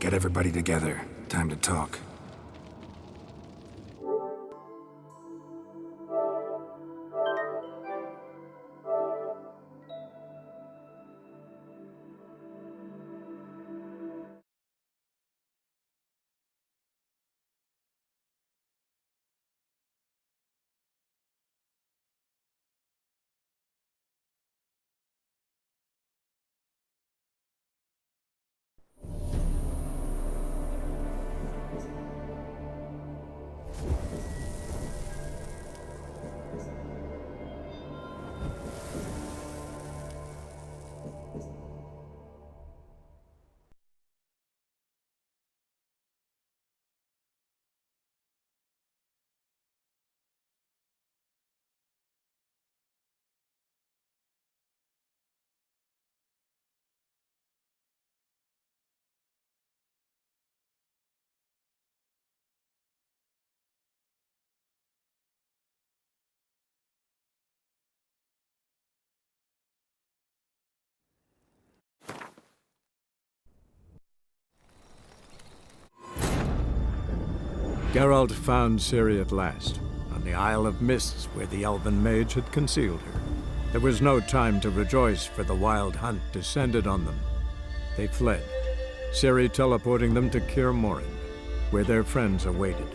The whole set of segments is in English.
Get everybody together. Time to talk. Geralt found Ciri at last, on the Isle of Mists where the Elven mage had concealed her. There was no time to rejoice, for the wild hunt descended on them. They fled, Ciri teleporting them to Kaer Morhen, where their friends awaited.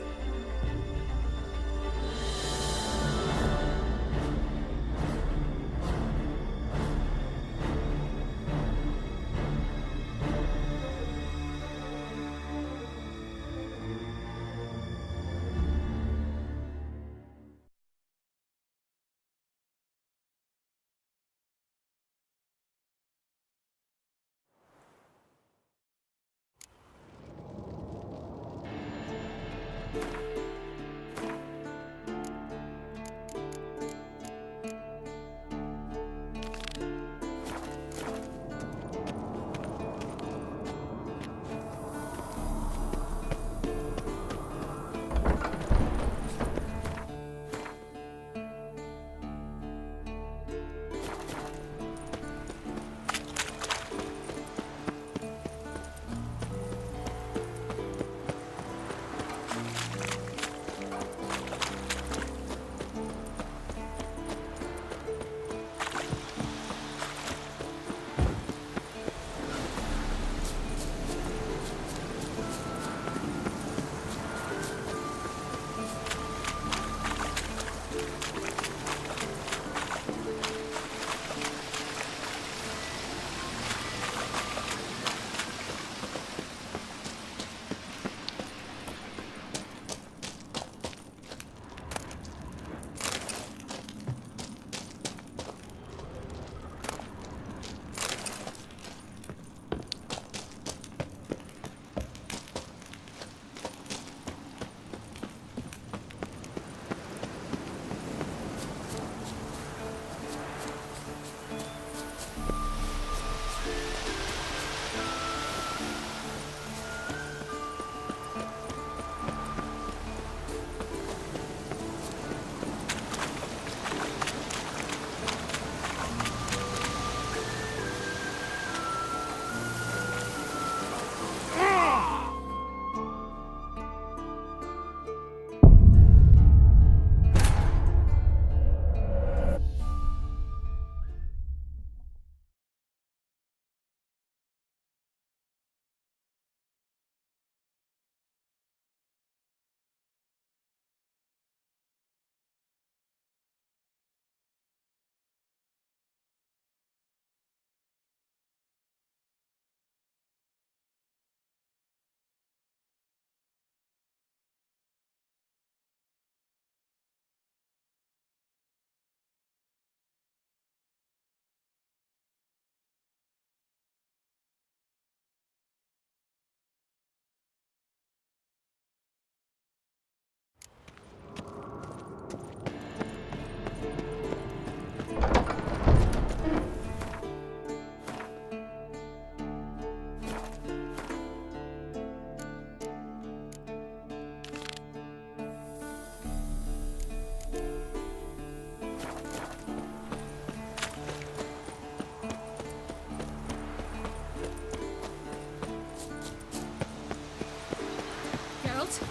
world.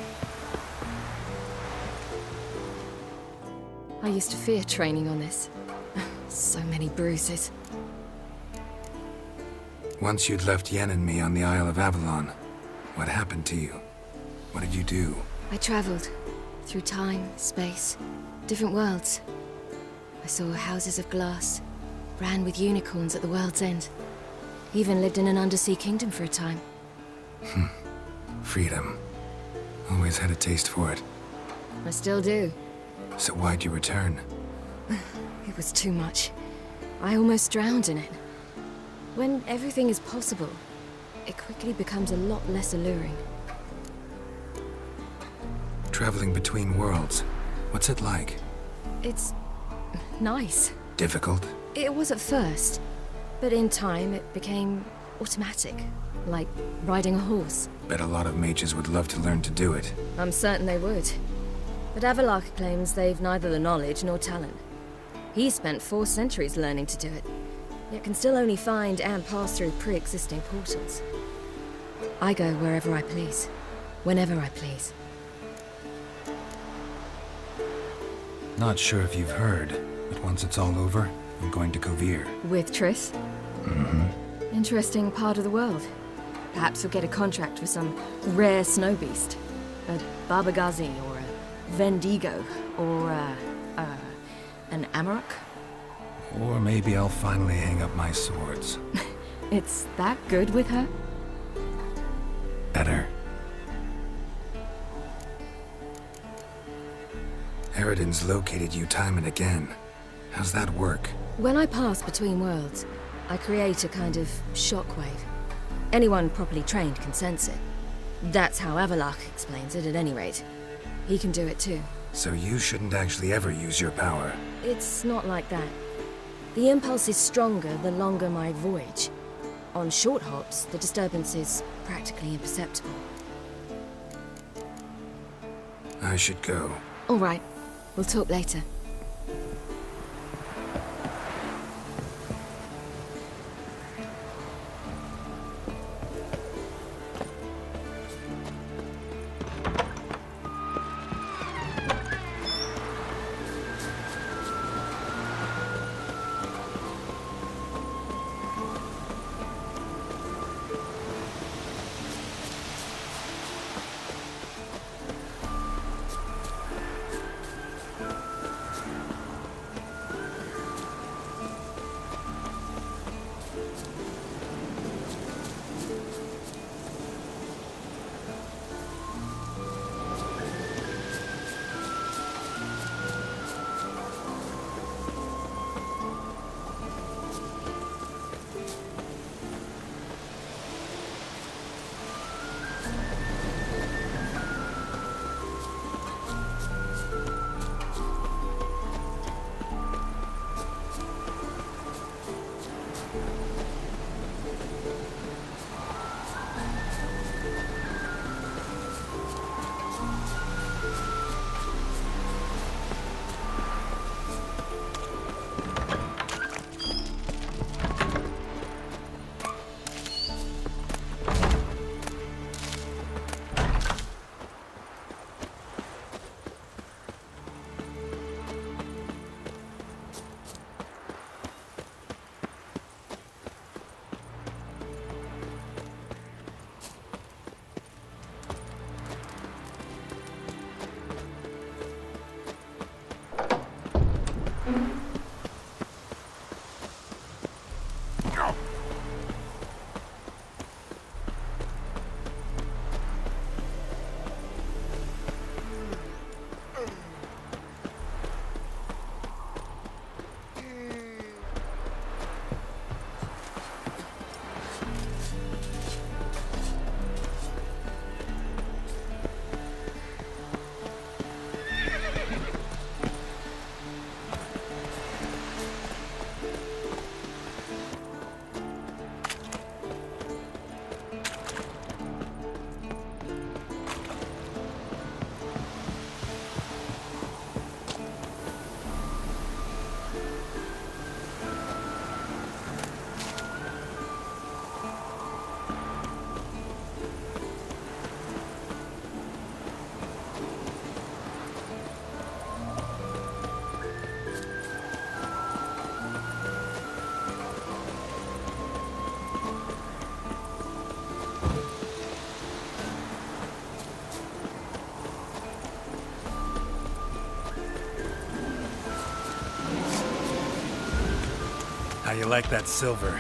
I used to fear training on this. So many bruises. Once you'd left Yen and me on the Isle of Avalon, what happened to you? What did you do? I traveled through time, space, different worlds. I saw houses of glass, ran with unicorns at the world's end. Even lived in an undersea kingdom for a time. Freedom. Always had a taste for it. I still do. So why'd you return? It was too much. I almost drowned in it. When everything is possible, it quickly becomes a lot less alluring. Traveling between worlds. What's it like? It's nice. Difficult? It was at first, but in time it became automatic, like riding a horse. Bet a lot of mages would love to learn to do it. I'm certain they would. But Avalok claims they've neither the knowledge nor talent. He spent 4 centuries learning to do it, yet can still only find and pass through pre-existing portals. I go wherever I please, whenever I please. Not sure if you've heard, but once it's all over, I'm going to Kovir. With Triss? Mm-hmm. Interesting part of the world. Perhaps you'll get a contract for some rare snow beast. A Barbagazi, or a Vendigo, or an Amarok? Or maybe I'll finally hang up my swords. It's that good with her? Better. Eridan's located you time and again. How's that work? When I pass between worlds, I create a kind of shockwave. Anyone properly trained can sense it. That's how Avalok explains it, at any rate. He can do it too. So you shouldn't actually ever use your power. It's not like that. The impulse is stronger the longer my voyage. On short hops, the disturbance is practically imperceptible. I should go. All right. We'll talk later. like that silver.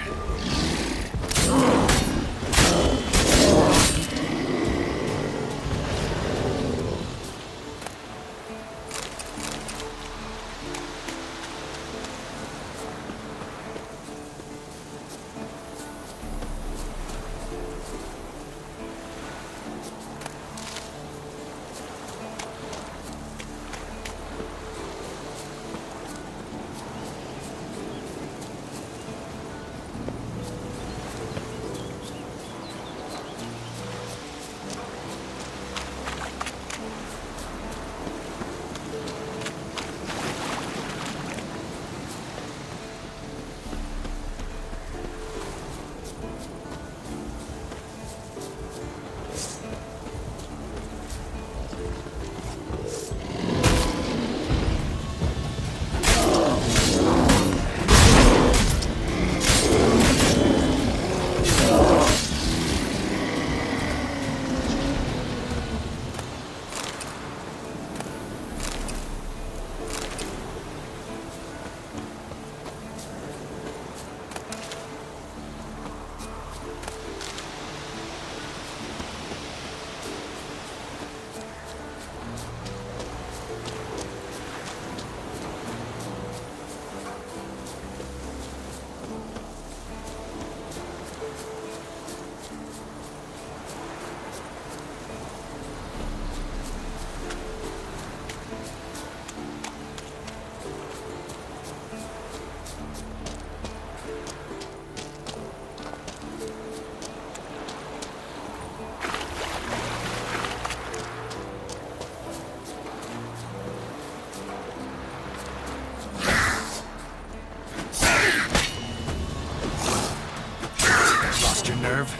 Nerve.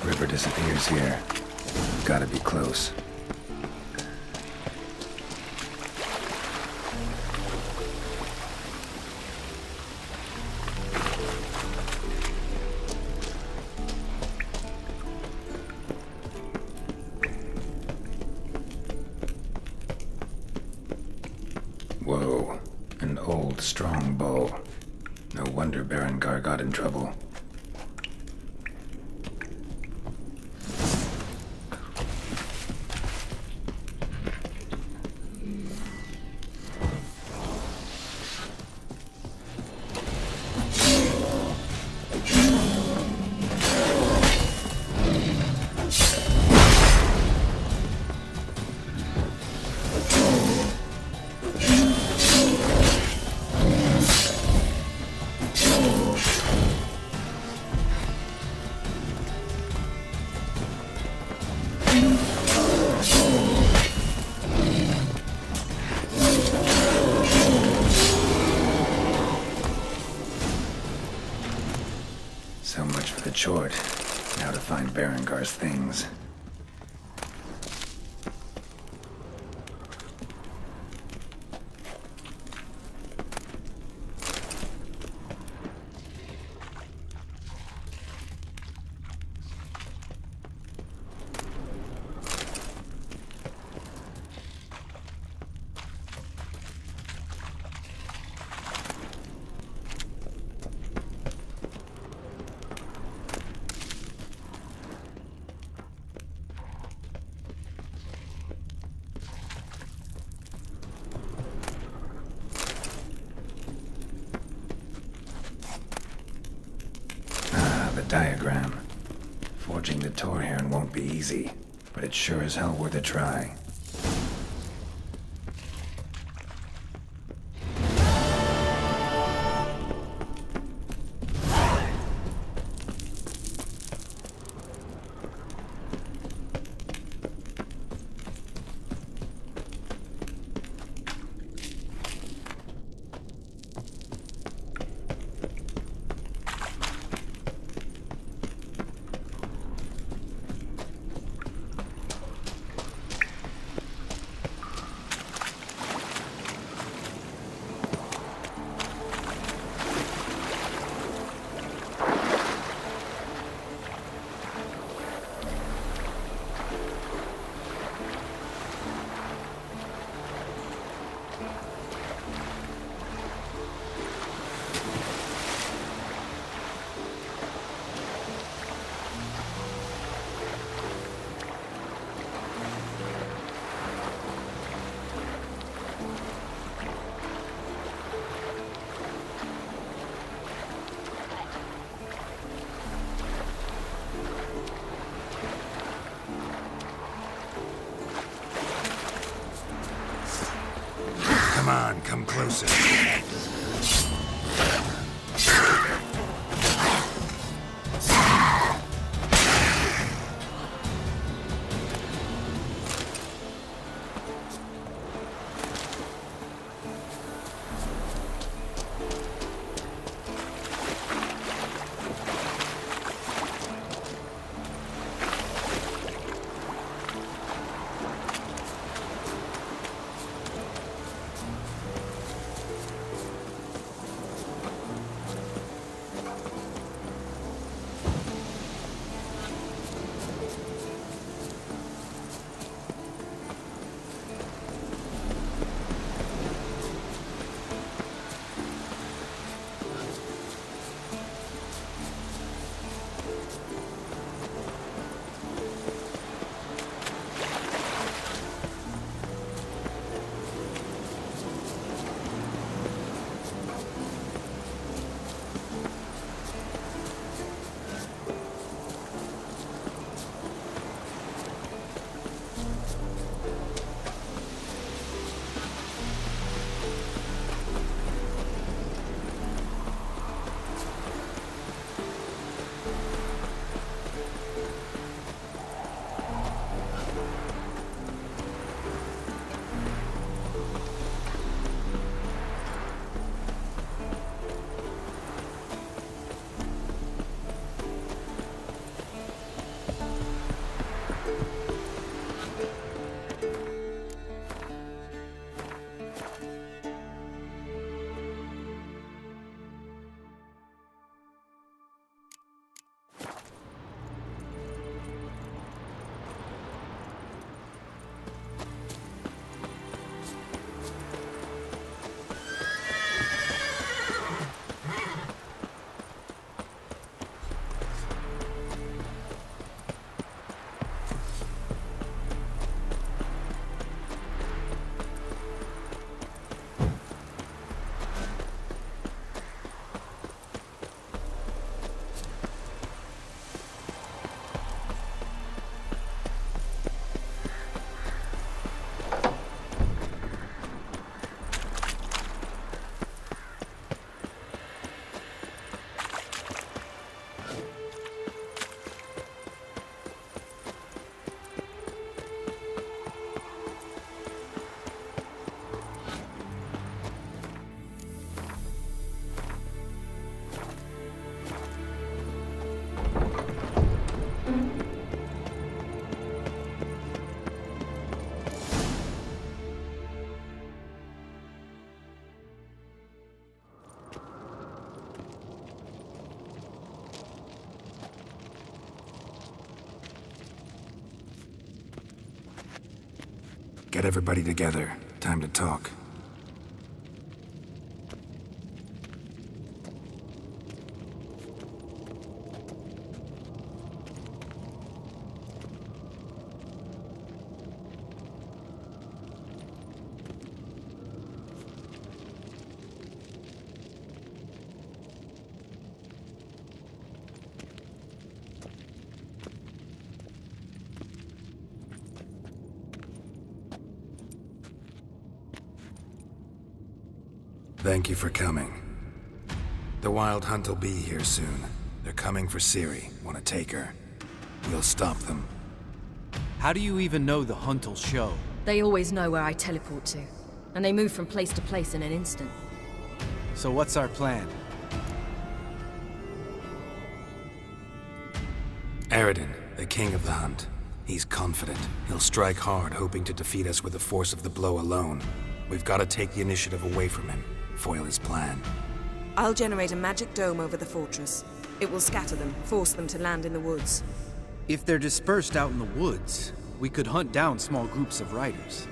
River disappears here. Gotta be close. Whoa, an old, strong bow. No wonder Berengar got in trouble. So much for the chort. Now to find Berengar's things. diagram. Forging the Torhorn won't be easy, but it's sure as hell worth a try. Come on, come closer. Get everybody together. Time to talk. Thank you for coming. The Wild Hunt will be here soon. They're coming for Ciri. Want to take her? We'll stop them. How do you even know the hunt will show? They always know where I teleport to, and they move from place to place in an instant. So what's our plan? Aradin, the king of the hunt. He's confident. He'll strike hard, hoping to defeat us with the force of the blow alone. We've got to take the initiative away from him, foil his plan. I'll generate a magic dome over the fortress. It will scatter them, force them to land in the woods. If they're dispersed out in the woods, we could hunt down small groups of riders.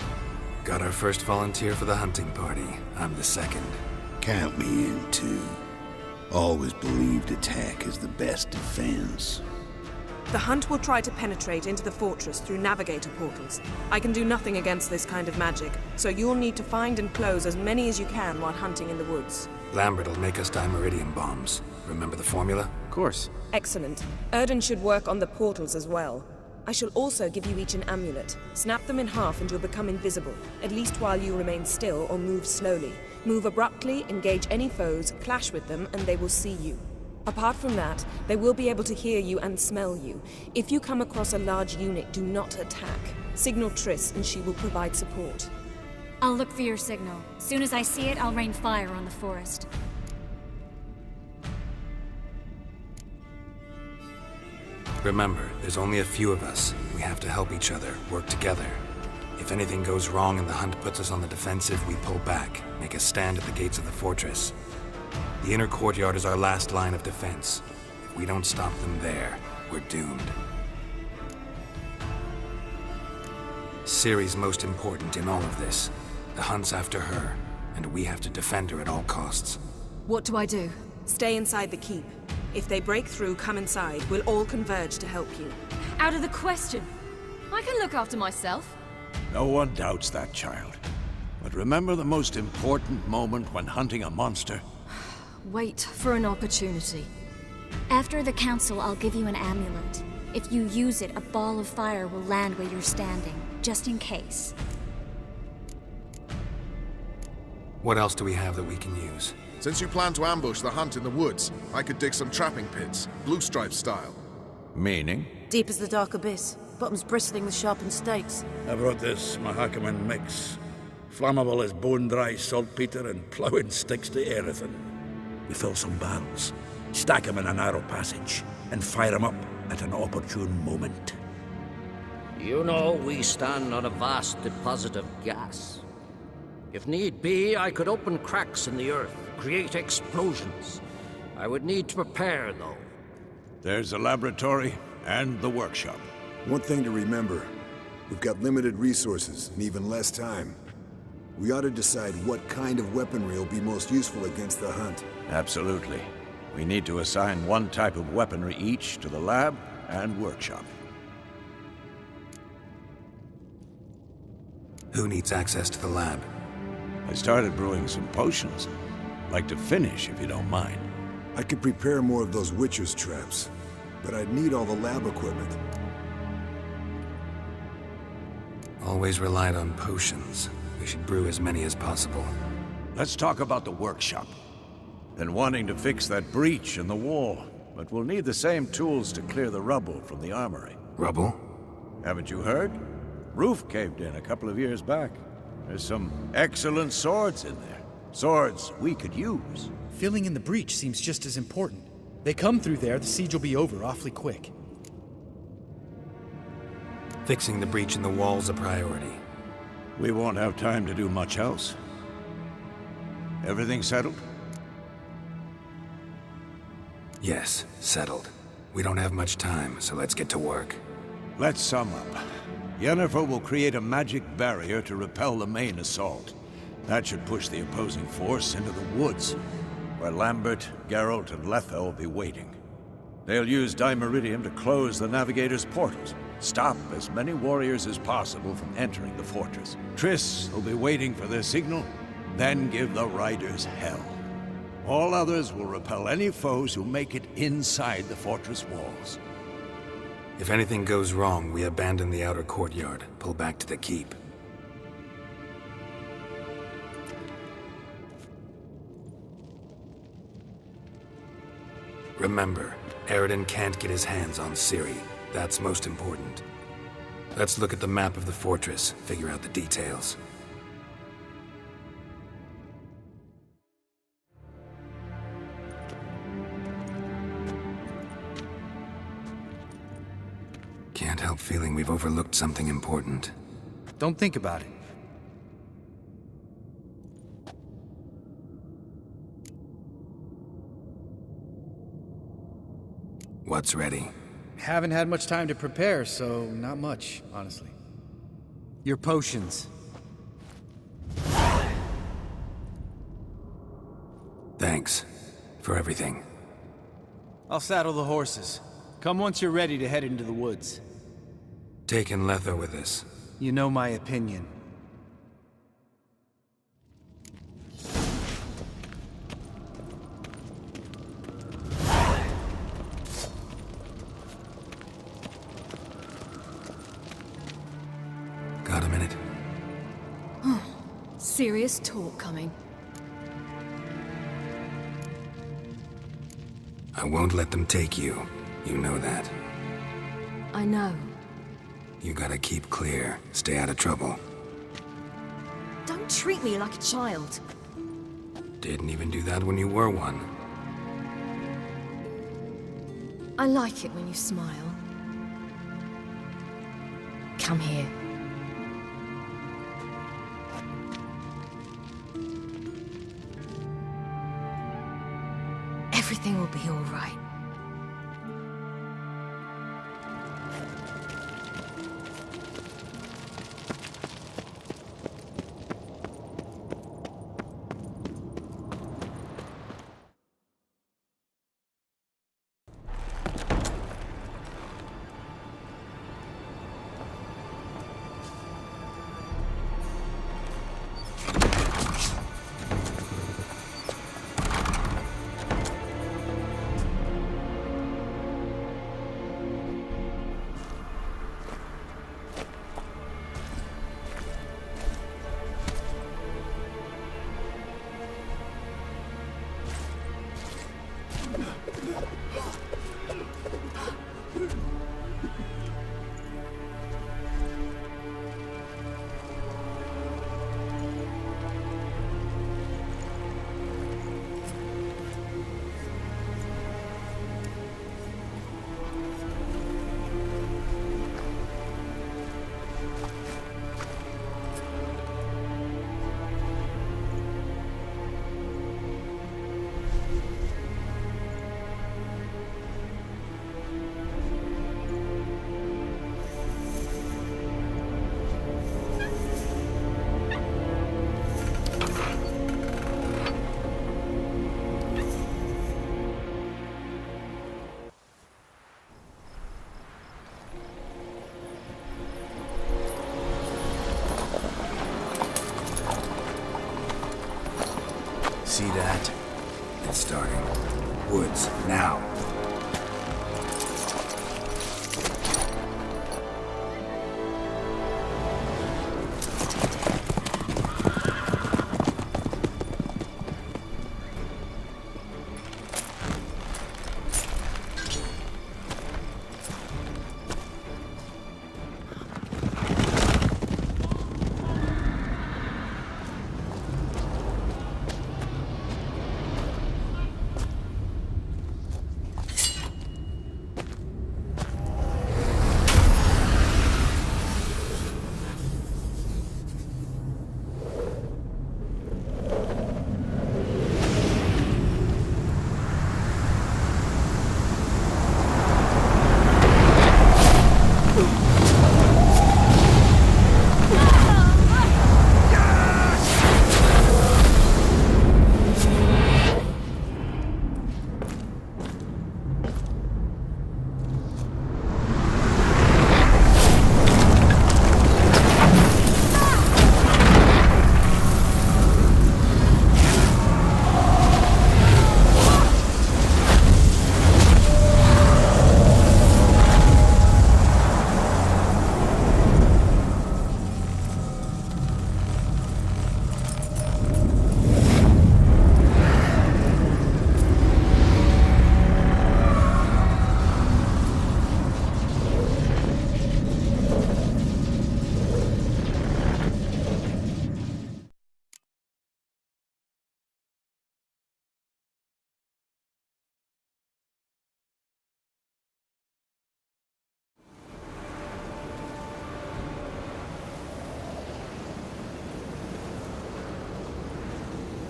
Got our first volunteer for the hunting party. I'm the second. Count me in, too. Always believed attack is the best defense. The hunt will try to penetrate into the fortress through navigator portals. I can do nothing against this kind of magic, so you'll need to find and close as many as you can while hunting in the woods. Lambert will make us dimeridium bombs. Remember the formula? Of course. Excellent. Erden should work on the portals as well. I shall also give you each an amulet. Snap them in half and you'll become invisible, at least while you remain still or move slowly. Move abruptly, engage any foes, clash with them, and they will see you. Apart from that, they will be able to hear you and smell you. If you come across a large unit, do not attack. Signal Triss and she will provide support. I'll look for your signal. Soon as I see it, I'll rain fire on the forest. Remember, there's only a few of us. We have to help each other, work together. If anything goes wrong and the hunt puts us on the defensive, we pull back, make a stand at the gates of the fortress. The inner courtyard is our last line of defense. If we don't stop them there, we're doomed. Ciri's most important in all of this. The hunt's after her, and we have to defend her at all costs. What do I do? Stay inside the keep. If they break through, come inside. We'll all converge to help you. Out of the question. I can look after myself. No one doubts that, child. But remember the most important moment when hunting a monster? Wait for an opportunity. After the council, I'll give you an amulet. If you use it, a ball of fire will land where you're standing, just in case. What else do we have that we can use? Since you plan to ambush the hunt in the woods, I could dig some trapping pits, blue stripe style. Meaning? Deep as the dark abyss, bottoms bristling with sharpened stakes. I brought this Mahakaman mix. Flammable as bone-dry saltpeter and ploughing sticks to anything. We fill some barrels, stack them in a narrow passage, and fire them up at an opportune moment. You know, we stand on a vast deposit of gas. If need be, I could open cracks in the earth, create explosions. I would need to prepare, though. There's a laboratory and the workshop. One thing to remember, we've got limited resources and even less time. We ought to decide what kind of weaponry will be most useful against the hunt. Absolutely. We need to assign one type of weaponry each to the lab and workshop. Who needs access to the lab? I started brewing some potions. Like to finish, if you don't mind. I could prepare more of those Witcher's traps, but I'd need all the lab equipment. Always relied on potions. We should brew as many as possible. Let's talk about the workshop. Been wanting to fix that breach in the wall, but we'll need the same tools to clear the rubble from the armory. Rubble? Haven't you heard? Roof caved in a couple of years back. There's some excellent swords in there. Swords we could use. Filling in the breach seems just as important. They come through there, the siege will be over awfully quick. Fixing the breach in the wall's a priority. We won't have time to do much else. Everything settled? Yes, settled. We don't have much time, so let's get to work. Let's sum up. Yennefer will create a magic barrier to repel the main assault. That should push the opposing force into the woods, where Lambert, Geralt, and Letha will be waiting. They'll use Dimeridium to close the Navigator's portals, stop as many warriors as possible from entering the fortress. Triss will be waiting for their signal, then give the riders hell. All others will repel any foes who make it inside the fortress walls. If anything goes wrong, we abandon the outer courtyard, pull back to the keep. Remember, Eridan can't get his hands on Ciri. That's most important. Let's look at the map of the fortress, figure out the details. Can't help feeling we've overlooked something important. Don't think about it. What's ready? Haven't had much time to prepare, so not much, honestly. Your potions. Thanks for everything. I'll saddle the horses. Come once you're ready to head into the woods. Taking Letho with us. You know my opinion. Got a minute? Serious talk coming. I won't let them take you. You know that. I know. You gotta keep clear. Stay out of trouble. Don't treat me like a child. Didn't even do that when you were one. I like it when you smile. Come here. Everything will be all right. See that? It's starting. Woods, now.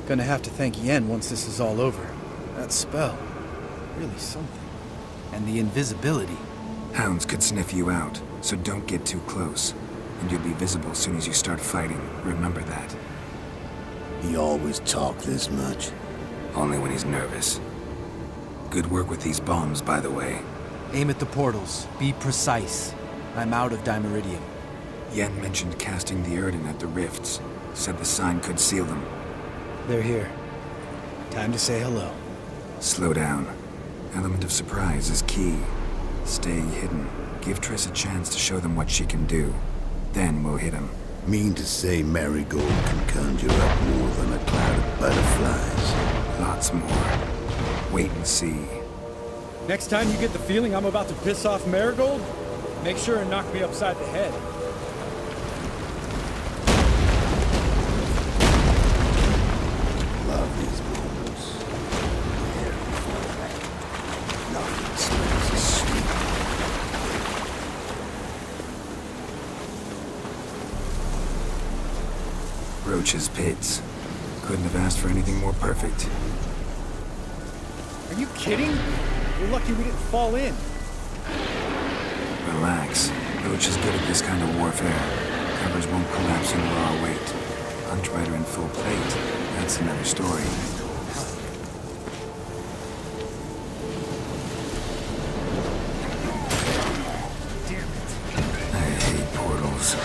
Gonna have to thank Yen once this is all over. That spell. Really something. And the invisibility. Hounds could sniff you out, so don't get too close. And you'll be visible as soon as you start fighting. Remember that. He always talk this much? Only when he's nervous. Good work with these bombs, by the way. Aim at the portals. Be precise. I'm out of Dimeridium. Yen mentioned casting the Erden at the rifts. Said the sign could seal them. They're here. Time to say hello. Slow down. Element of surprise is key. Stay hidden. Give Triss a chance to show them what she can do. Then we'll hit him. Mean to say Marigold can conjure up more than a cloud of butterflies? Lots more. Wait and see. Next time you get the feeling I'm about to piss off Marigold, make sure and knock me upside the head. Love these moments. Nothing smells as sweet. Roach's pits. Couldn't have asked for anything more perfect. Are you kidding? You're lucky we didn't fall in. Relax. Roach is good at this kind of warfare. Covers won't collapse under our weight. Hunt Rider in full plate. That's another story. I hate portals.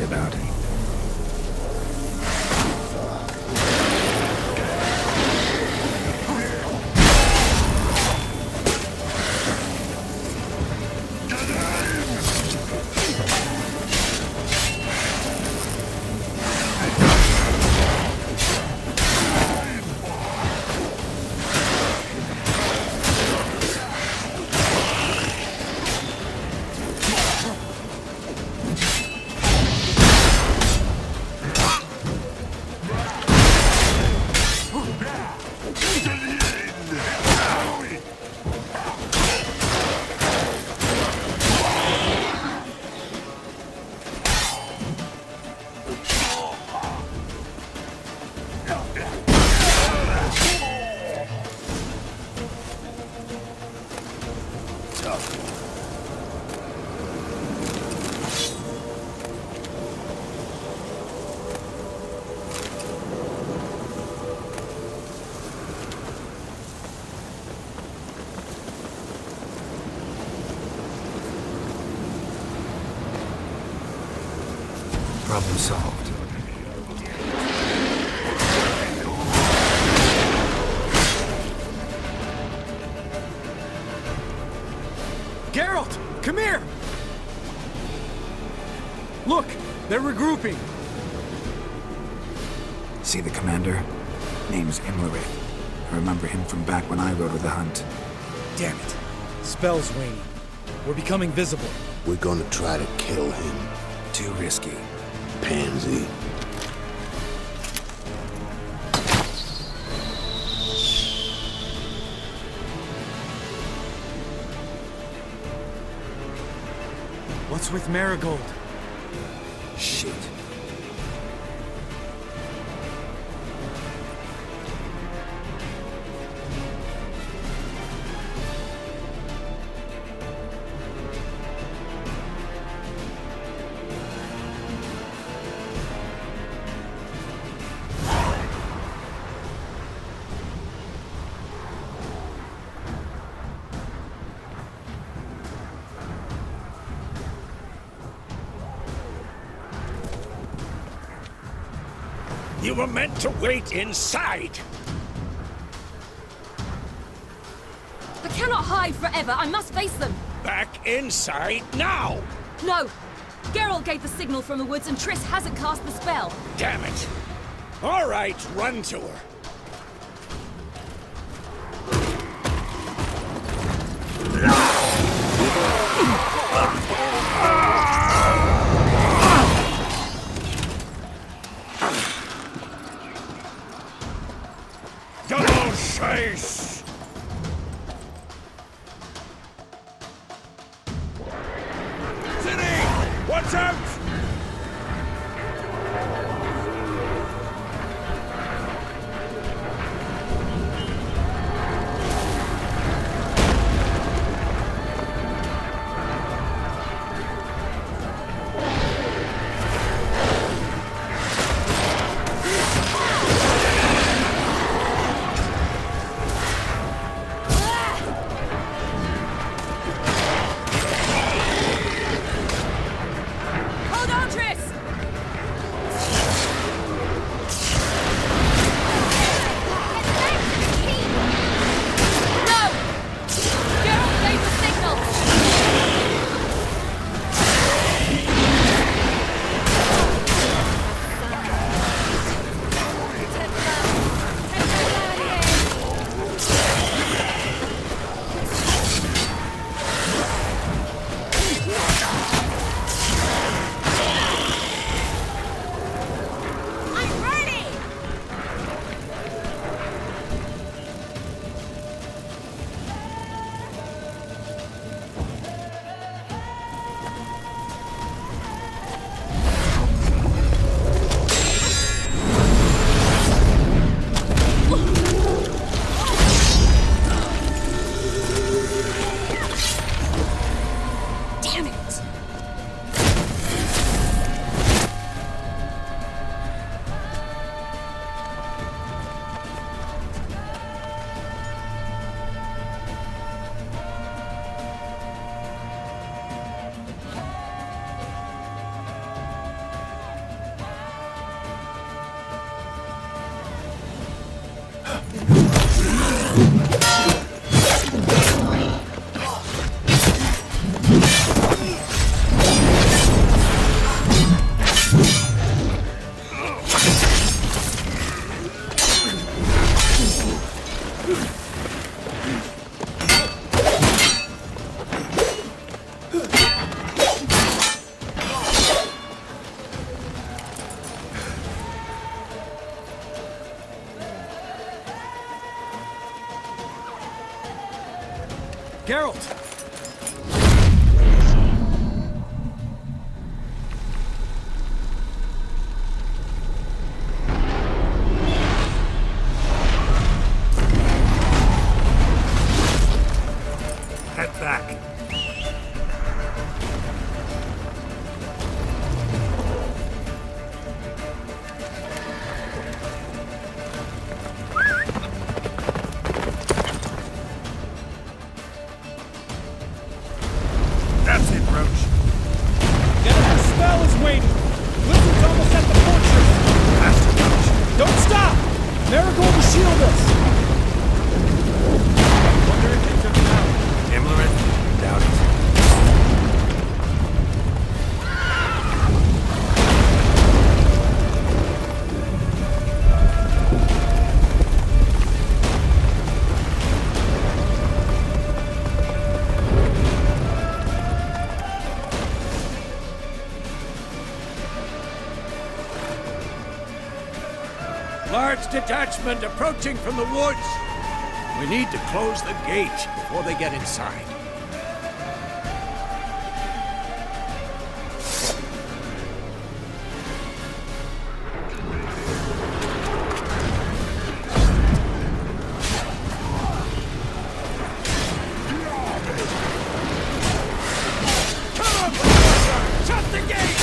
About it. Problem solved. Geralt! Come here! Look! They're regrouping! See the commander? Name's Imlerith. I remember him from back when I rode with the Hunt. Damn it. Spell's waning. We're becoming visible. We're gonna try to kill him. Too risky. Pansy. What's with Marigold? Shit. You were meant to wait inside! I cannot hide forever. I must face them. Back inside now! No! Geralt gave the signal from the woods and Triss hasn't cast the spell. Damn it! All right, run to her. Double chase! City! Watch out! Hold on, Triss! No! Geralt gave the signal! I'm ready! Damn it! Geralt! Head back. That's it, Roach. Jennifer's spell is waiting! Blizzard's almost at the fortress! Faster, Roach. Don't stop! Marigold will shield us! Wonder if they took him out. Imlerith? Doubt it. Large detachment approaching from the woods. We need to close the gate before they get inside. Come on, shut the gate!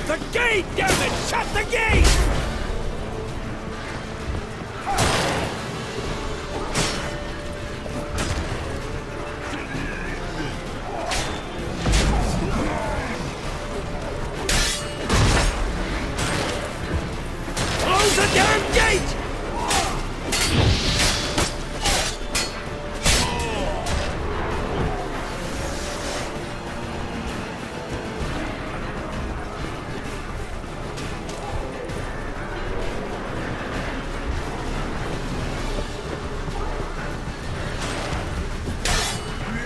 The gate, damn it! Shut the gate! Close the damn gate!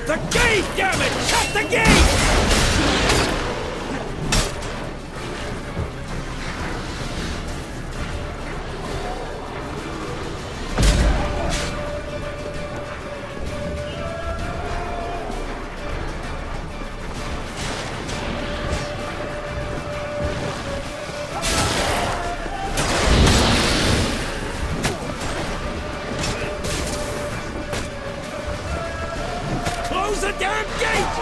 The gate, damn it! Shut the gate! Close the damn gate!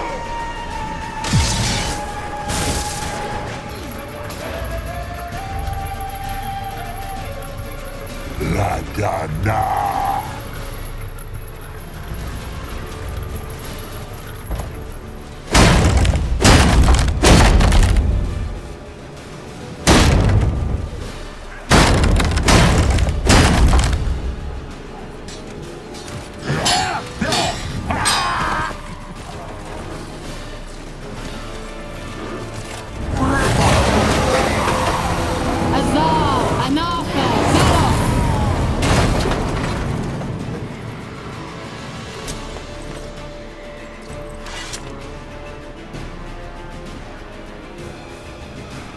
La Dana!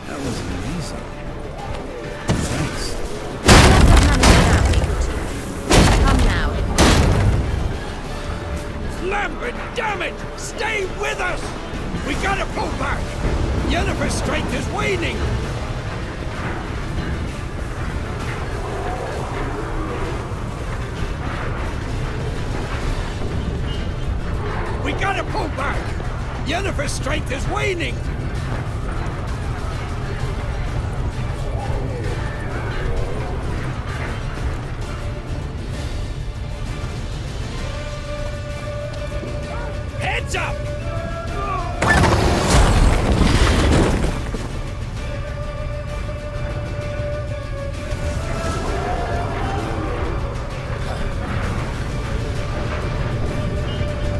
That was amazing. Thanks. Come now. Lambert, damn it! Stay with us! We gotta pull back! Yennefer's strength is waning! We gotta pull back! Yennefer's strength is waning! Heads up!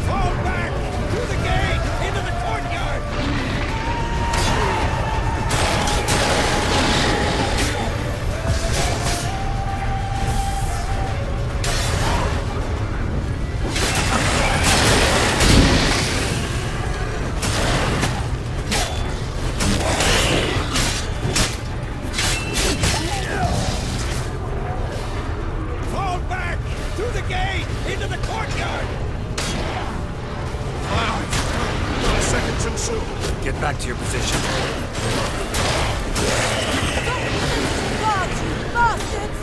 Fall back! Through the gate! Into the courtyard! Fall back! Through the gate! Into the courtyard! Not a second too soon. Get back to your position. Bastards!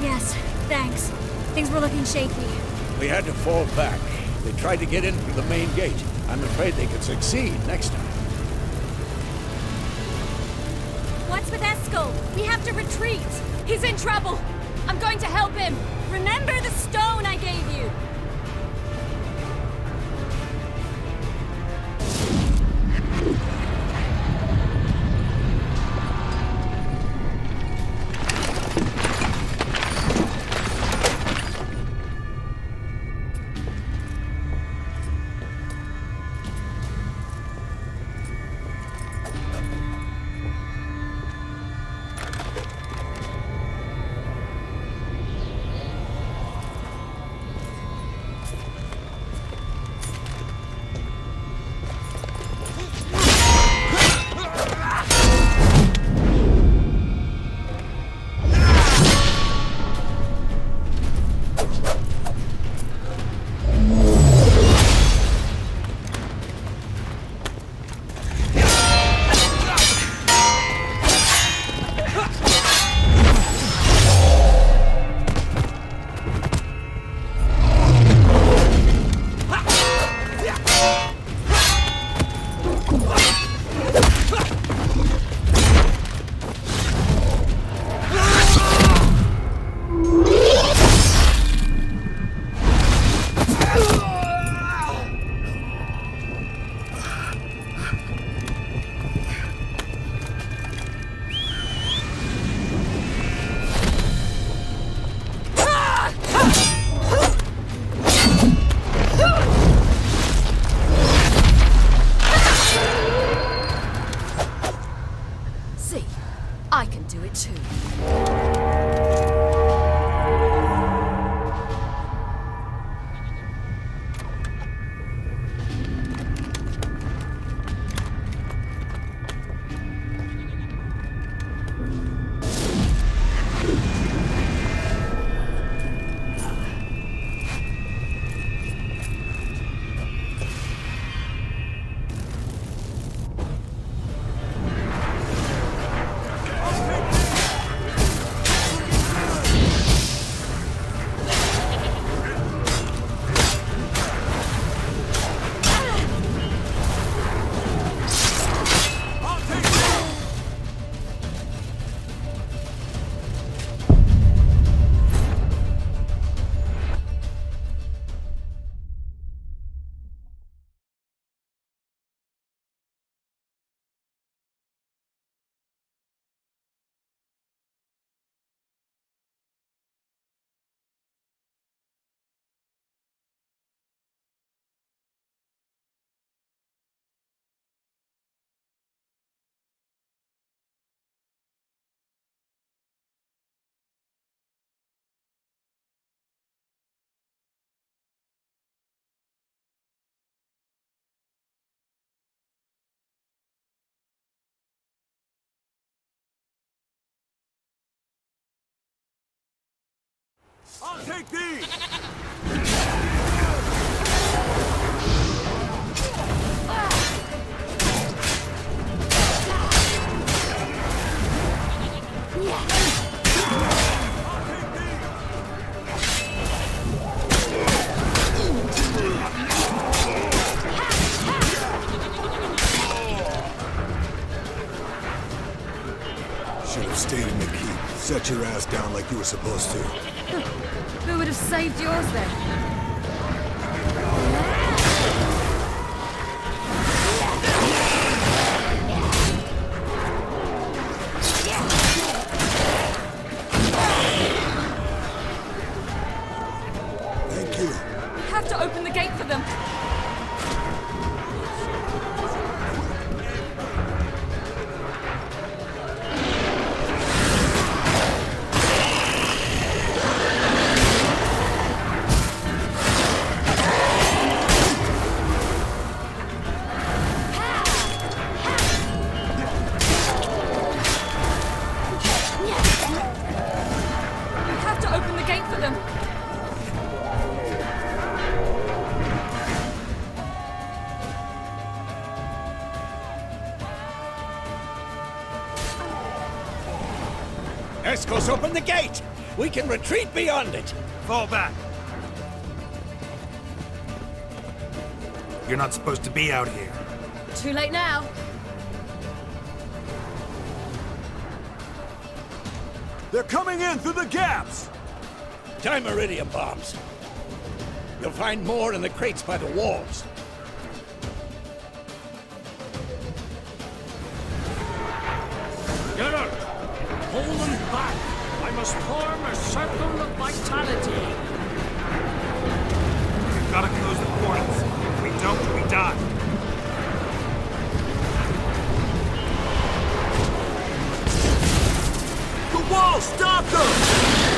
Yes, Thanks. Things were looking shaky. We had to fall back. They tried to get in through the main gate. I'm afraid they could succeed next time. What's with Eskel? We have to retreat. He's in trouble. I'm going to help him. Remember the stone I gave you. I can do it too. I'll take these! Should have stayed in the keep. Set your ass down like you were supposed to. Who would have saved yours then? Thank you. We have to open the gate for them. Escos, open the gate! We can retreat beyond it. Fall back. You're not supposed to be out here. Too late now. They're coming in through the gaps! Time iridium bombs. You'll find more in the crates by the walls. Get her! Hold them back! I must form a circle of vitality. We've got to close the portals. If we don't, we die. The wall! Stop them!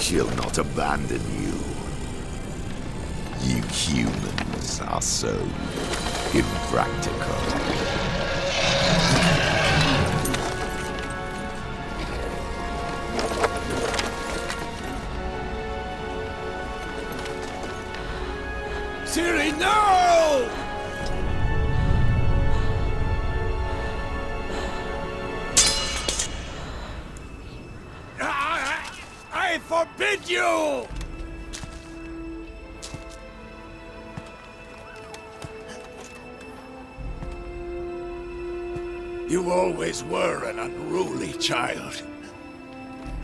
She'll not abandon you. You humans are so impractical. Siri, no! I forbid you! You always were an unruly child.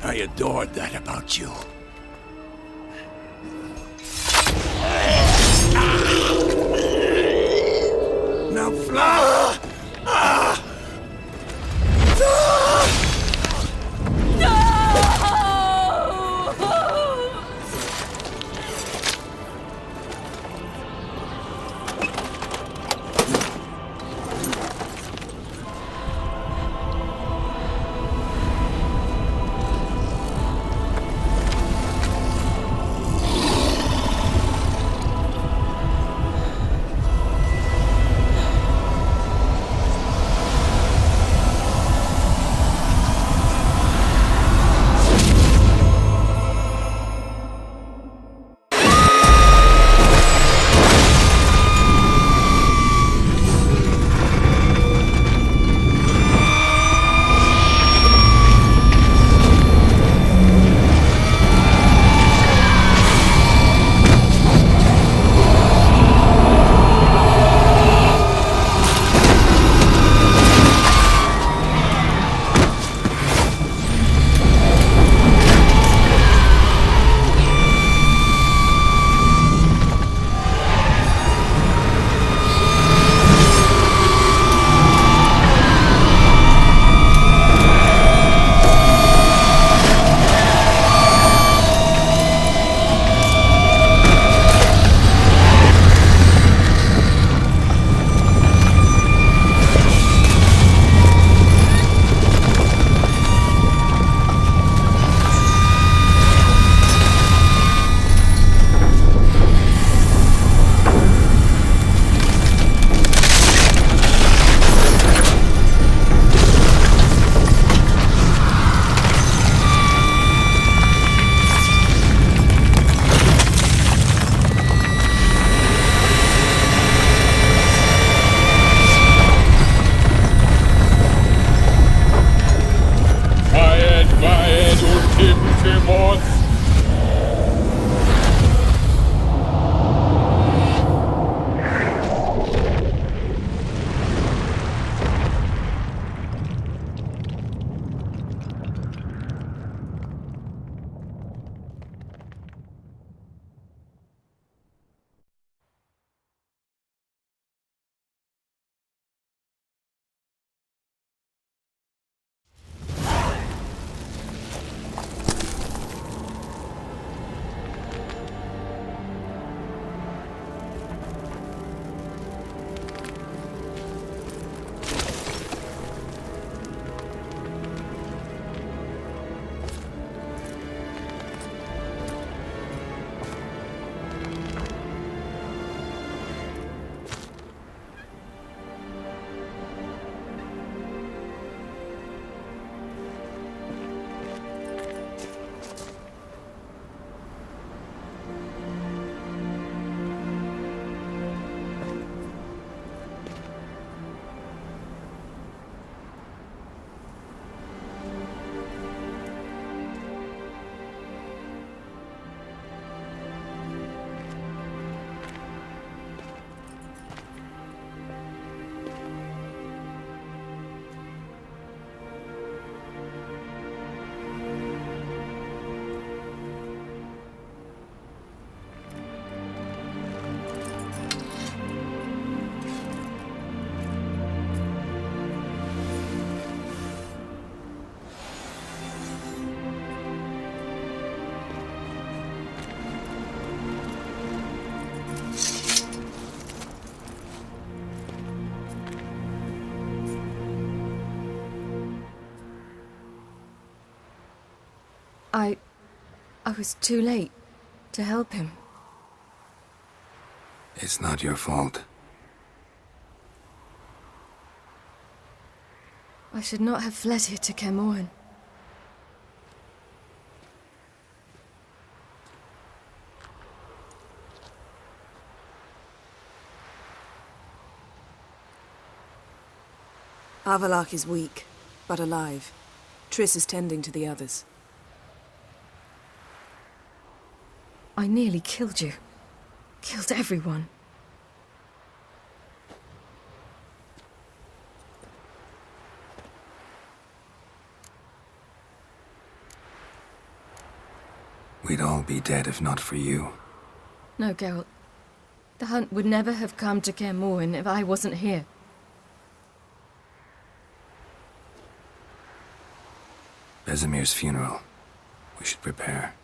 I adored that about you. Now fly! I was too late to help him. It's not your fault. I should not have fled here to Kaer. Avallac'h is weak, but alive. Triss is tending to the others. I nearly killed you. Killed everyone. We'd all be dead if not for you. No, Geralt. The hunt would never have come to Kaer if I wasn't here. Vesemir's funeral. We should prepare.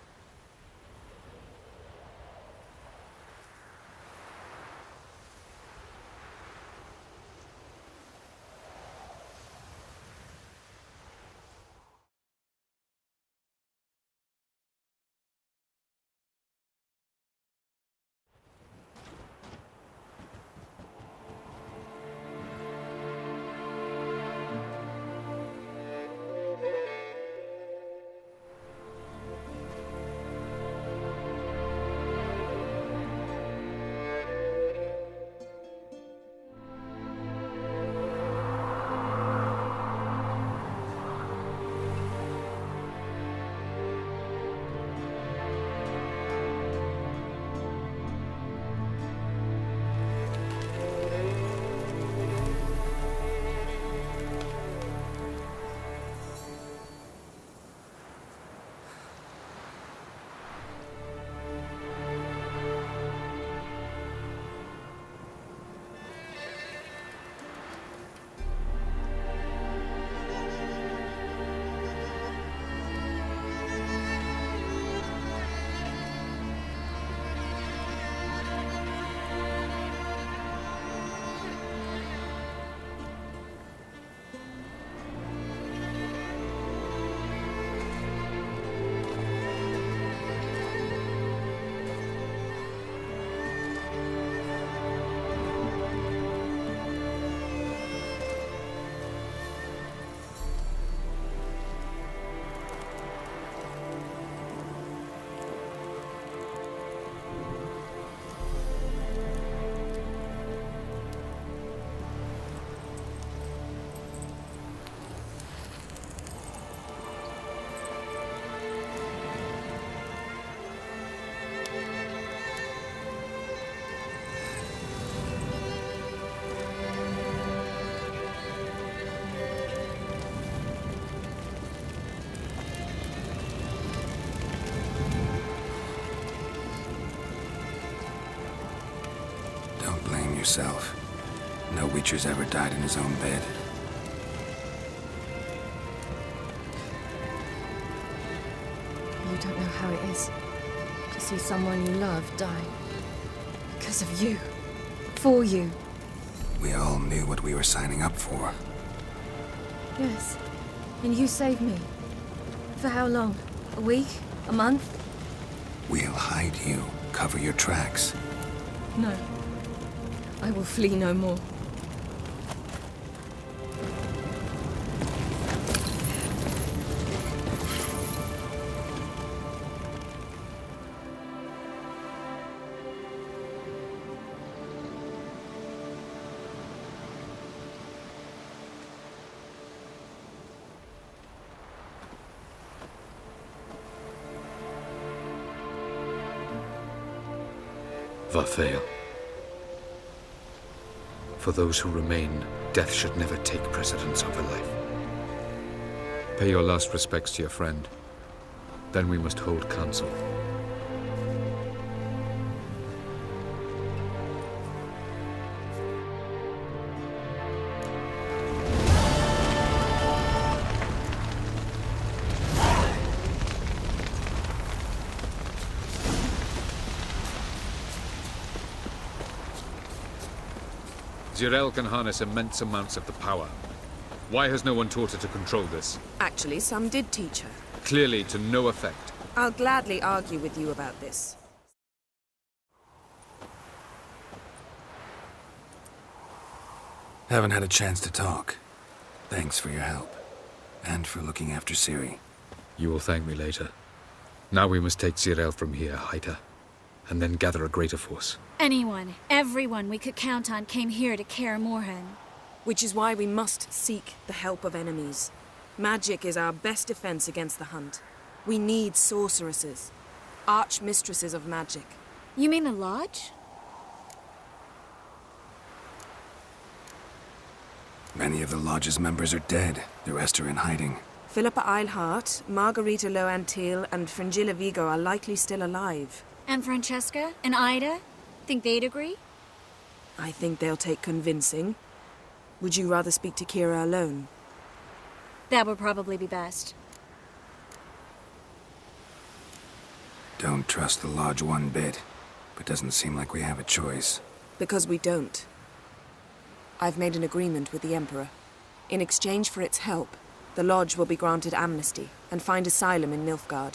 Yourself. No Witcher's ever died in his own bed. You don't know how it is to see someone you love die. Because of you. For you. We all knew what we were signing up for. Yes. And you saved me. For how long? A week? A month? We'll hide you. Cover your tracks. No. I will flee no more. Varthael. For those who remain, death should never take precedence over life. Pay your last respects to your friend. Then we must hold council. Zirel can harness immense amounts of the power. Why has no one taught her to control this? Actually, some did teach her. Clearly to no effect. I'll gladly argue with you about this. Haven't had a chance to talk. Thanks for your help. And for looking after Ciri. You will thank me later. Now we must take Zirael from here, hide her, and then gather a greater force. Anyone, everyone we could count on came here to Kaer Morhen. Which is why we must seek the help of enemies. Magic is our best defense against the Hunt. We need sorceresses. Archmistresses of magic. You mean the Lodge? Many of the Lodge's members are dead. The rest are in hiding. Philippa Eilhart, Margarita Loantil, and Fringilla Vigo are likely still alive. And Francesca? And Ida? Think they'd agree? I think they'll take convincing. Would you rather speak to Kira alone? That would probably be best. Don't trust the Lodge one bit, but doesn't seem like we have a choice. Because we don't. I've made an agreement with the Emperor. In exchange for its help, the Lodge will be granted amnesty and find asylum in Nilfgaard.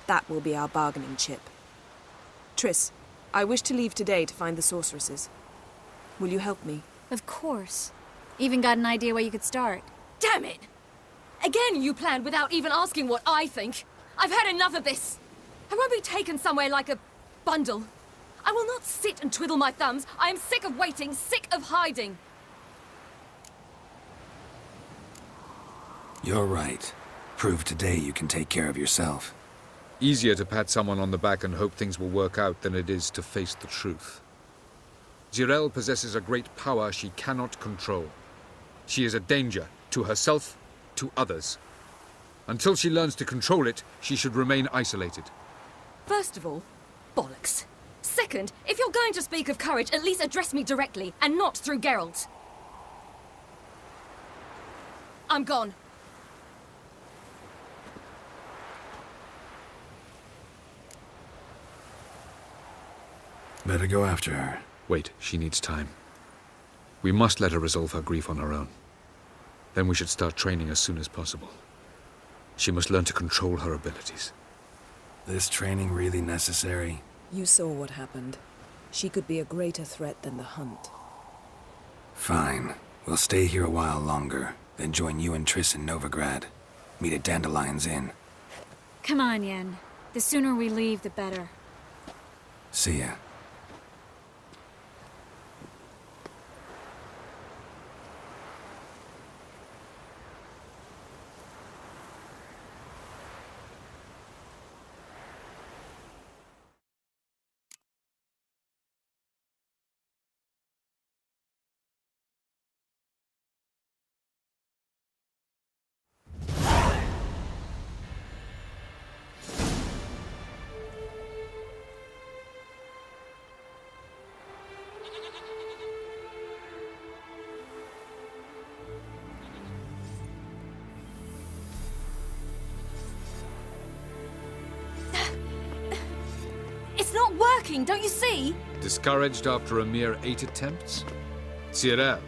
That will be our bargaining chip. Triss, I wish to leave today to find the sorceresses. Will you help me? Of course. Even got an idea where you could start. Damn it! Again you planned without even asking what I think. I've had enough of this. I won't be taken somewhere like a bundle. I will not sit and twiddle my thumbs. I am sick of waiting, sick of hiding. You're right. Prove today you can take care of yourself. Easier to pat someone on the back and hope things will work out than it is to face the truth. Zirael possesses a great power she cannot control. She is a danger to herself, to others. Until she learns to control it, she should remain isolated. First of all, bollocks. Second, if you're going to speak of courage, at least address me directly, and not through Geralt. I'm gone. Better go after her. Wait, she needs time. We must let her resolve her grief on her own. Then we should start training as soon as possible. She must learn to control her abilities. This training really necessary? You saw what happened. She could be a greater threat than the Hunt. Fine. We'll stay here a while longer, then join you and Triss in Novigrad. Meet at Dandelion's Inn. Come on, Yen. The sooner we leave, the better. See ya. It's not working, don't you see? Discouraged after a mere 8 attempts? Zirael.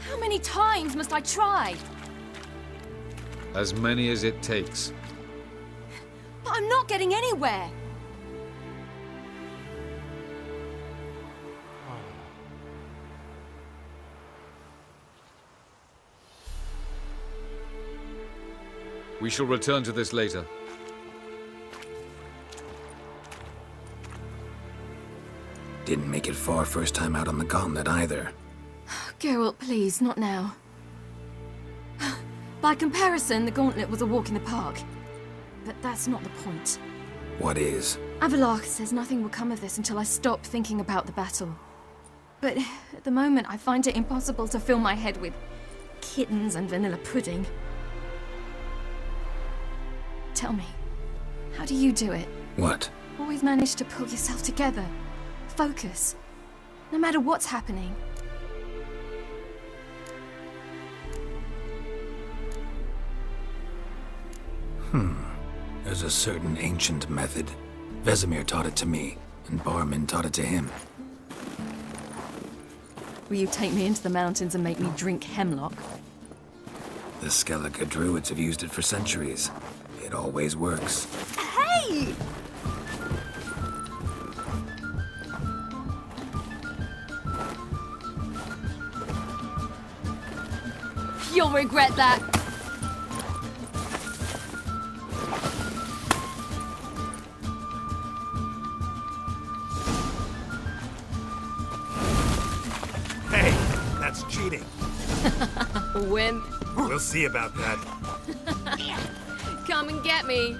How many times must I try? As many as it takes. But I'm not getting anywhere. We shall return to this later. Didn't make it far first time out on the gauntlet either. Geralt, please, not now. By comparison, the gauntlet was a walk in the park. But that's not the point. What is? Avallac'h says nothing will come of this until I stop thinking about the battle. But at the moment, I find it impossible to fill my head with kittens and vanilla pudding. Tell me, how do you do it? What? Always manage to pull yourself together. Focus. No matter what's happening. There's a certain ancient method. Vesemir taught it to me, and Barman taught it to him. Will you take me into the mountains and make me drink hemlock? The Skellige druids have used it for centuries. It always works. Hey! Hey! You'll regret that. Hey, that's cheating. Wimp. We'll see about that. Come and get me.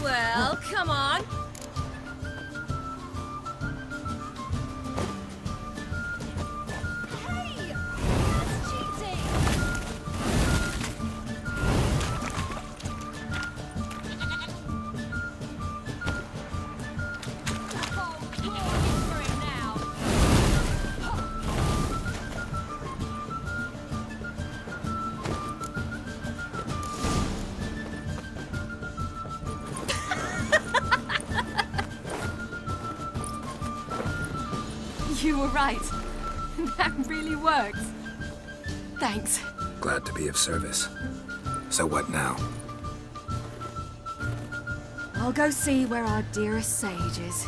Well, come on. Hey! That's cheating! Oh, you're in for it now. You were right. That really works. Thanks. Glad to be of service. So what now? I'll go see where our dearest sage is.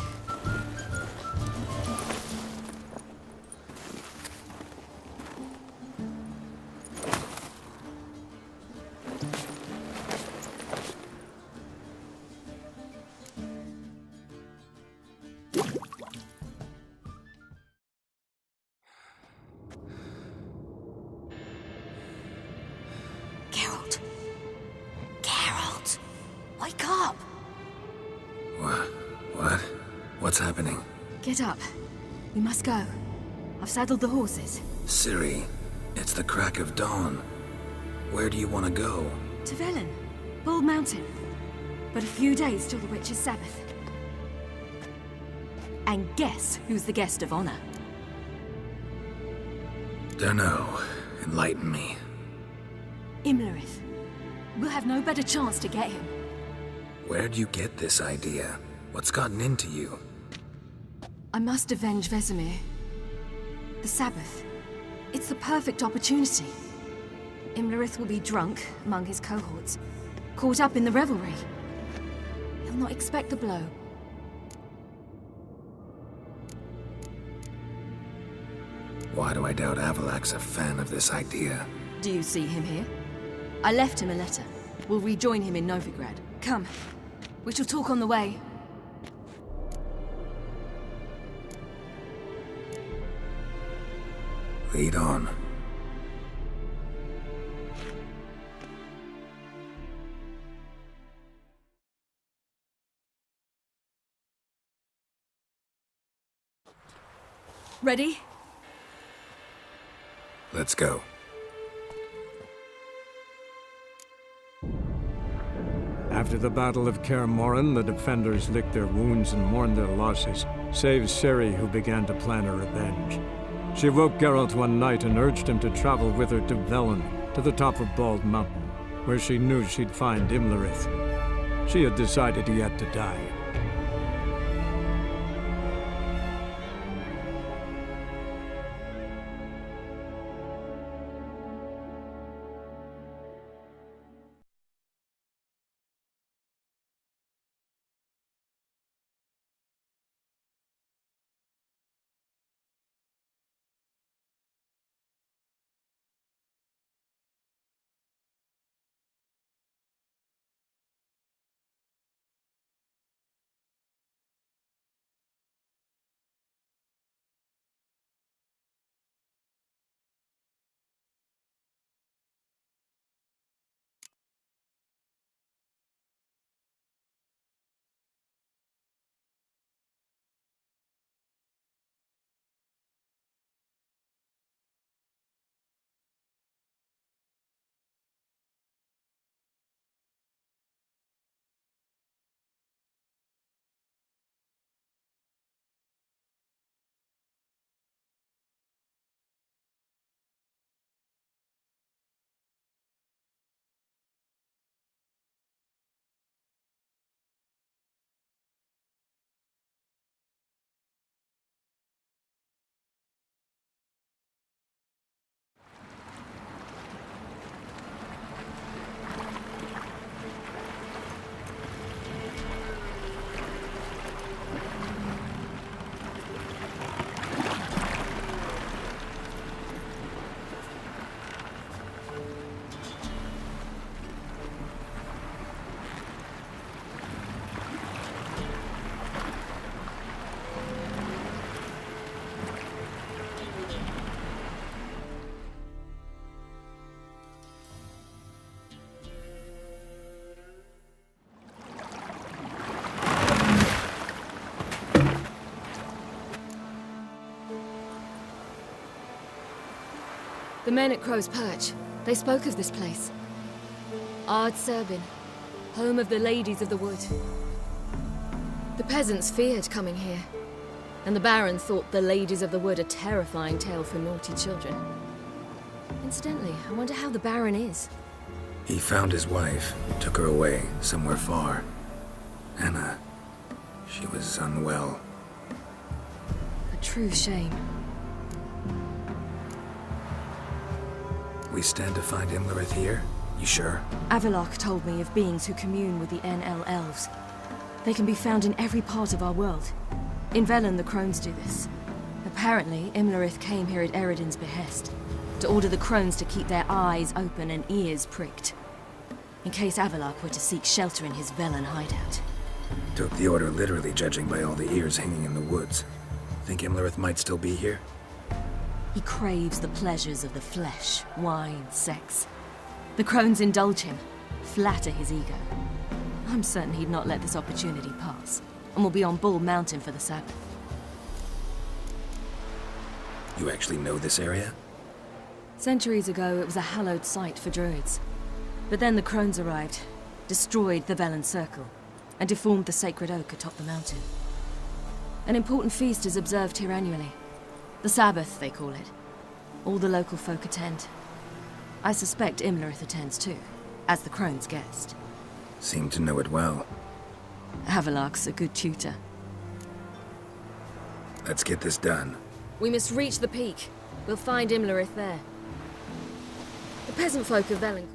Wake up! What? What's happening? Get up. We must go. I've saddled the horses. Ciri, it's the crack of dawn. Where do you want to go? To Velen. Bald Mountain. But a few days till the Witch's Sabbath. And guess who's the guest of honor? Dunno. Enlighten me. Imlerith. We'll have no better chance to get him. Where'd you get this idea? What's gotten into you? I must avenge Vesemir. The Sabbath. It's the perfect opportunity. Imlerith will be drunk among his cohorts, caught up in the revelry. He'll not expect the blow. Why do I doubt Avalak's a fan of this idea? Do you see him here? I left him a letter. We'll rejoin him in Novigrad. Come. We shall talk on the way. Lead on. Ready? Let's go. After the Battle of Kaer Morhen, the defenders licked their wounds and mourned their losses, save Ciri, who began to plan a revenge. She woke Geralt one night and urged him to travel with her to Velen, to the top of Bald Mountain, where she knew she'd find Imlerith. She had decided he had to die. The men at Crow's Perch, they spoke of this place. Ard Serbin, home of the Ladies of the Wood. The peasants feared coming here, and the Baron thought the Ladies of the Wood a terrifying tale for naughty children. Incidentally, I wonder how the Baron is. He found his wife, took her away, somewhere far. Anna, she was unwell. A true shame. We stand to find Imlerith here? You sure? Avalok told me of beings who commune with the NL elves. They can be found in every part of our world. In Velen, the crones do this. Apparently, Imlerith came here at Eredin's behest, to order the crones to keep their eyes open and ears pricked, in case Avalok were to seek shelter in his Velen hideout. Took the order literally, judging by all the ears hanging in the woods. Think Imlerith might still be here? He craves the pleasures of the flesh, wine, sex. The crones indulge him, flatter his ego. I'm certain he'd not let this opportunity pass, and will be on Bull Mountain for the Sabbath. You actually know this area? Centuries ago, it was a hallowed site for druids. But then the crones arrived, destroyed the Velen Circle, and deformed the sacred oak atop the mountain. An important feast is observed here annually. The Sabbath, they call it. All the local folk attend. I suspect Imlerith attends too, as the crone's guest. Seem to know it well. Avalok's a good tutor. Let's get this done. We must reach the peak. We'll find Imlerith there. The peasant folk of Velen.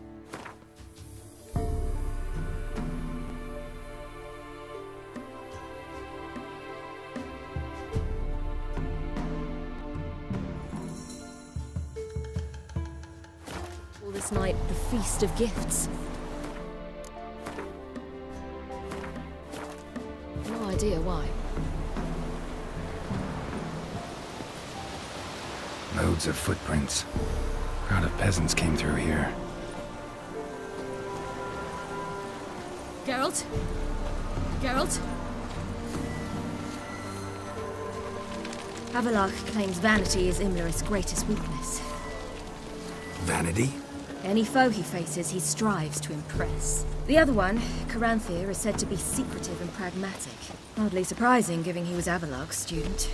This night, the Feast of Gifts. No idea why. Loads of footprints. Crowd of peasants came through here. Geralt? Geralt? Avalok claims vanity is Imlerith's greatest weakness. Vanity? Any foe he faces, he strives to impress. The other one, Caranthir, is said to be secretive and pragmatic. Hardly surprising, given he was Avalok's student.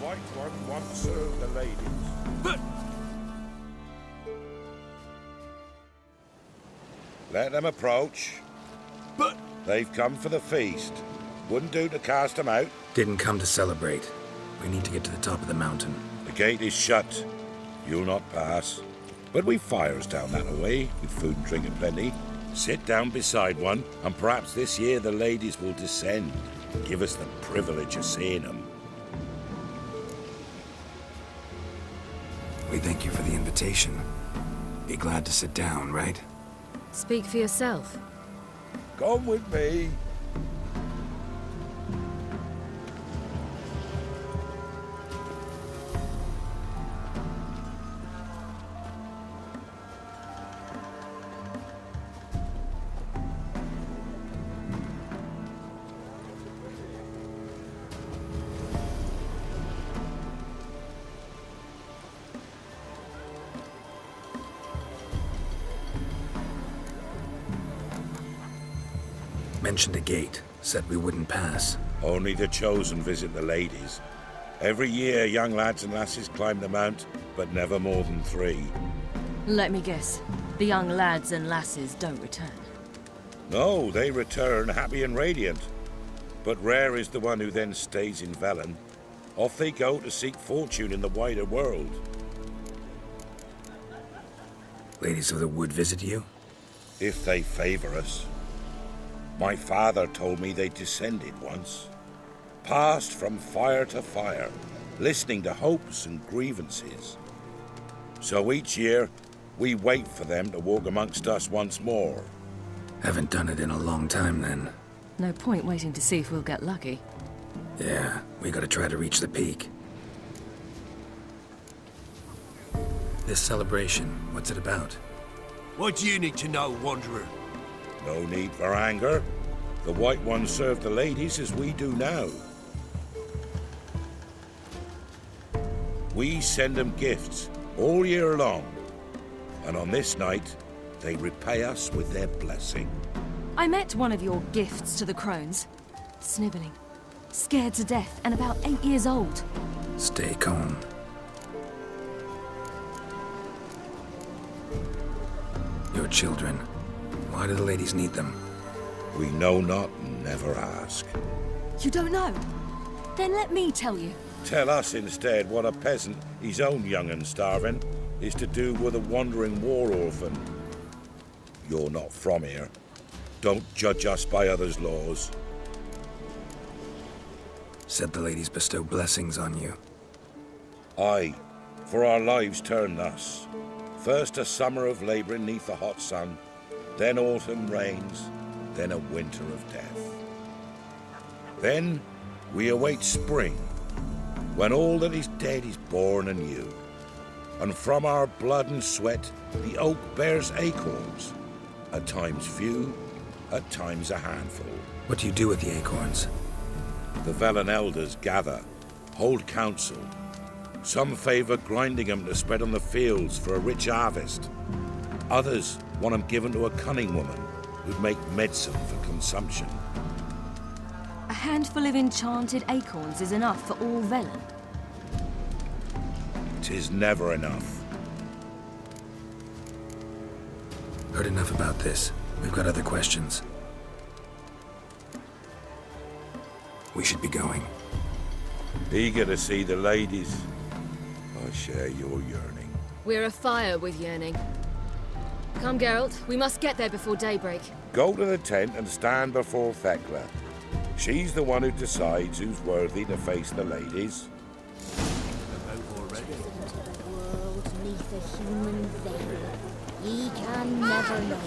white one won't serve the ladies. But let them approach. But they've come for the feast. Wouldn't do to cast them out. Didn't come to celebrate. We need to get to the top of the mountain. The gate is shut. You'll not pass. But we've fires down that way, with food and drink aplenty. Sit down beside one, and perhaps this year the ladies will descend. Give us the privilege of seeing them. We thank you for the invitation. Be glad to sit down, right? Speak for yourself. Come with me. Mentioned a gate. Said we wouldn't pass. Only the chosen visit the ladies. Every year, young lads and lasses climb the mount, but never more than 3. Let me guess. The young lads and lasses don't return. No, they return happy and radiant. But rare is the one who then stays in Velen. Off they go to seek fortune in the wider world. Ladies of the Wood visit you? If they favor us. My father told me they descended once. Passed from fire to fire, listening to hopes and grievances. So each year, we wait for them to walk amongst us once more. Haven't done it in a long time, then. No point waiting to see if we'll get lucky. Yeah, we gotta try to reach the peak. This celebration, what's it about? What do you need to know, Wanderer? No need for anger. The White Ones serve the ladies as we do now. We send them gifts all year long. And on this night, they repay us with their blessing. I met one of your gifts to the crones. Sniveling. Scared to death and about 8 years old. Stay calm. Your children. Why do the ladies need them? We know not and never ask. You don't know? Then let me tell you. Tell us instead what a peasant, his own young and starving, is to do with a wandering war orphan. You're not from here. Don't judge us by others' laws. Said the ladies bestow blessings on you. Aye, for our lives turn thus. First a summer of labouring neath the hot sun, then autumn rains, then a winter of death. Then we await spring, when all that is dead is born anew. And from our blood and sweat the oak bears acorns, at times few, at times a handful. What do you do with the acorns? The Velen elders gather, hold council. Some favour grinding them to spread on the fields for a rich harvest. Others want them given to a cunning woman who'd make medicine for consumption. A handful of enchanted acorns is enough for all Velen. 'Tis never enough. Heard enough about this. We've got other questions. We should be going. Eager to see the ladies. I share your yearning. We're afire with yearning. Come, Geralt. We must get there before daybreak. Go to the tent and stand before Thekla. She's the one who decides who's worthy to face the ladies. Ye can never know.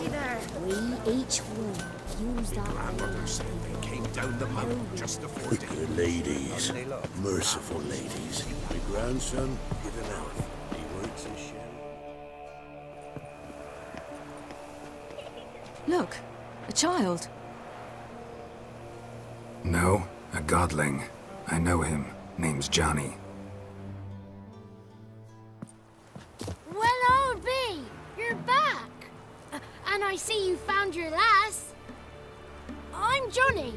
We each one use that. Grandmother said they came down the mountain just before day. The ladies, merciful ladies. My grandson, given out. He works his share. Look, a child. No, a godling. I know him. Name's Johnny. Well, old B, you're back. And I see you found your lass. I'm Johnny.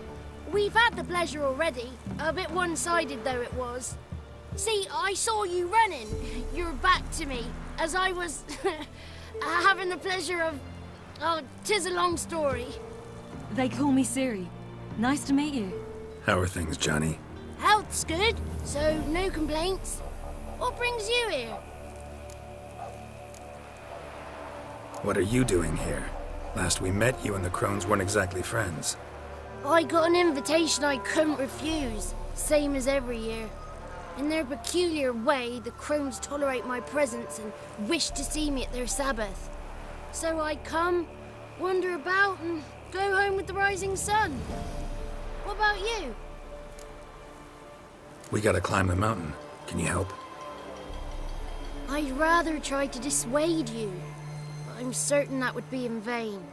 We've had the pleasure already, a bit one-sided though it was. See, I saw you running. Your back to me, as I was having the pleasure of... Oh, 'tis a long story. They call me Ciri. Nice to meet you. How are things, Johnny? Health's good, so no complaints. What brings you here? What are you doing here? Last we met, you and the Crones weren't exactly friends. I got an invitation I couldn't refuse, same as every year. In their peculiar way, the Crones tolerate my presence and wish to see me at their Sabbath. So I come, wander about, and go home with the rising sun. What about you? We gotta climb the mountain. Can you help? I'd rather try to dissuade you, but I'm certain that would be in vain.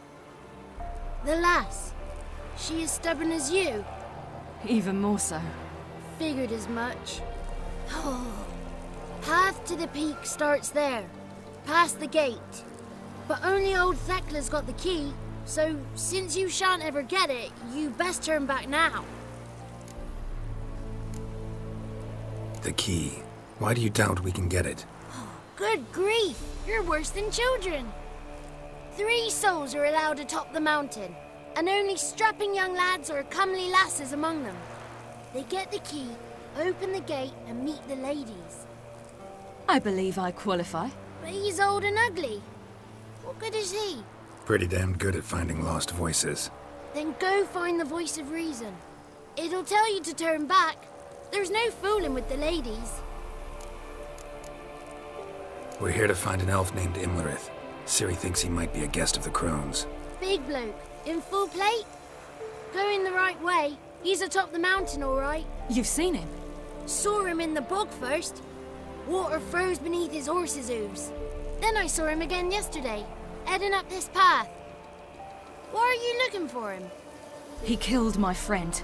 The lass, she as stubborn as you? Even more so. Figured as much. Path to the peak starts there, past the gate. But only old Thekla's got the key, so since you shan't ever get it, you best turn back now. The key. Why do you doubt we can get it? Good grief, you're worse than children. 3 souls are allowed atop the mountain, and only strapping young lads or comely lasses among them. They get the key, open the gate, and meet the ladies. I believe I qualify. But he's old and ugly. What good is he? Pretty damn good at finding lost voices. Then go find the voice of reason. It'll tell you to turn back. There's no fooling with the ladies. We're here to find an elf named Imlerith. Ciri thinks he might be a guest of the Crones. Big bloke, in full plate? Going the right way. He's atop the mountain, all right. You've seen him? Saw him in the bog first. Water froze beneath his horse's hooves. Then I saw him again yesterday, heading up this path. Why are you looking for him? He killed my friend.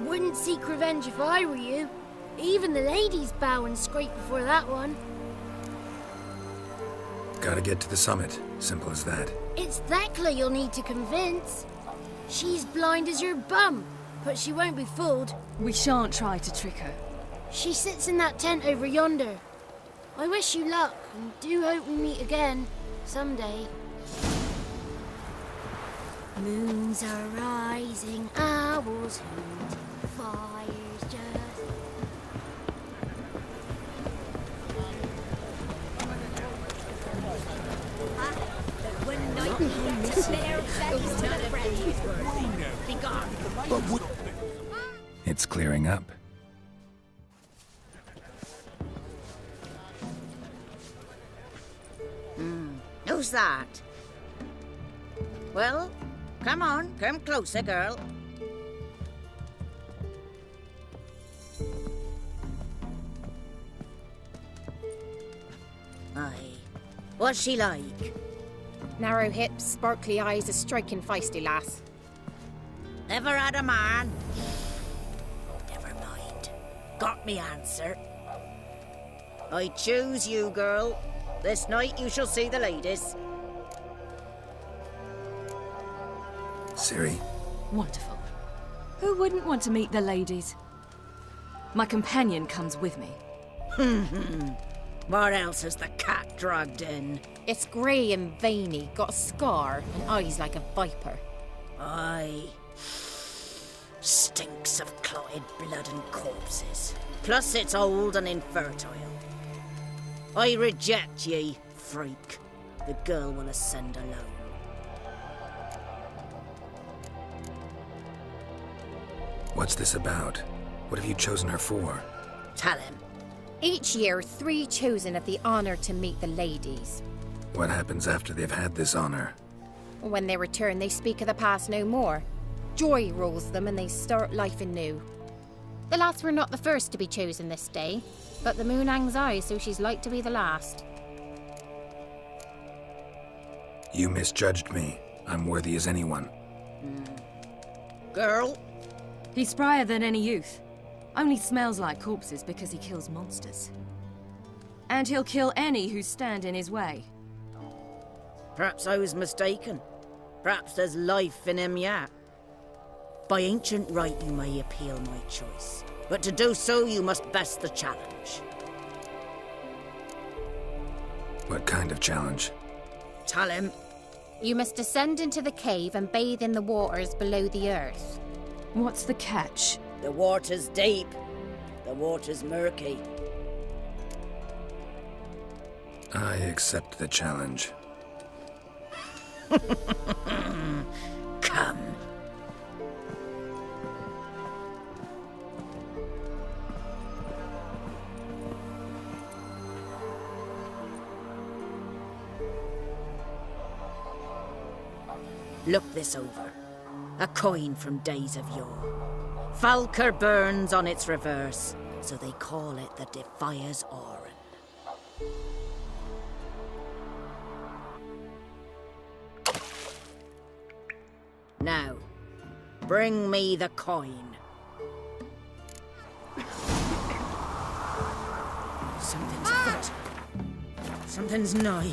Wouldn't seek revenge if I were you. Even the ladies bow and scrape before that one. Gotta get to the summit. Simple as that. It's Thekla you'll need to convince. She's blind as your bum, but she won't be fooled. We shan't try to trick her. She sits in that tent over yonder. I wish you luck, and do hope we meet again, someday. Moons are rising, owls hoot, fire's just... It's clearing up. Who's that? Well, come on, come closer, girl. Aye. What's she like? Narrow hips, sparkly eyes, a striking feisty lass. Ever had a man? Never mind. Got me answer. I choose you, girl. This night you shall see the ladies. Ciri. Wonderful. Who wouldn't want to meet the ladies? My companion comes with me. What else has the cat dragged in? It's grey and veiny, got a scar, and eyes like a viper. Aye. Stinks of clotted blood and corpses. Plus it's old and infertile. I reject ye, freak. The girl will ascend alone. What's this about? What have you chosen her for? Tell him. Each year, 3 chosen have the honor to meet the ladies. What happens after they've had this honor? When they return, they speak of the past no more. Joy rules them and they start life anew. The lads were not the first to be chosen this day, but the moon hangs high, so she's like to be the last. You misjudged me. I'm worthy as anyone. Girl? He's sprier than any youth. Only smells like corpses because he kills monsters. And he'll kill any who stand in his way. Perhaps I was mistaken. Perhaps there's life in him yet. By ancient right you may appeal my choice. But to do so, you must best the challenge. What kind of challenge? Tell him. You must descend into the cave and bathe in the waters below the earth. What's the catch? The water's deep. The water's murky. I accept the challenge. Come. Look this over. A coin from days of yore. Falker burns on its reverse, so they call it the Defier's Oran. Now, bring me the coin. Something's afoot. Something's nigh.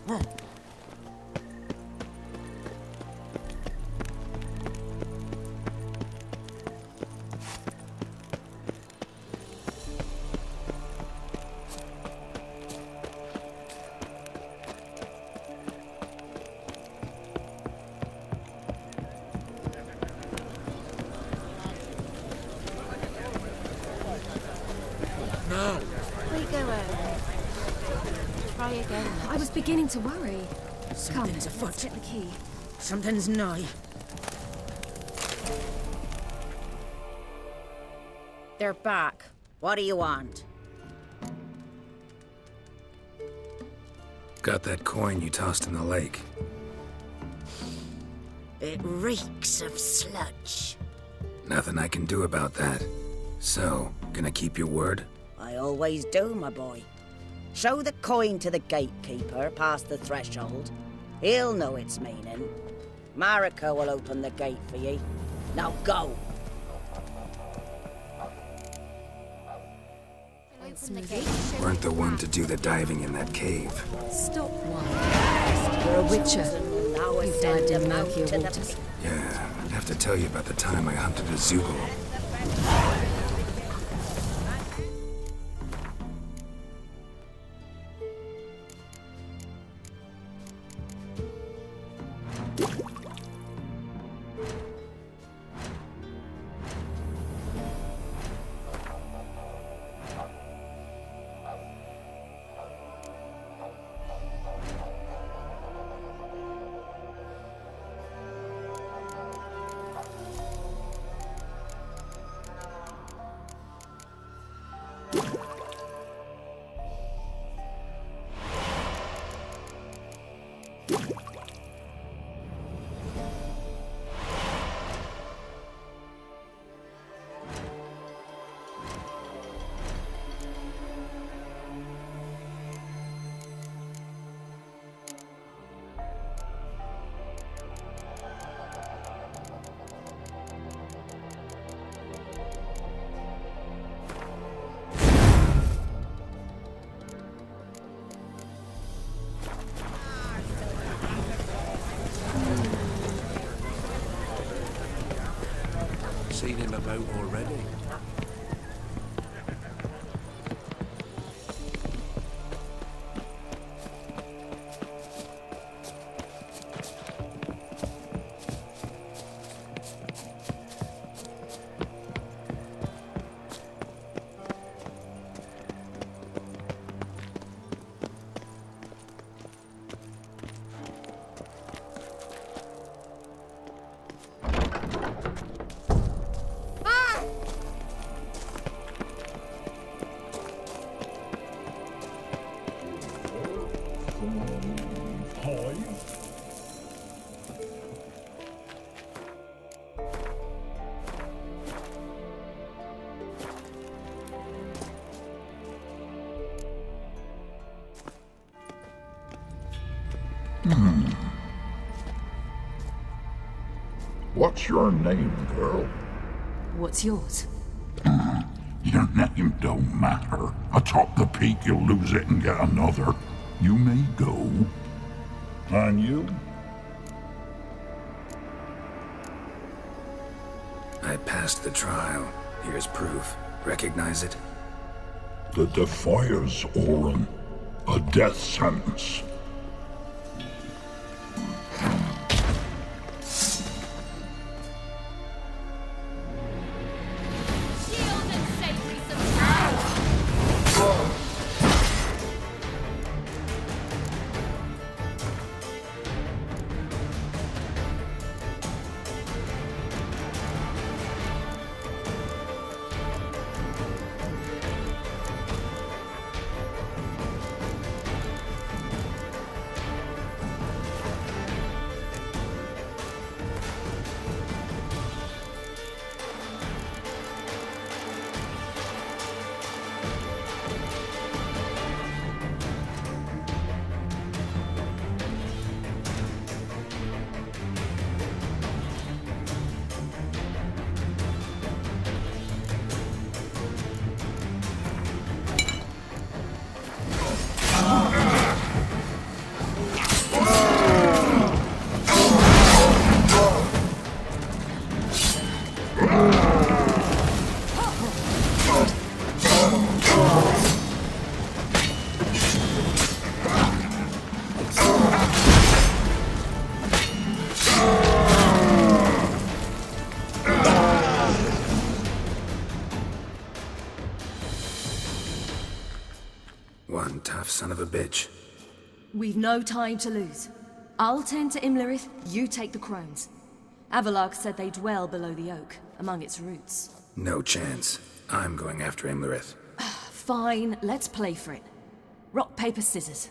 No. We go over. Try again. I was beginning to worry. Something's Come, afoot. let's get the key. Something's nigh. They're back. What do you want? Got that coin you tossed in the lake. It reeks of sludge. Nothing I can do about that. So, gonna keep your word? I always do, my boy. Show the coin to the gatekeeper past the threshold. He'll know its meaning. Marika will open the gate for ye. Now go! Weren't the one to do the diving in that cave. Stop whining. You're a witcher. You've dived in murkier waters. Yeah, I'd have to tell you about the time I hunted a Zoogle. Seen him about already. What's your name, girl? What's yours? Your name don't matter. Atop the peak, you'll lose it and get another. You may go. And you? I passed the trial. Here's proof. Recognize it? The Defier's Orin. A death sentence. a bitch. We've no time to lose. I'll tend to Imlerith, you take the crones. Avalok said they dwell below the oak, among its roots. No chance. I'm going after Imlerith. Fine, let's play for it. Rock, paper, scissors.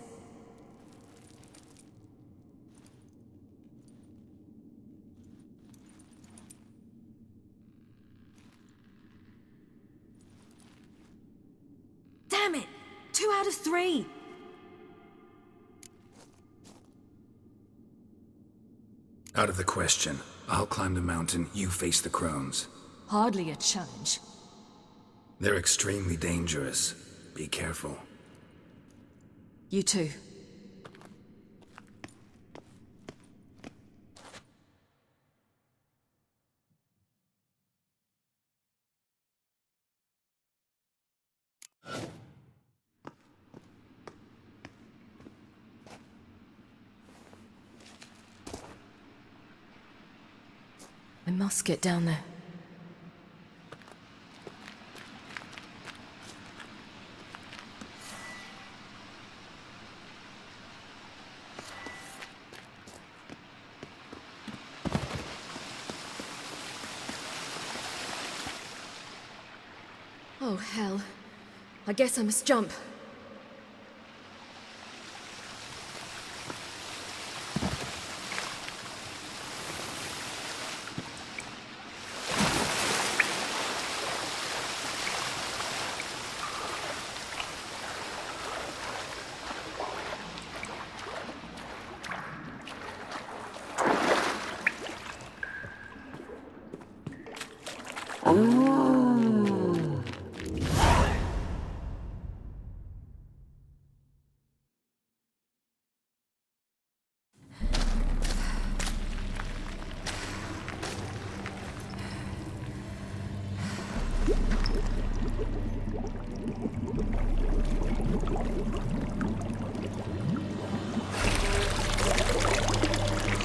Damn it! 2 out of 3! Out of the question. I'll climb the mountain, you face the crones. Hardly a challenge. They're extremely dangerous. Be careful. You too. I must get down there. Oh, hell. I guess I must jump.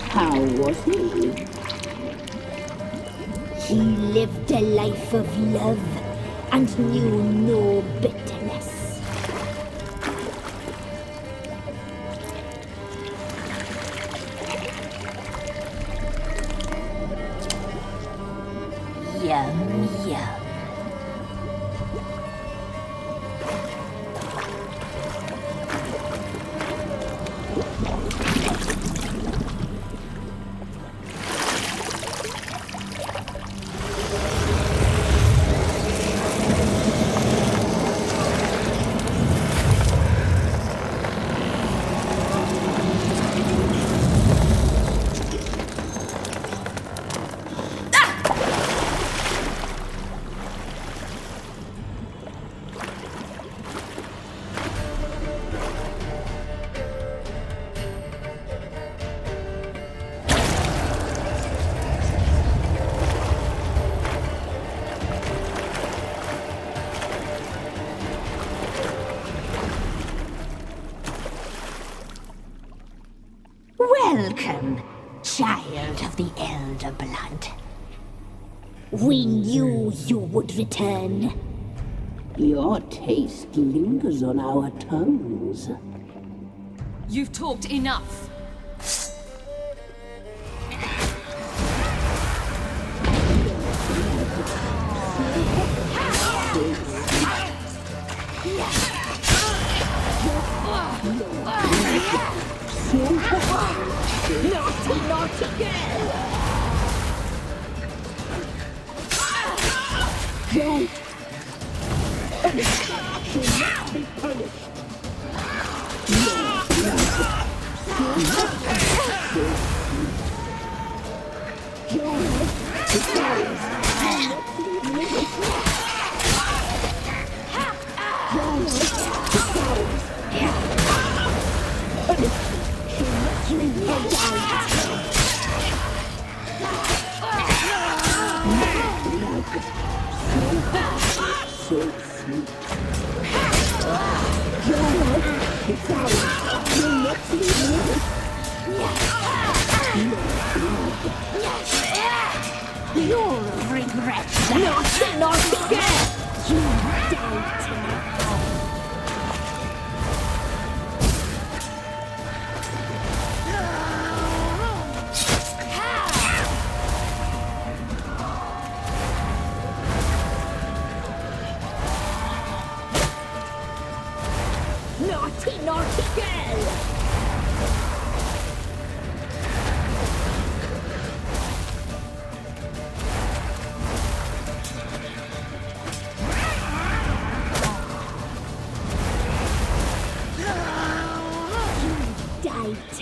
How was he? He lived a life of love and knew no bitterness. Yum, yum. Welcome, child of the Elder Blood. We knew you would return. Your taste lingers on our tongues. You've talked enough. Not again! Don't! She must be punished! So sweet. It's ours. You'll not leave You'll regret that. Not again! You don't.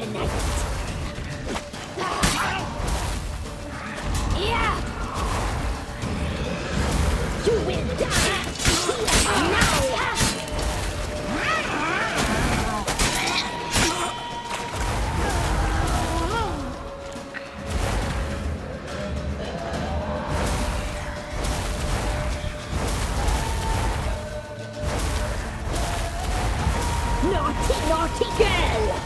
tonight. Yeah! You will die now! Naughty, naughty girl!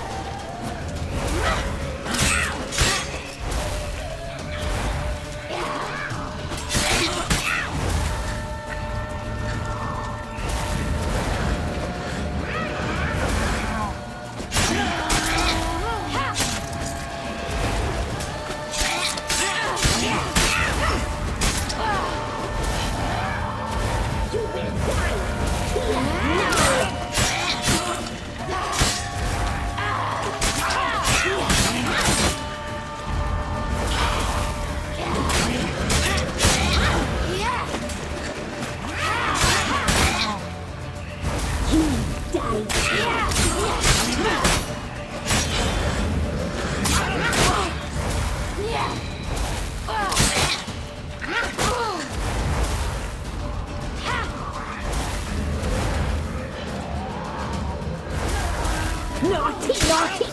Naughty, naughty!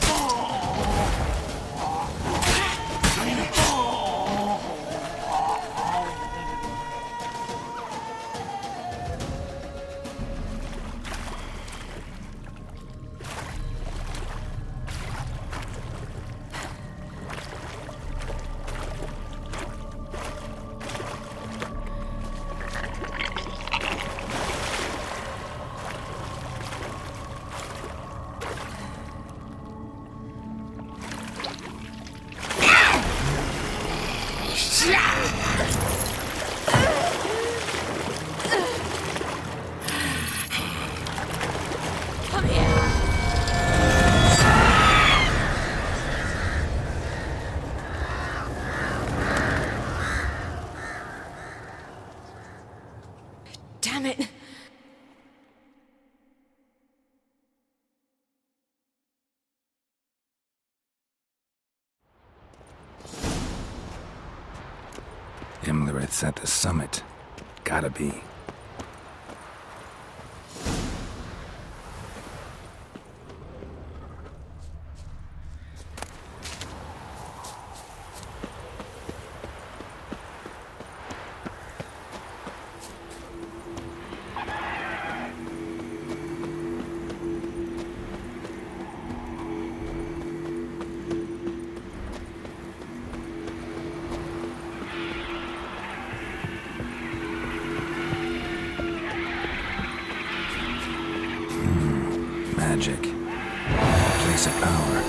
Damn it! Imlerith's at the summit. Gotta be. Magic. Place of power.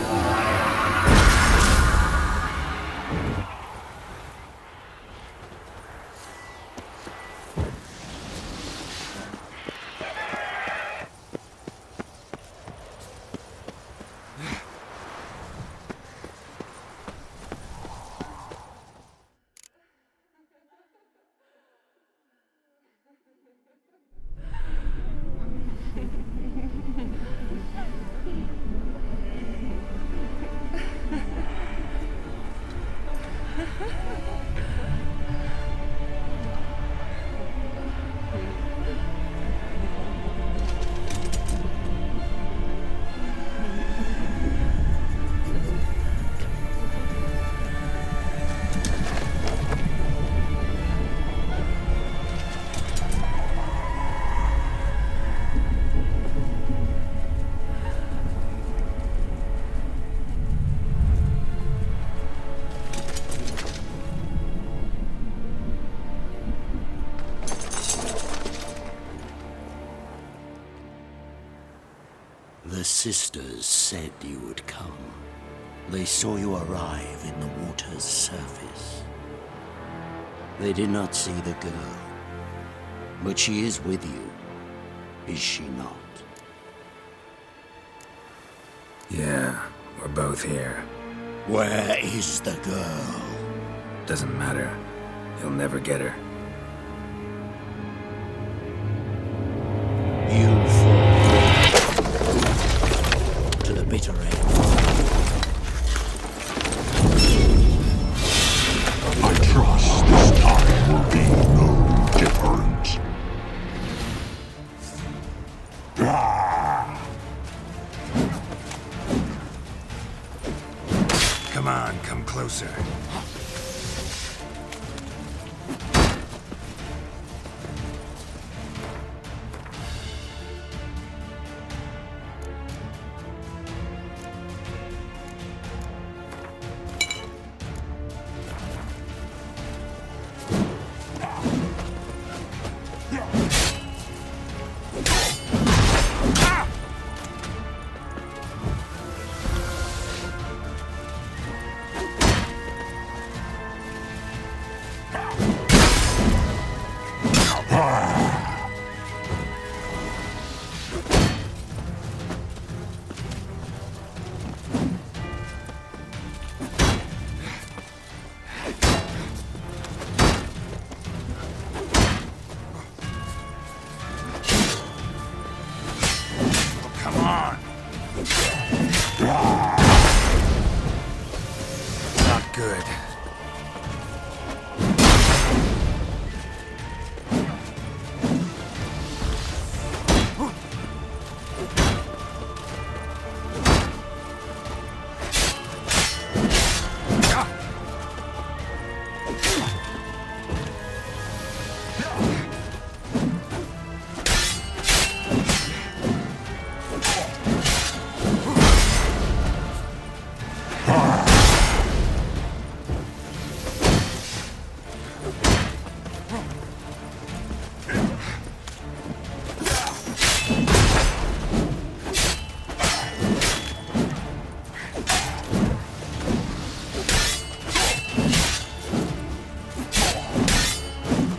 The sisters said you would come. They saw you arrive in the water's surface. They did not see the girl. But she is with you, is she not? Yeah, we're both here. Where is the girl? Doesn't matter. You'll never get her. You fall to the bitter end. Come on, come closer. Good.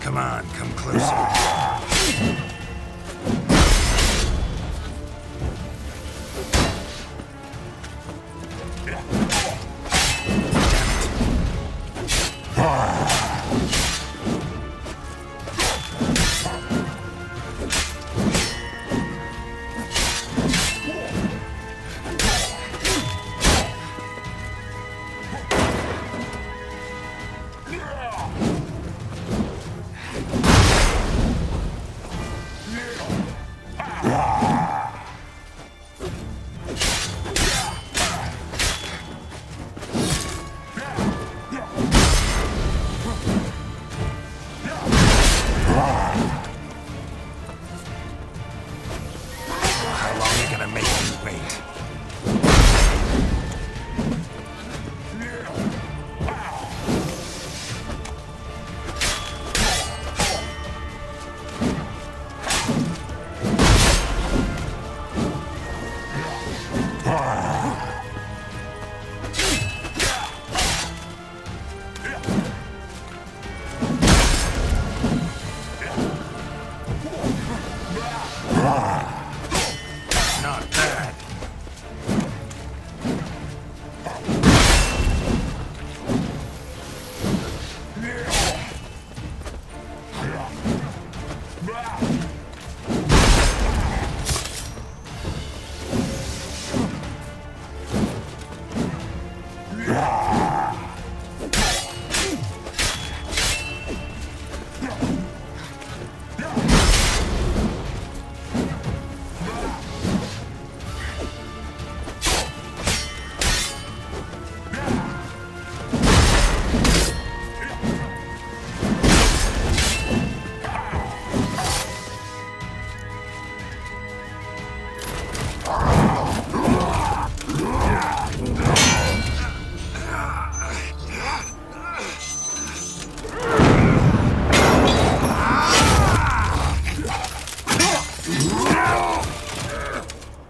Come on, come closer.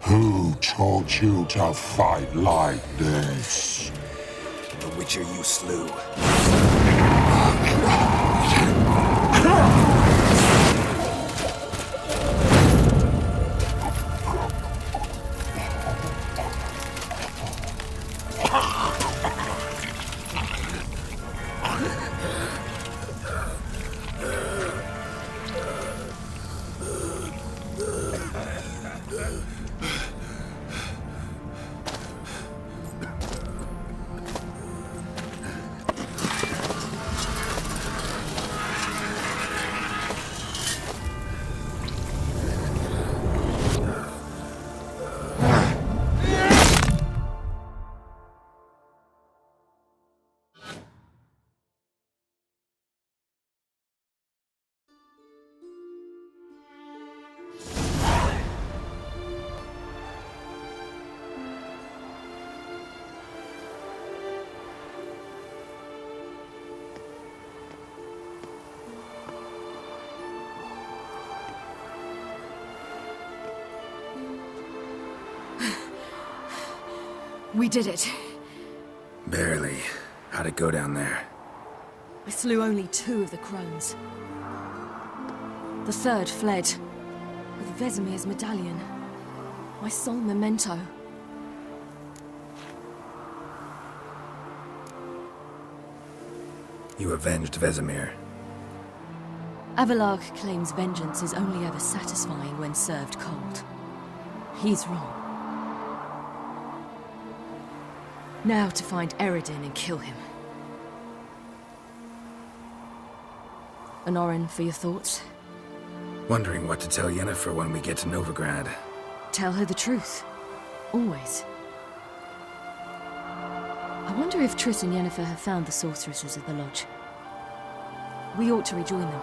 Who taught you to fight like this? The Witcher you slew. We did it. Barely. How'd it go down there? I slew only 2 of the crones. The third fled, with Vesemir's medallion. My sole memento. You avenged Vesemir. Avelarch claims vengeance is only ever satisfying when served cold. He's wrong. Now to find Eredin and kill him. Anorin, for your thoughts? Wondering what to tell Yennefer when we get to Novigrad. Tell her the truth. Always. I wonder if Triss and Yennefer have found the sorceresses of the Lodge. We ought to rejoin them.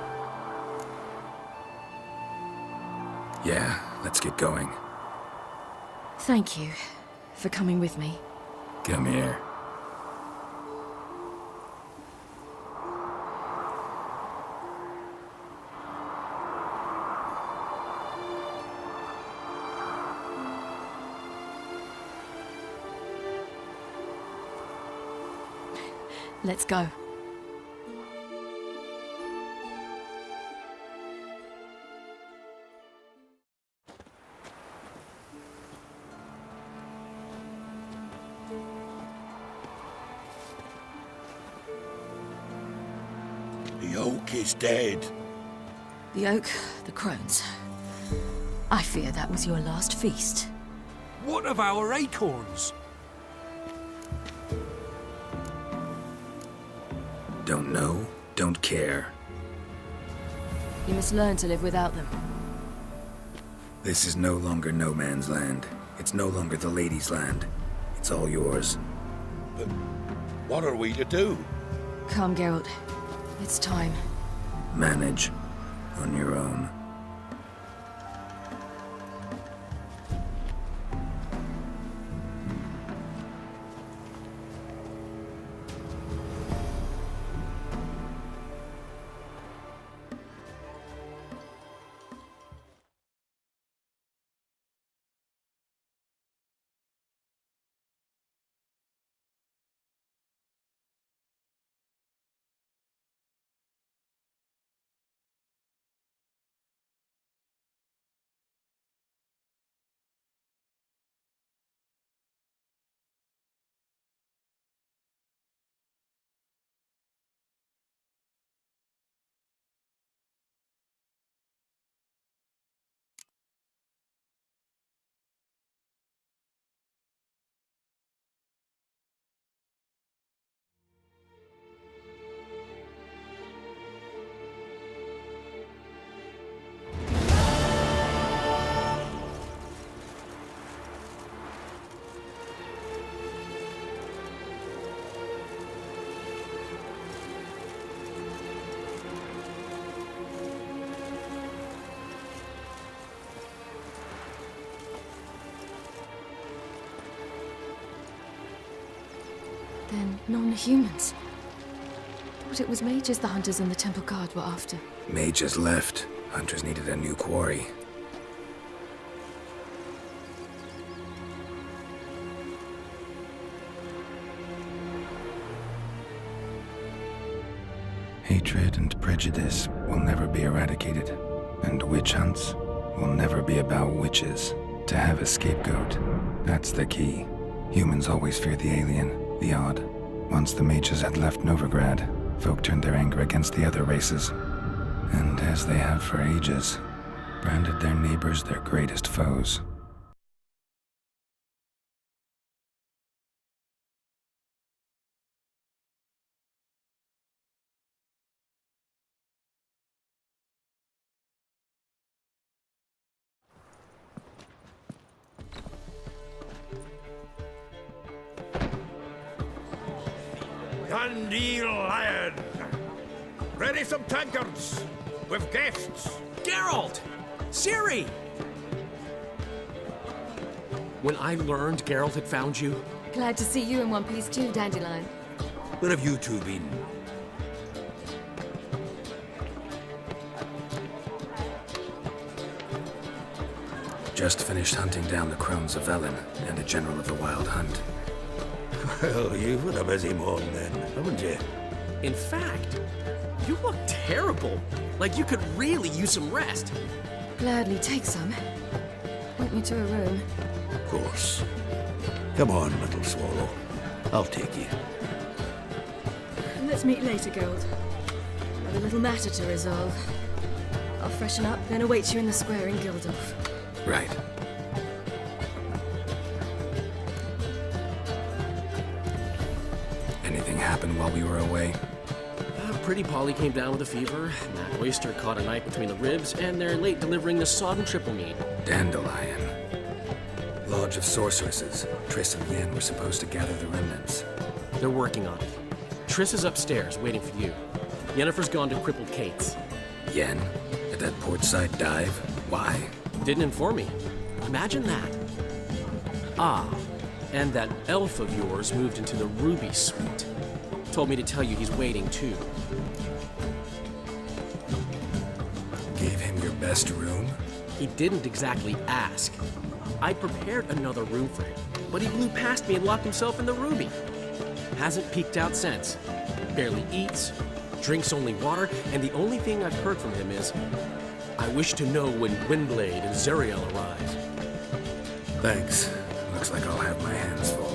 Yeah, let's get going. Thank you for coming with me. Come here. Let's go. The oak is dead. The oak, the crones. I fear that was your last feast. What of our acorns? Don't know, don't care. You must learn to live without them. This is no longer no man's land. It's no longer the lady's land. It's all yours. But what are we to do? Come, Geralt. It's time. Manage on your own. Then non-humans. Thought it was mages the hunters and the temple guard were after. Mages left. Hunters needed a new quarry. Hatred and prejudice will never be eradicated, and witch hunts will never be about witches. To have a scapegoat, that's the key. Humans always fear the alien, the odd. Once the mages had left Novigrad, folk turned their anger against the other races. And as they have for ages, branded their neighbors their greatest foes. Dundee Lion! Ready some tankards! With guests! Geralt! Ciri! When I learned Geralt had found you... Glad to see you in one piece too, Dandelion. Where have you two been? Just finished hunting down the crones of Velen and a general of the Wild Hunt. Well, you've had a busy morning then, haven't you? In fact, you look terrible. Like you could really use some rest. Gladly take some. Point me to a room. Of course. Come on, little swallow. I'll take you. Let's meet later, Geralt. I've a little matter to resolve. I'll freshen up, then await you in the square in Gildorf. Right. Anything happened while we were away? Pretty Polly came down with a fever. Matt Oyster caught a knife between the ribs, and they're late delivering the sodden triple meat. Dandelion. Lodge of Sorceresses. Triss and Yen were supposed to gather the remnants. They're working on it. Triss is upstairs, waiting for you. Yennefer's gone to crippled Kate's. Yen? At that portside dive? Why? Didn't inform me. Imagine that. Ah, and that elf of yours moved into the Ruby Suite. Told me to tell you he's waiting too. Gave him your best room? He didn't exactly ask. I prepared another room for him, but he blew past me and locked himself in the Ruby. Hasn't peeked out since. Barely eats, drinks only water, and the only thing I've heard from him is, I wish to know when Gwynblade and Zeriel arrive. Thanks. Looks like I'll have my hands full.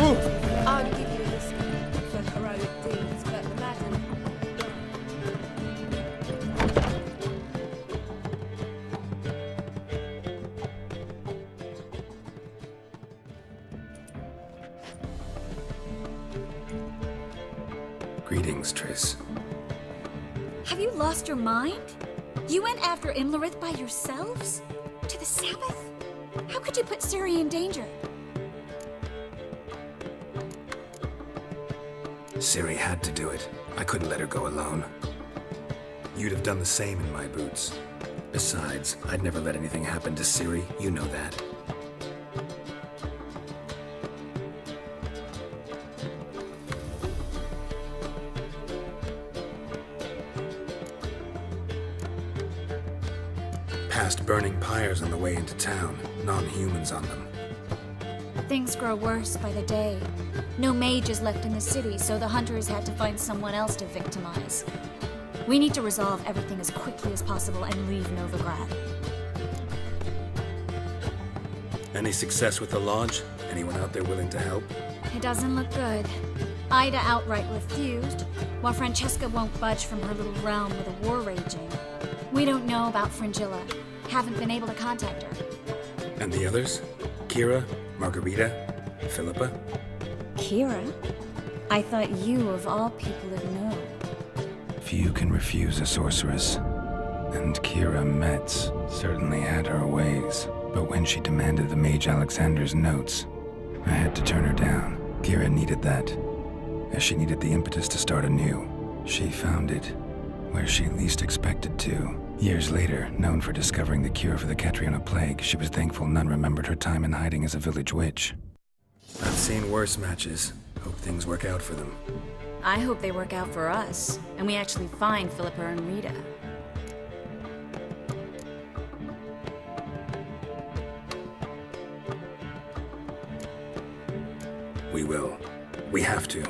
I'll give you this for heroic deeds, but madam... Greetings, Triss. Have you lost your mind? You went after Imlerith by yourselves? To the Sabbath? How could you put Ciri in danger? Ciri had to do it. I couldn't let her go alone. You'd have done the same in my boots. Besides, I'd never let anything happen to Ciri. You know that. Past burning pyres on the way into town. Non-humans on them. Things grow worse by the day. No mages left in the city, so the hunters had to find someone else to victimize. We need to resolve everything as quickly as possible and leave Novigrad. Any success with the Lodge? Anyone out there willing to help? It doesn't look good. Ida outright refused, while Francesca won't budge from her little realm with a war raging. We don't know about Fringilla. Haven't been able to contact her. And the others? Kira? Margarita? Philippa? Kira? I thought you, of all people, would know. Few can refuse a sorceress. And Kira Metz certainly had her ways. But when she demanded the Mage Alexander's notes, I had to turn her down. Kira needed that, as she needed the impetus to start anew. She found it where she least expected to. Years later, known for discovering the cure for the Catriona plague, she was thankful none remembered her time in hiding as a village witch. I've seen worse matches. Hope things work out for them. I hope they work out for us, and we actually find Philippa and Rita. We will. We have to.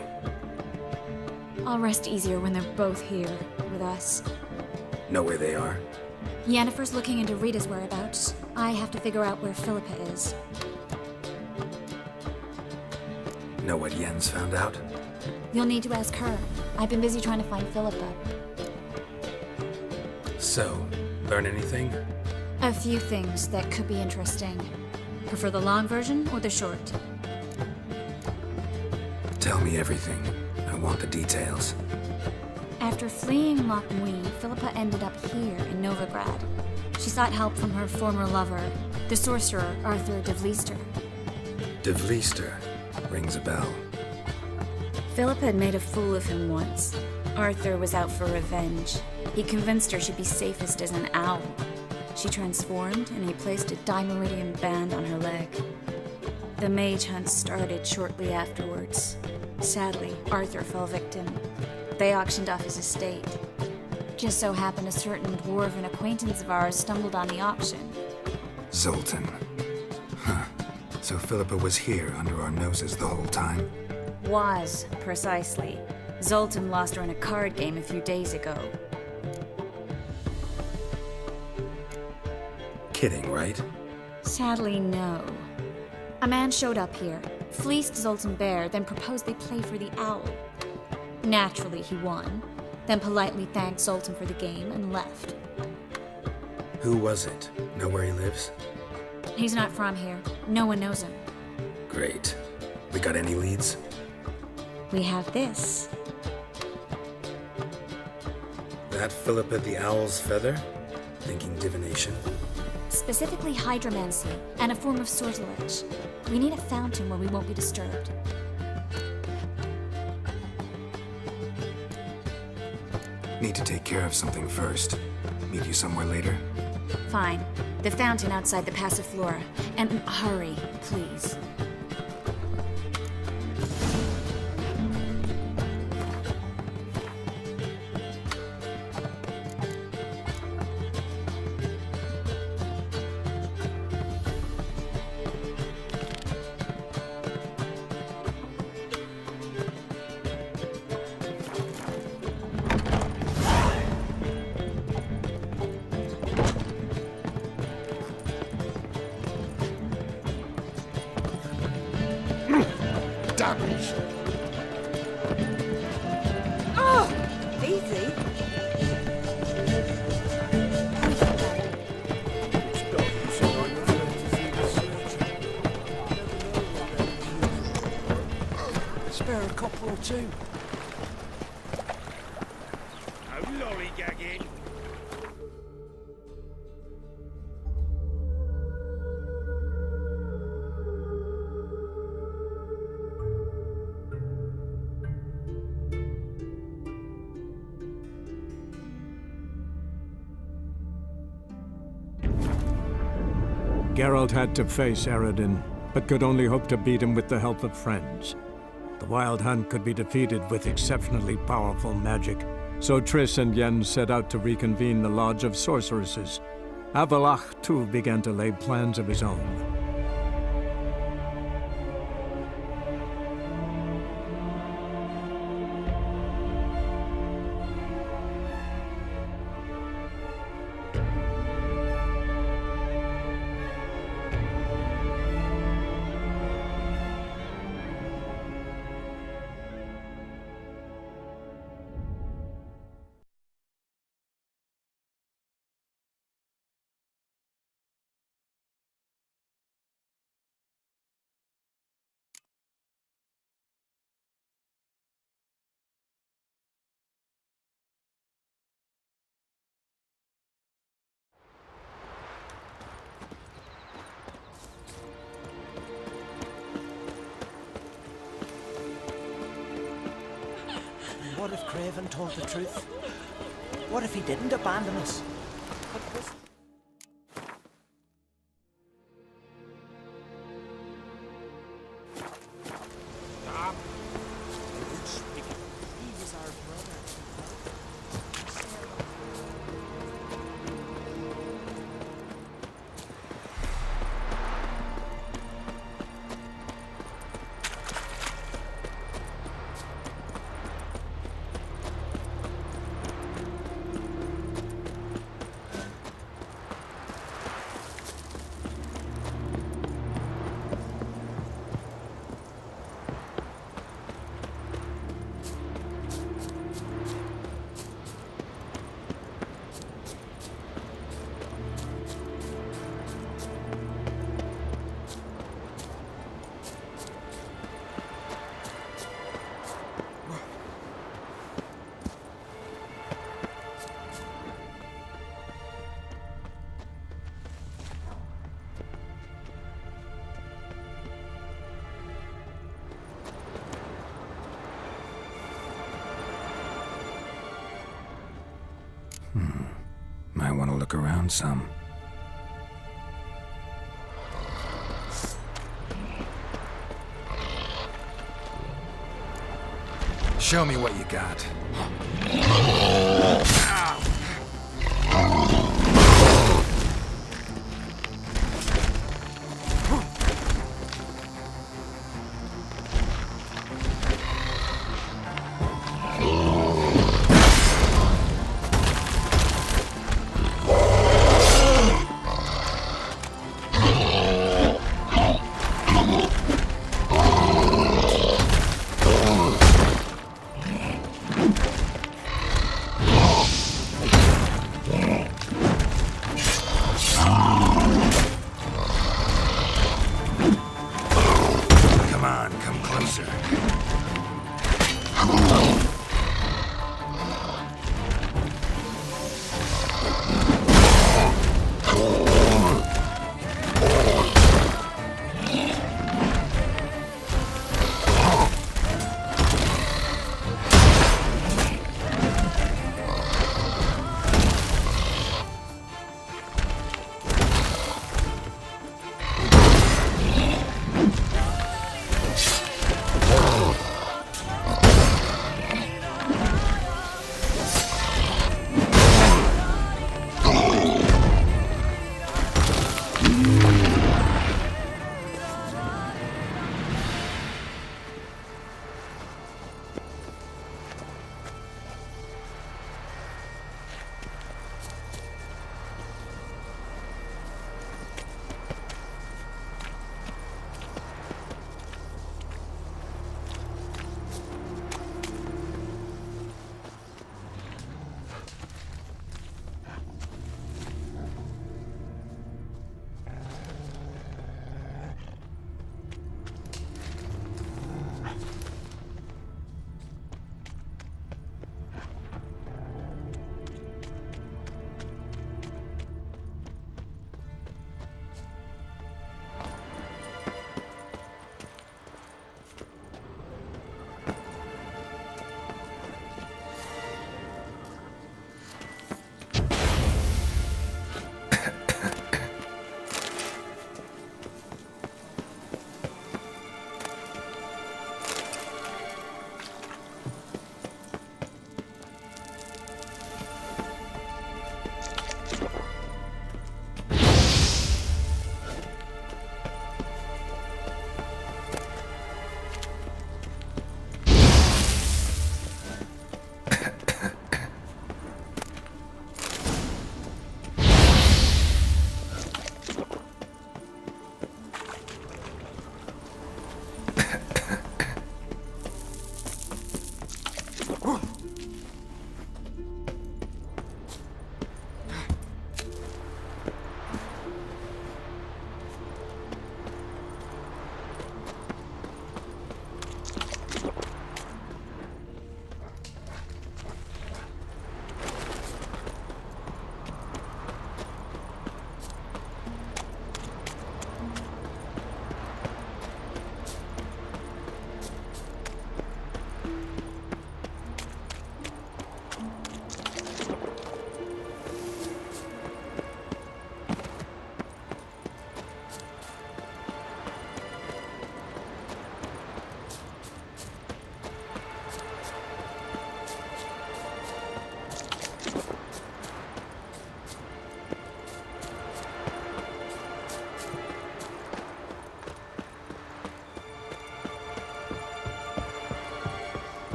I'll rest easier when they're both here, with us. Know where they are? Yennefer's looking into Rita's whereabouts. I have to figure out where Philippa is. Know what Yen's found out? You'll need to ask her. I've been busy trying to find Philippa. So, learn anything? A few things that could be interesting. Prefer the long version or the short? Tell me everything. I want the details. After fleeing Loch Muin, Philippa ended up here in Novigrad. She sought help from her former lover, the sorcerer Arthur de Vliester. De Vliester rings a bell. Philippa had made a fool of him once. Arthur was out for revenge. He convinced her she'd be safest as an owl. She transformed, and he placed a Dimeridian band on her leg. The mage hunt started shortly afterwards. Sadly, Arthur fell victim. They auctioned off his estate. Just so happened a certain dwarven acquaintance of ours stumbled on the auction. Zoltan. Huh. So Philippa was here under our noses the whole time? Was, precisely. Zoltan lost her in a card game a few days ago. Kidding, right? Sadly, no. A man showed up here, fleeced Zoltan bare, then proposed they play for the owl. Naturally, he won, then politely thanked Zoltan for the game and left. Who was it? Know where he lives? He's not from here. No one knows him. Great. We got any leads? We have this. That Philippa the Owl's feather? Thinking divination? Specifically hydromancy, and a form of sortilege. We need a fountain where we won't be disturbed. Need to take care of something first. Meet you somewhere later? Fine. The fountain outside the Passiflora. And hurry, please. happens. Oh! Easy. Spare a couple or two. No lollygagging. Geralt had to face Eredin, but could only hope to beat him with the help of friends. The Wild Hunt could be defeated with exceptionally powerful magic, so Triss and Yen set out to reconvene the Lodge of Sorceresses. Avalach, too, began to lay plans of his own. What if Craven told the truth? What if he didn't abandon us? He was our brother. Might want to look around some. Show me what you got.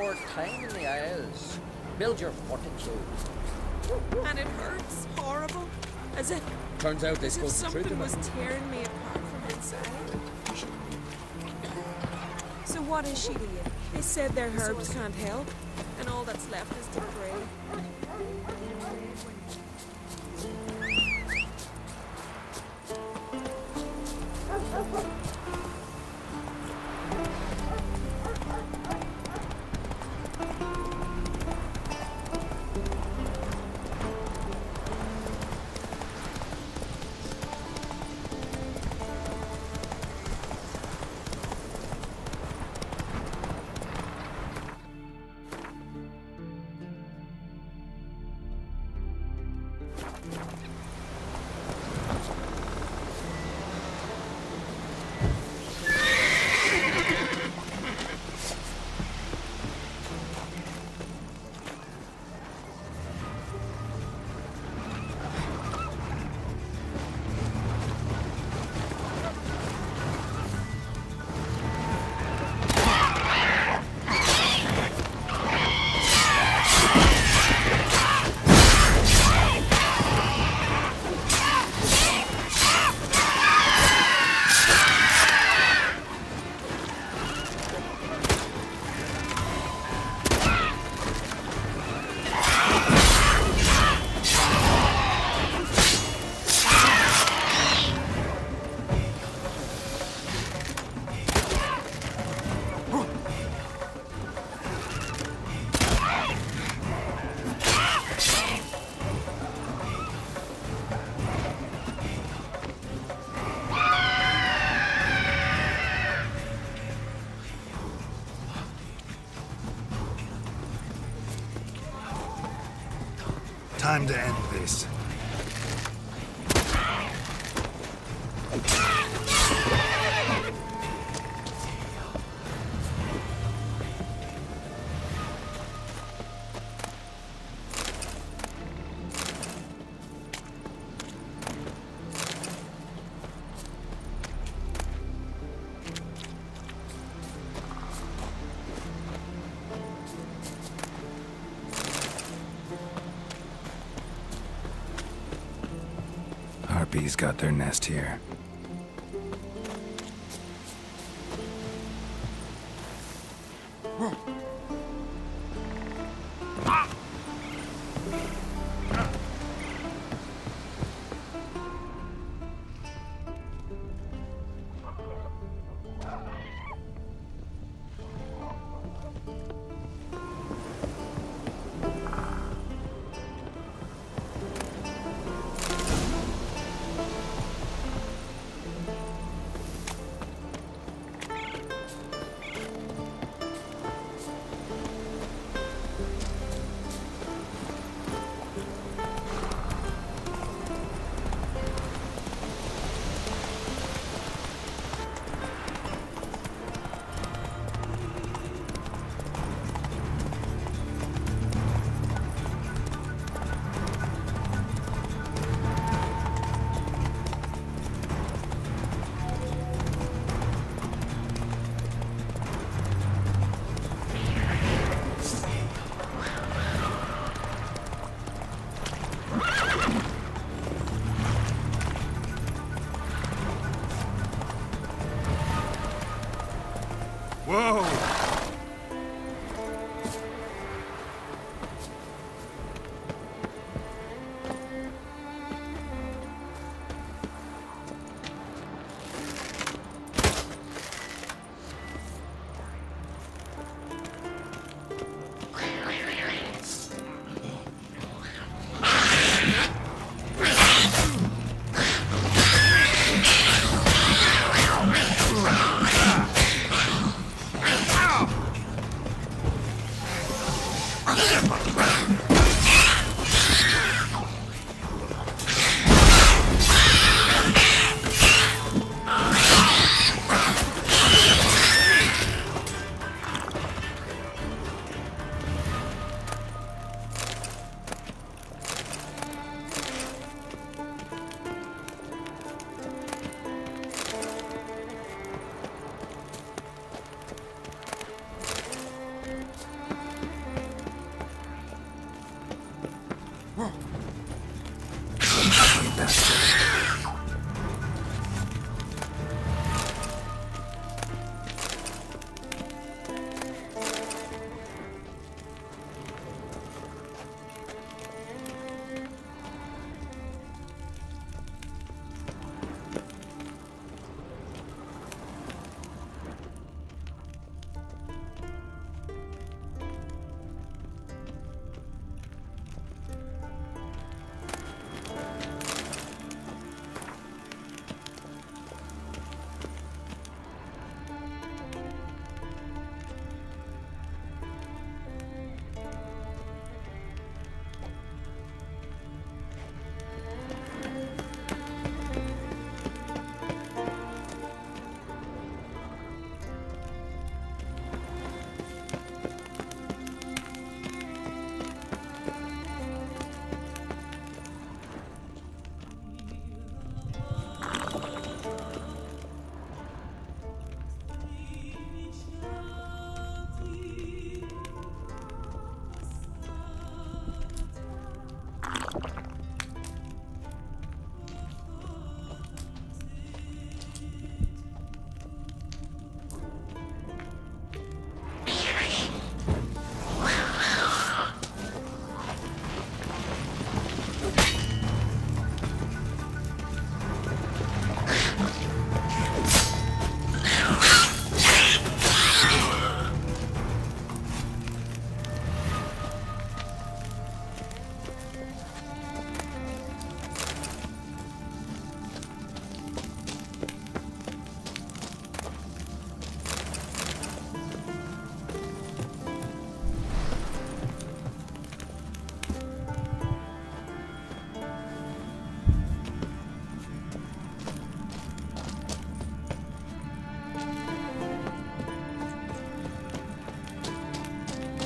more time in the Isles. Build your fortitude. And it hurts horrible. As if Turns out they as if spoke the truth something about was tearing me apart from inside. So what is she to you? They said their herbs can't help, and all that's left is to pray. Time to end this. Harpies got their nest here. Whoa!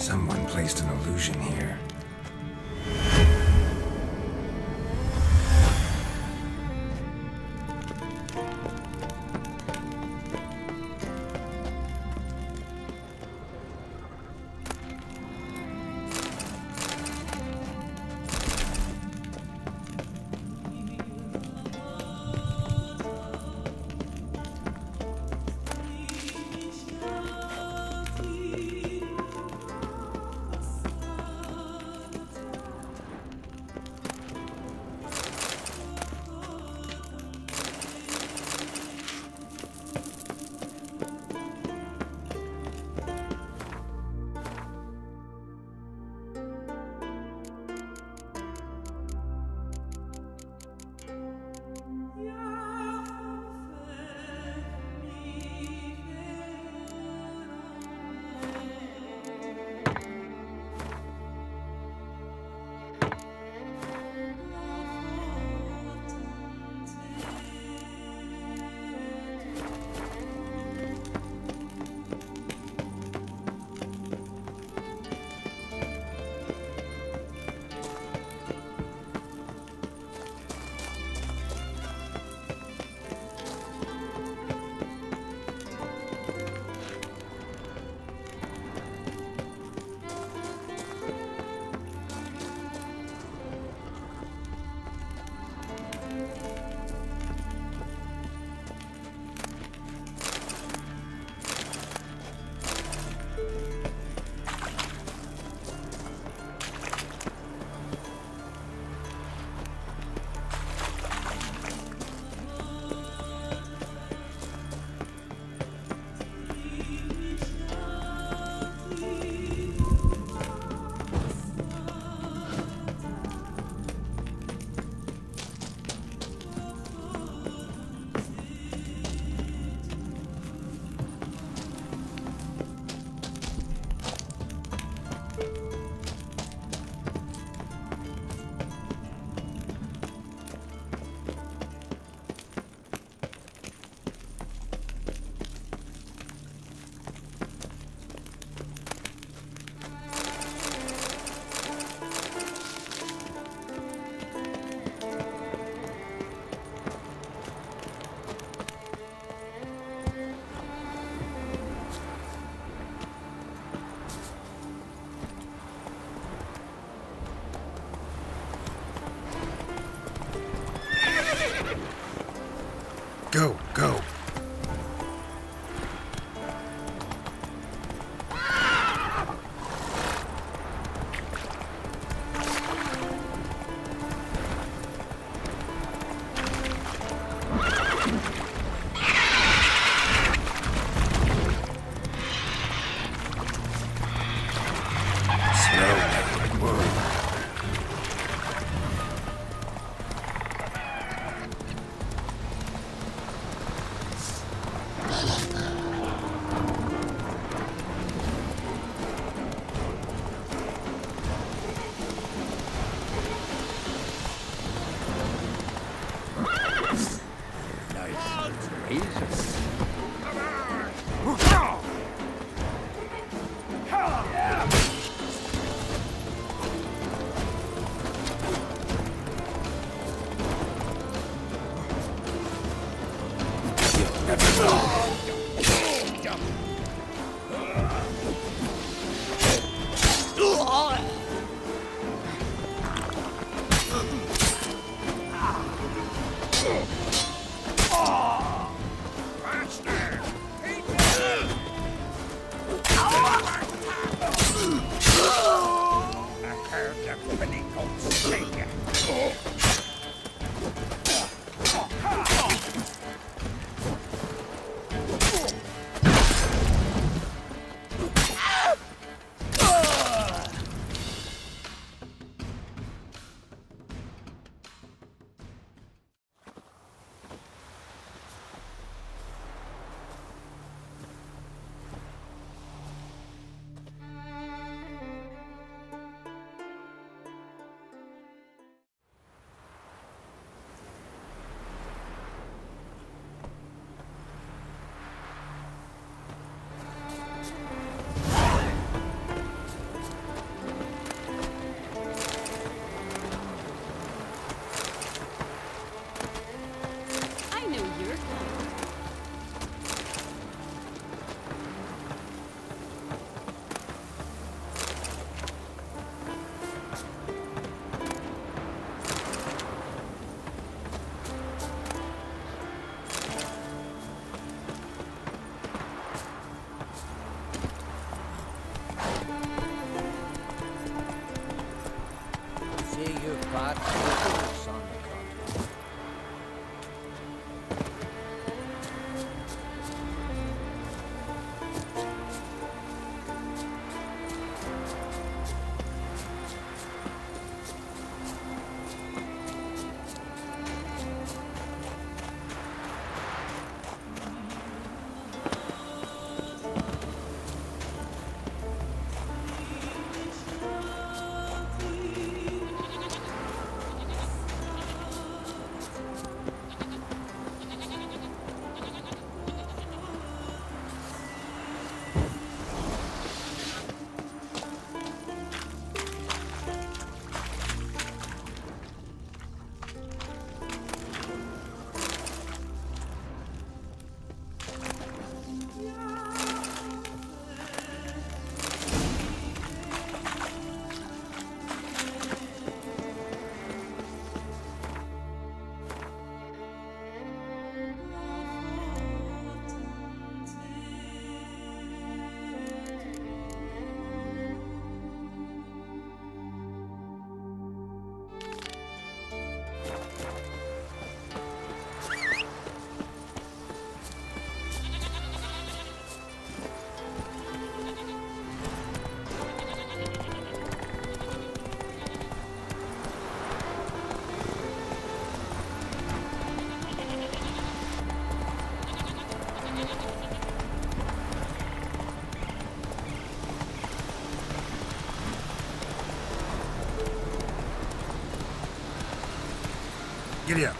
Someone placed an illusion here. Go, go. See, you've got bitterness on the contrary. Giddy up.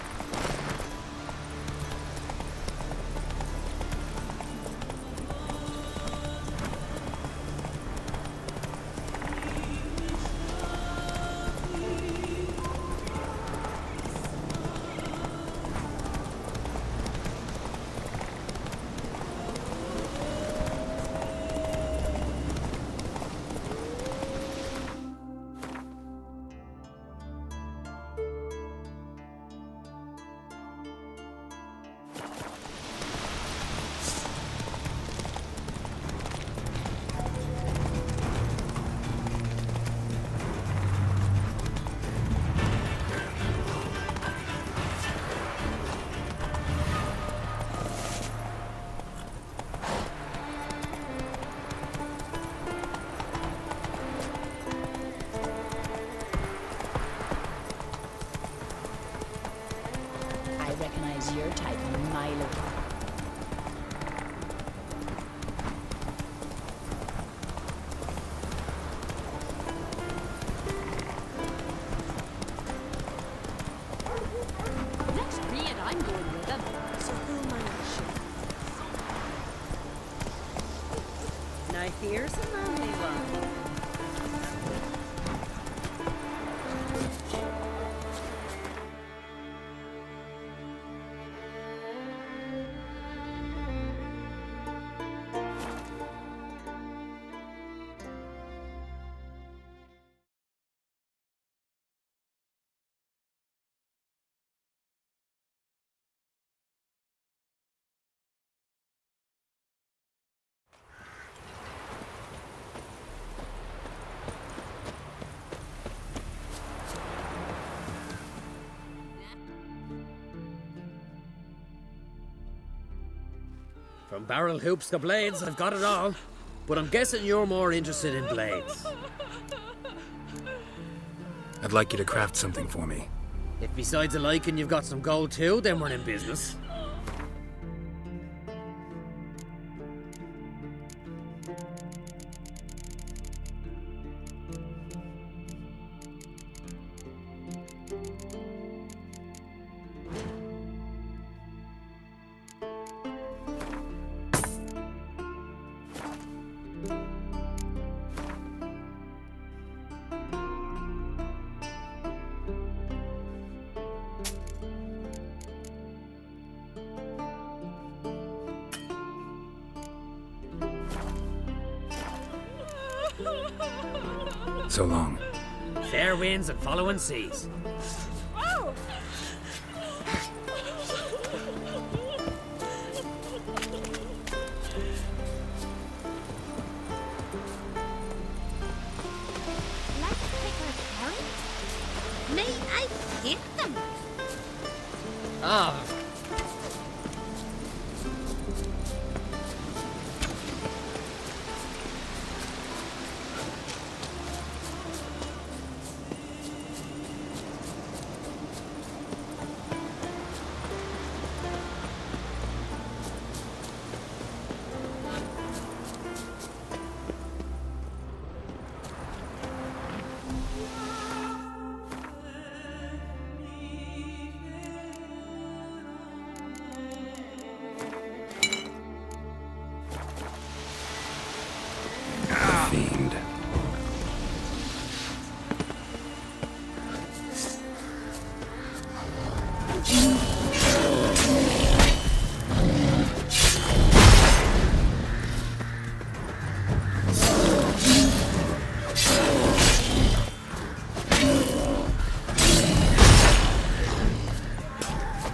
Recognize your type a mile away. Next period, I'm going with them. So who managed? Now here's a manly one. From barrel hoops to blades, I've got it all. But I'm guessing you're more interested in blades. I'd like you to craft something for me. If besides a liking you've got some gold too, then we're in business. So long. Fair winds and following seas. Oh! Let's pick our carrots? Ah. Fiend.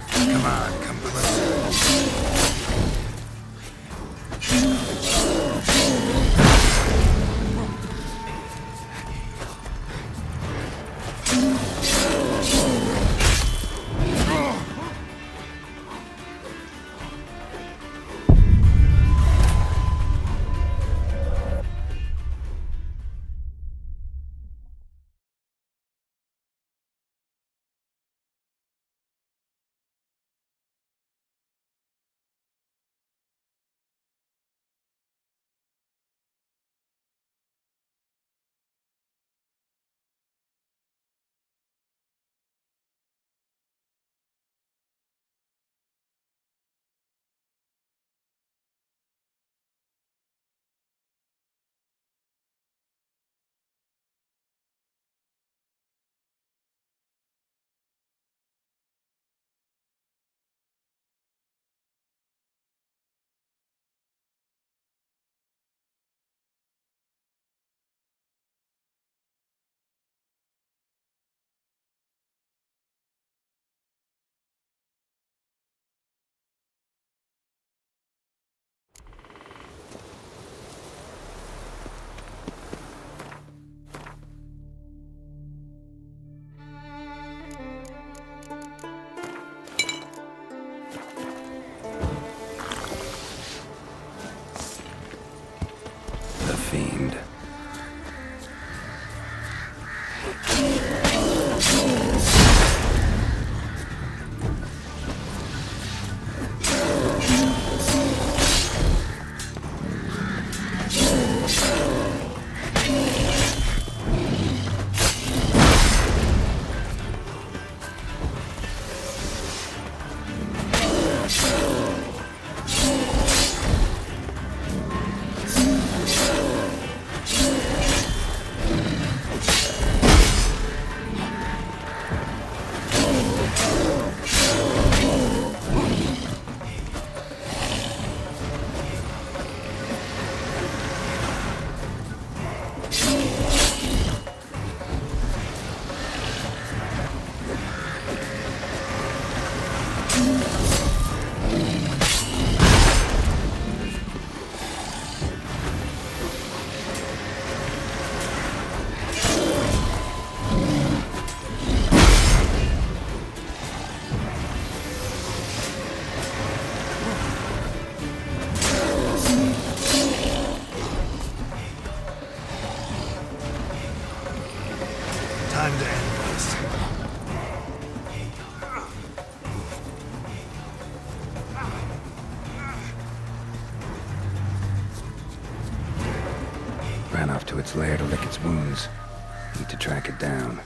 Come on, come closer. The Fiend. Time to end this. Ran off to its lair to lick its wounds. Need to track it down.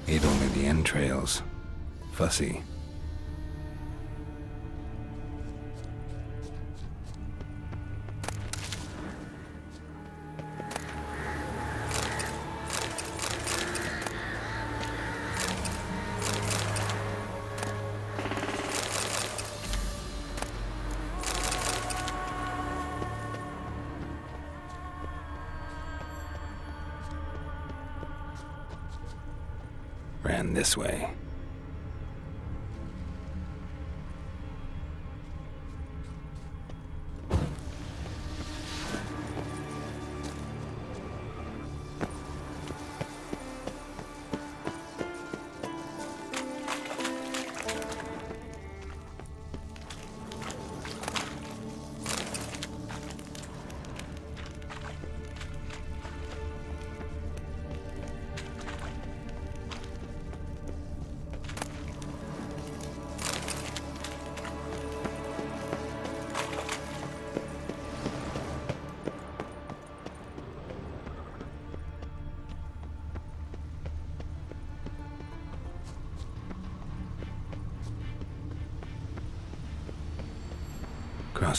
Ate only the entrails. Fussy. Ran this way.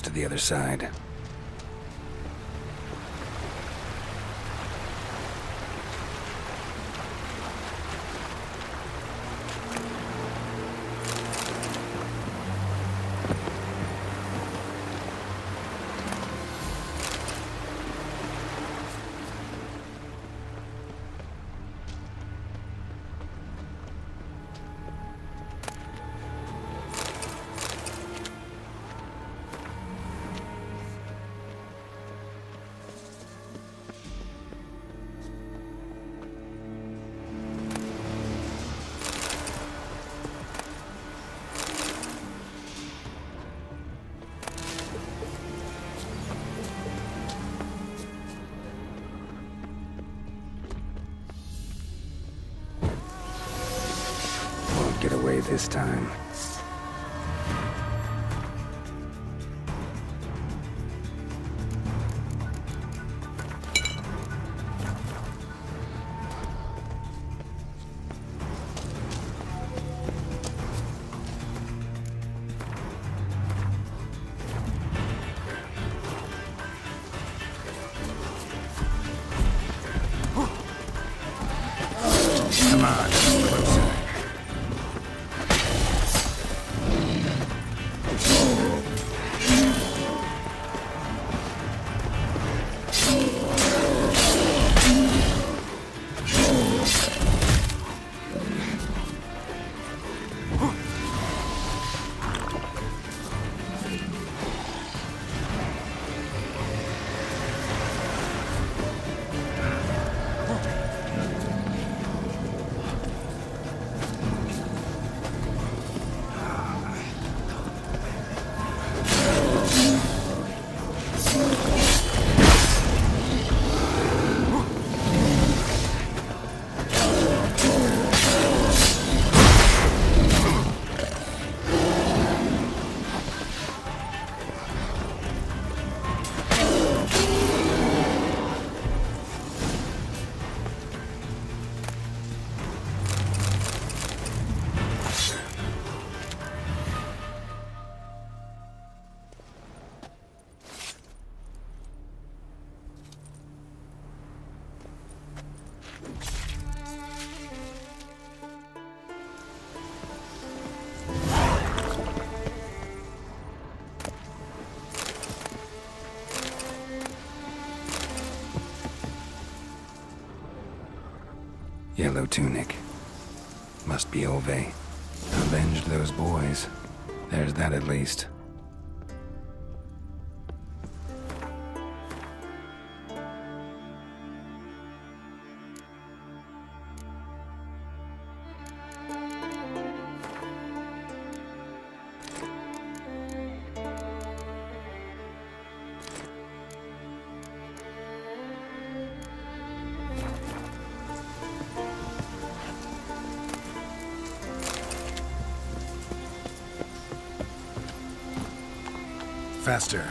to the other side. Won't get away this time. Come on, closer. Yellow tunic. Must be Ove. Avenged those boys. There's that at least. Faster.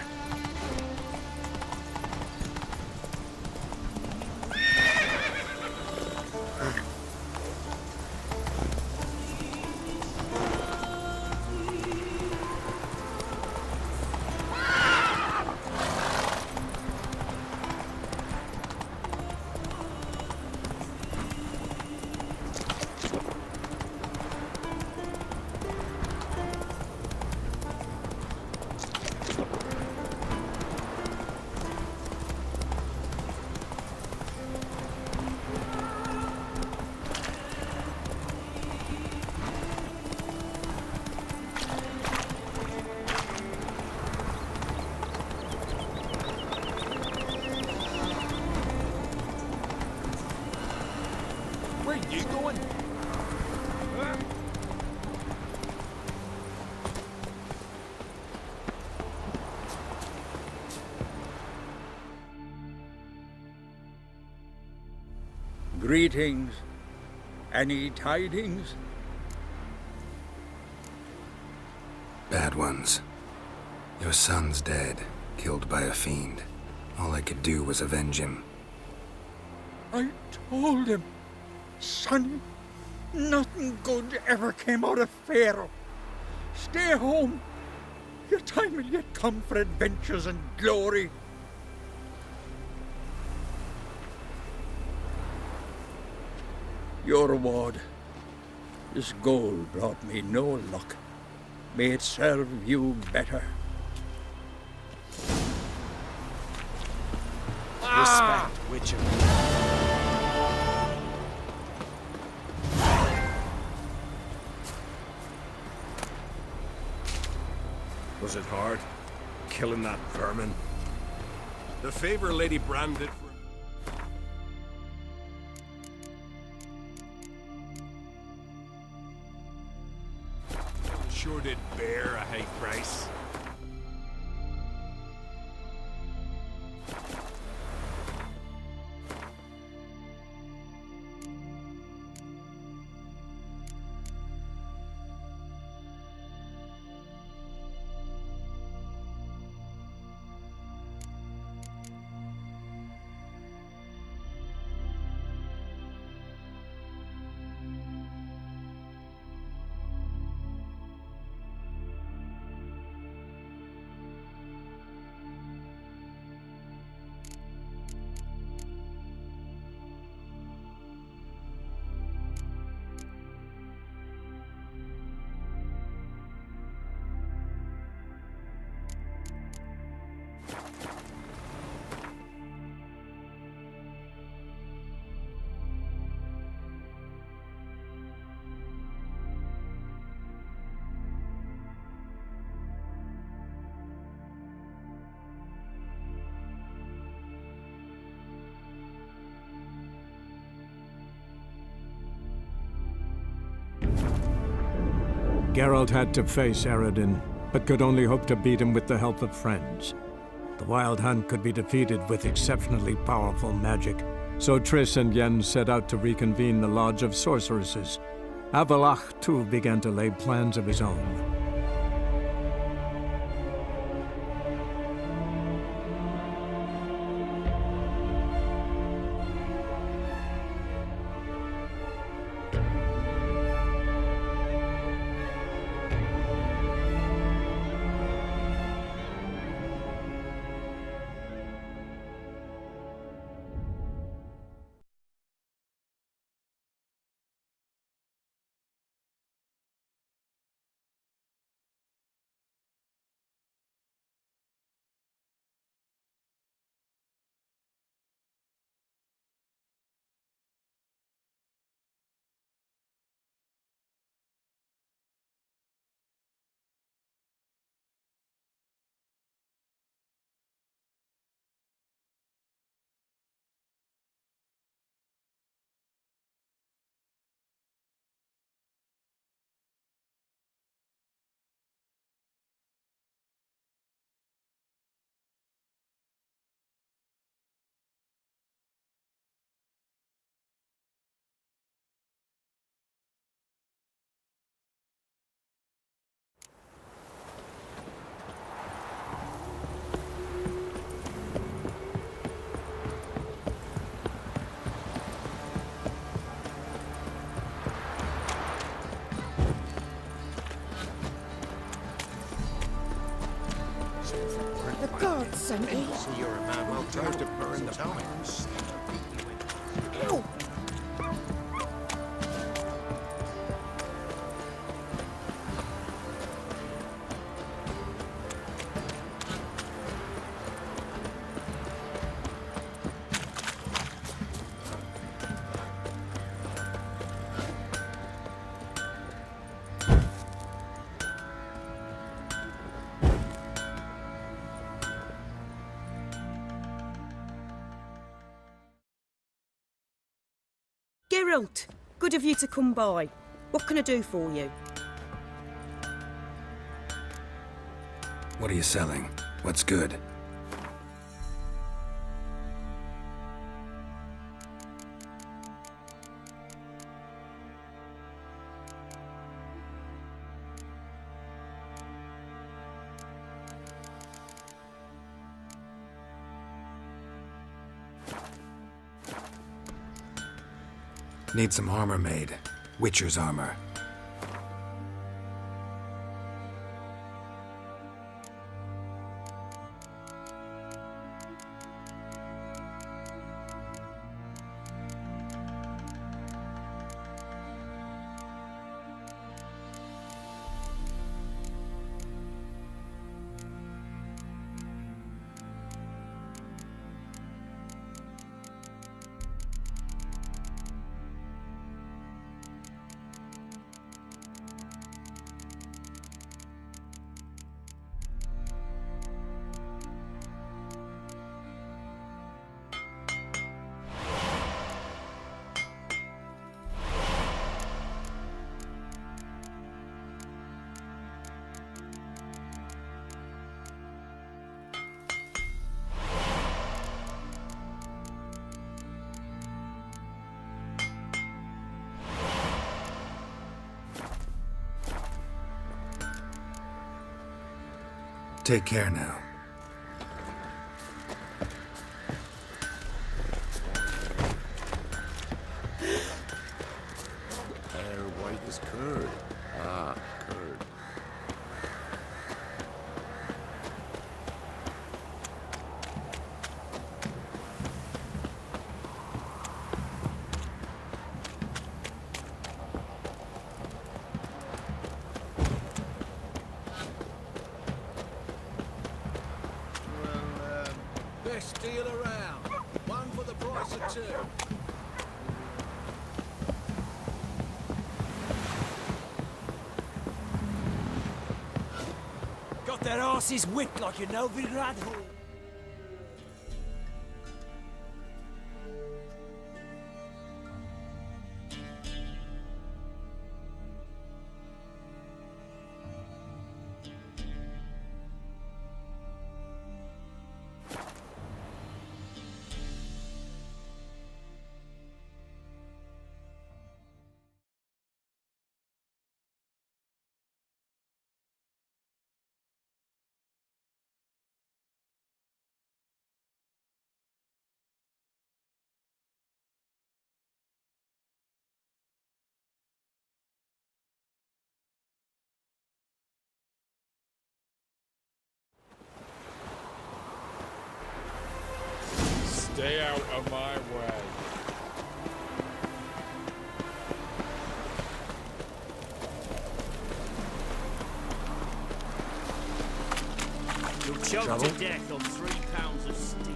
Where you going? Greetings. Any tidings? Bad ones. Your son's dead, killed by a fiend. All I could do was avenge him. I told him, son, nothing good ever came out of Pharaoh. Stay home. Your time will yet come for adventures and glory. Your reward. This gold brought me no luck. May it serve you better. Respect, Witcher. Was it hard? Killing that vermin? The favor Lady Brand did for... Sure did bear a high price. Geralt had to face Eredin, but could only hope to beat him with the help of friends. The Wild Hunt could be defeated with exceptionally powerful magic, so Triss and Yen set out to reconvene the Lodge of Sorceresses. Avalach, too, began to lay plans of his own. The gods sent me. So you're a man well tried to burn the bones. Ow! Geralt, good of you to come by. What can I do for you? What are you selling? What's good? Need some armor made. Witcher's armor. Take care now. Hair white as curd. Ah, curd. Best deal around. One for the price of two. Got their asses whipped like a Novigrad Hall. Stay out of my way. You'll choke to death on 3 pounds of steam.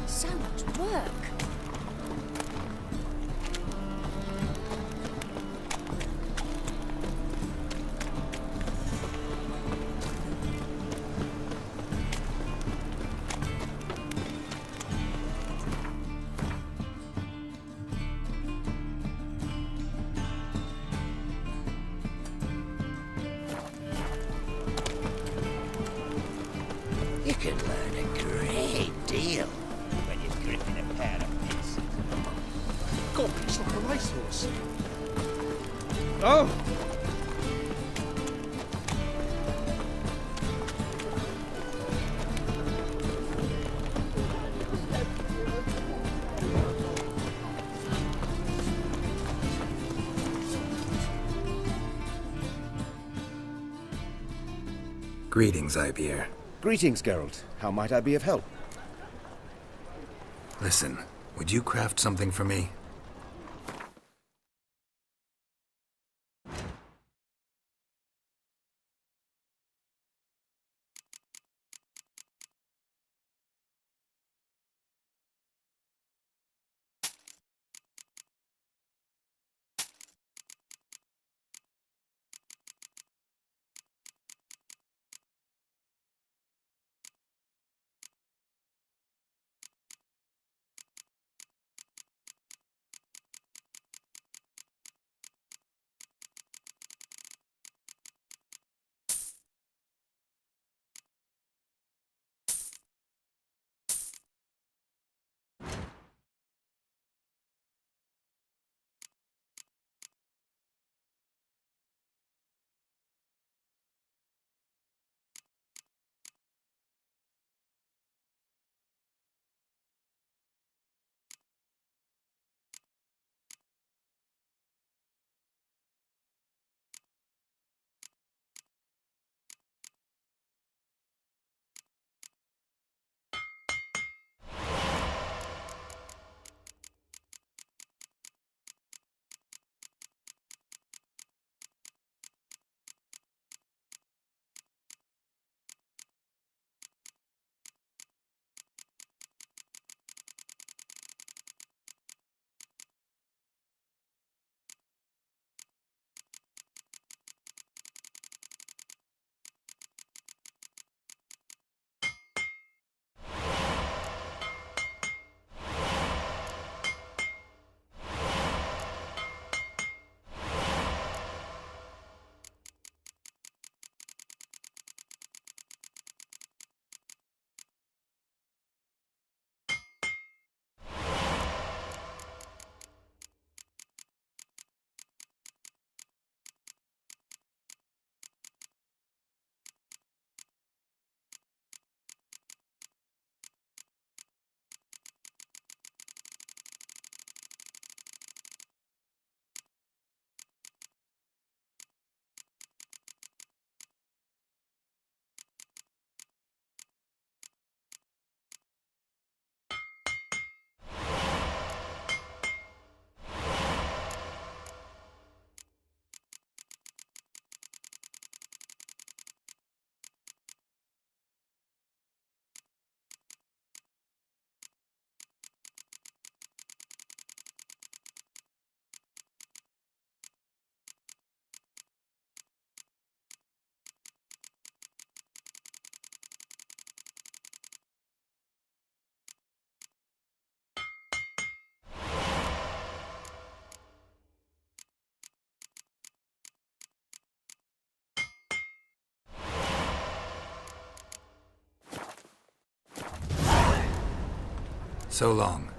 So much work. You can learn a great deal when you're gripping a pair of pincers. God, it's like a racehorse. Oh! Greetings, Ibeer. Greetings, Geralt. How might I be of help? Listen, would you craft something for me? So long.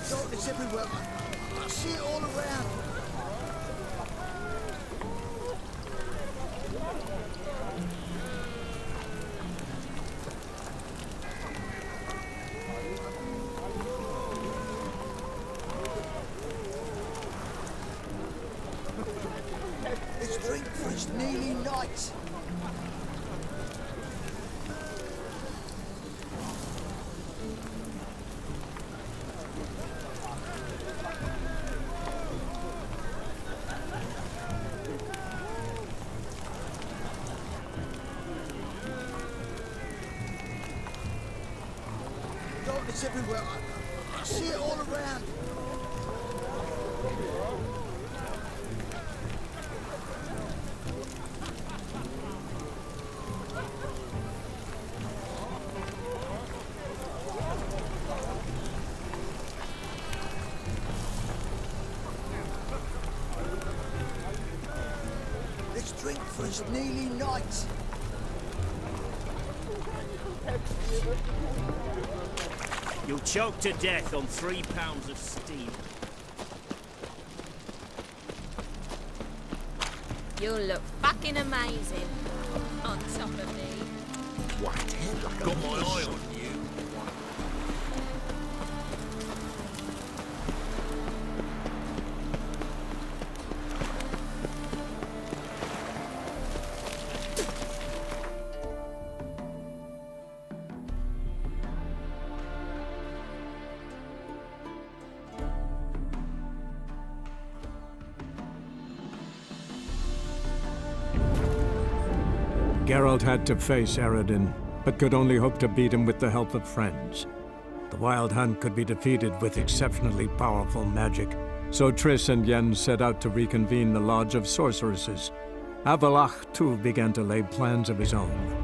Darkness everywhere. I see it all around. Let's drink for it's nearly night. Darkness everywhere. I see it all around. Let's drink for it's nearly night. You'll choke to death on 3 pounds of steam. You'll look fucking amazing on top of me. White head like Got my eye on you. Geralt had to face Eredin, but could only hope to beat him with the help of friends. The Wild Hunt could be defeated with exceptionally powerful magic, so Triss and Yen set out to reconvene the Lodge of Sorceresses. Avalach, too, began to lay plans of his own.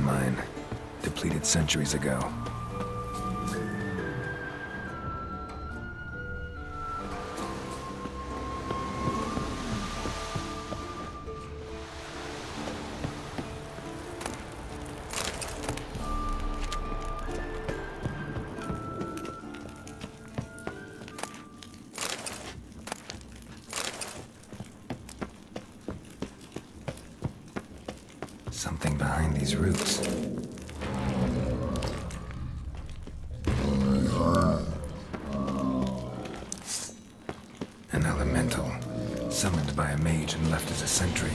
mine. Depleted centuries ago. Something behind these roots. An elemental, summoned by a mage and left as a sentry.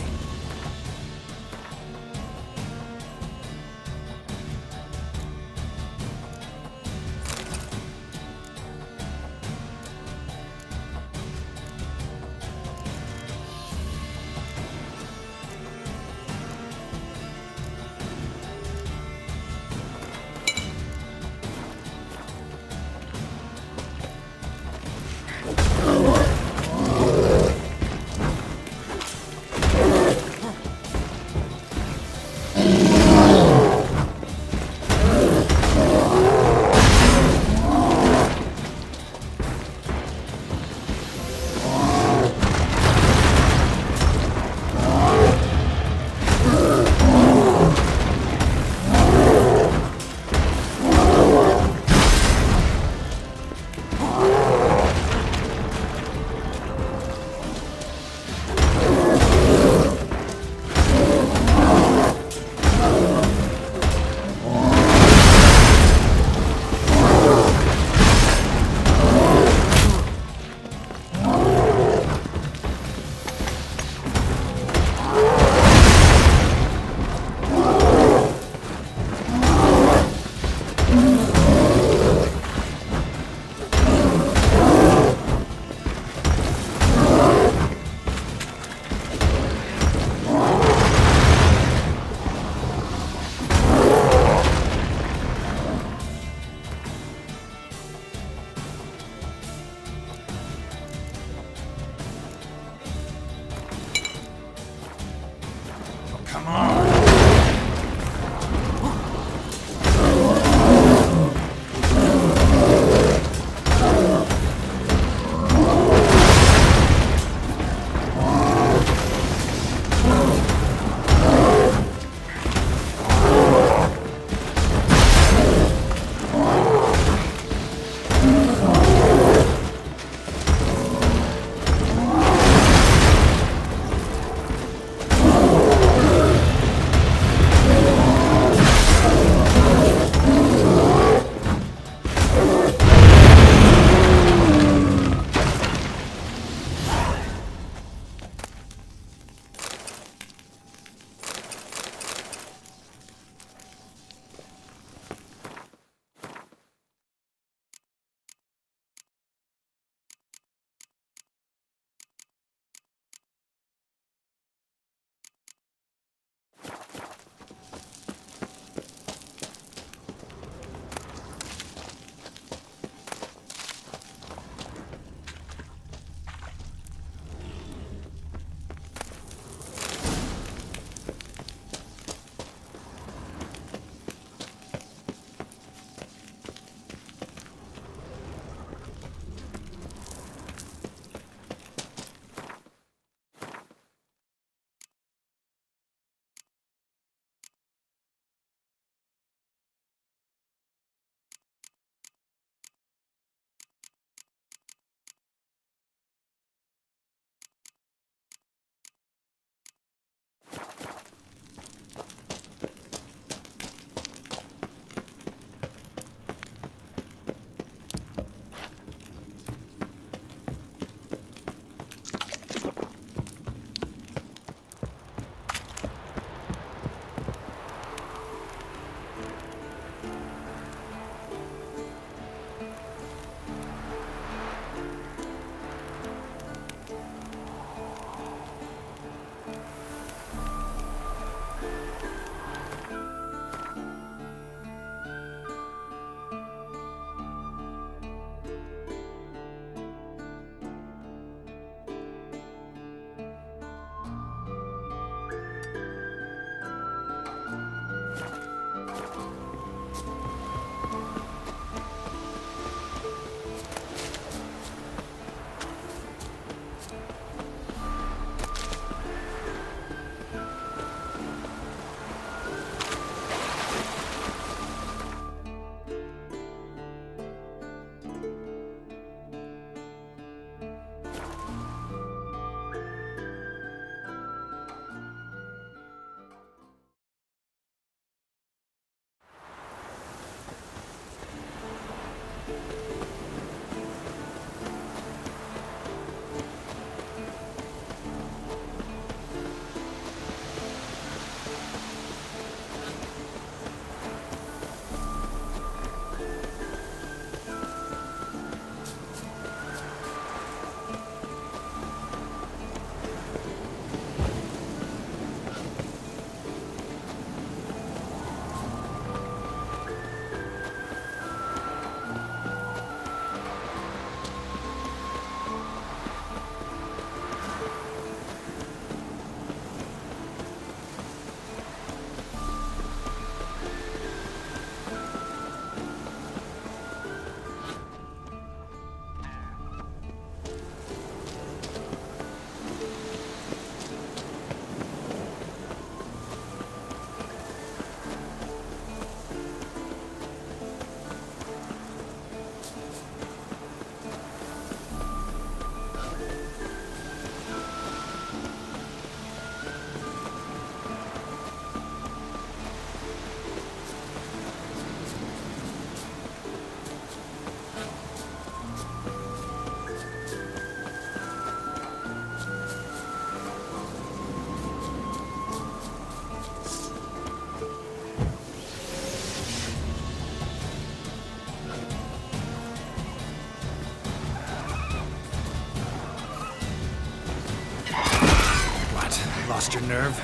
Lost your nerve?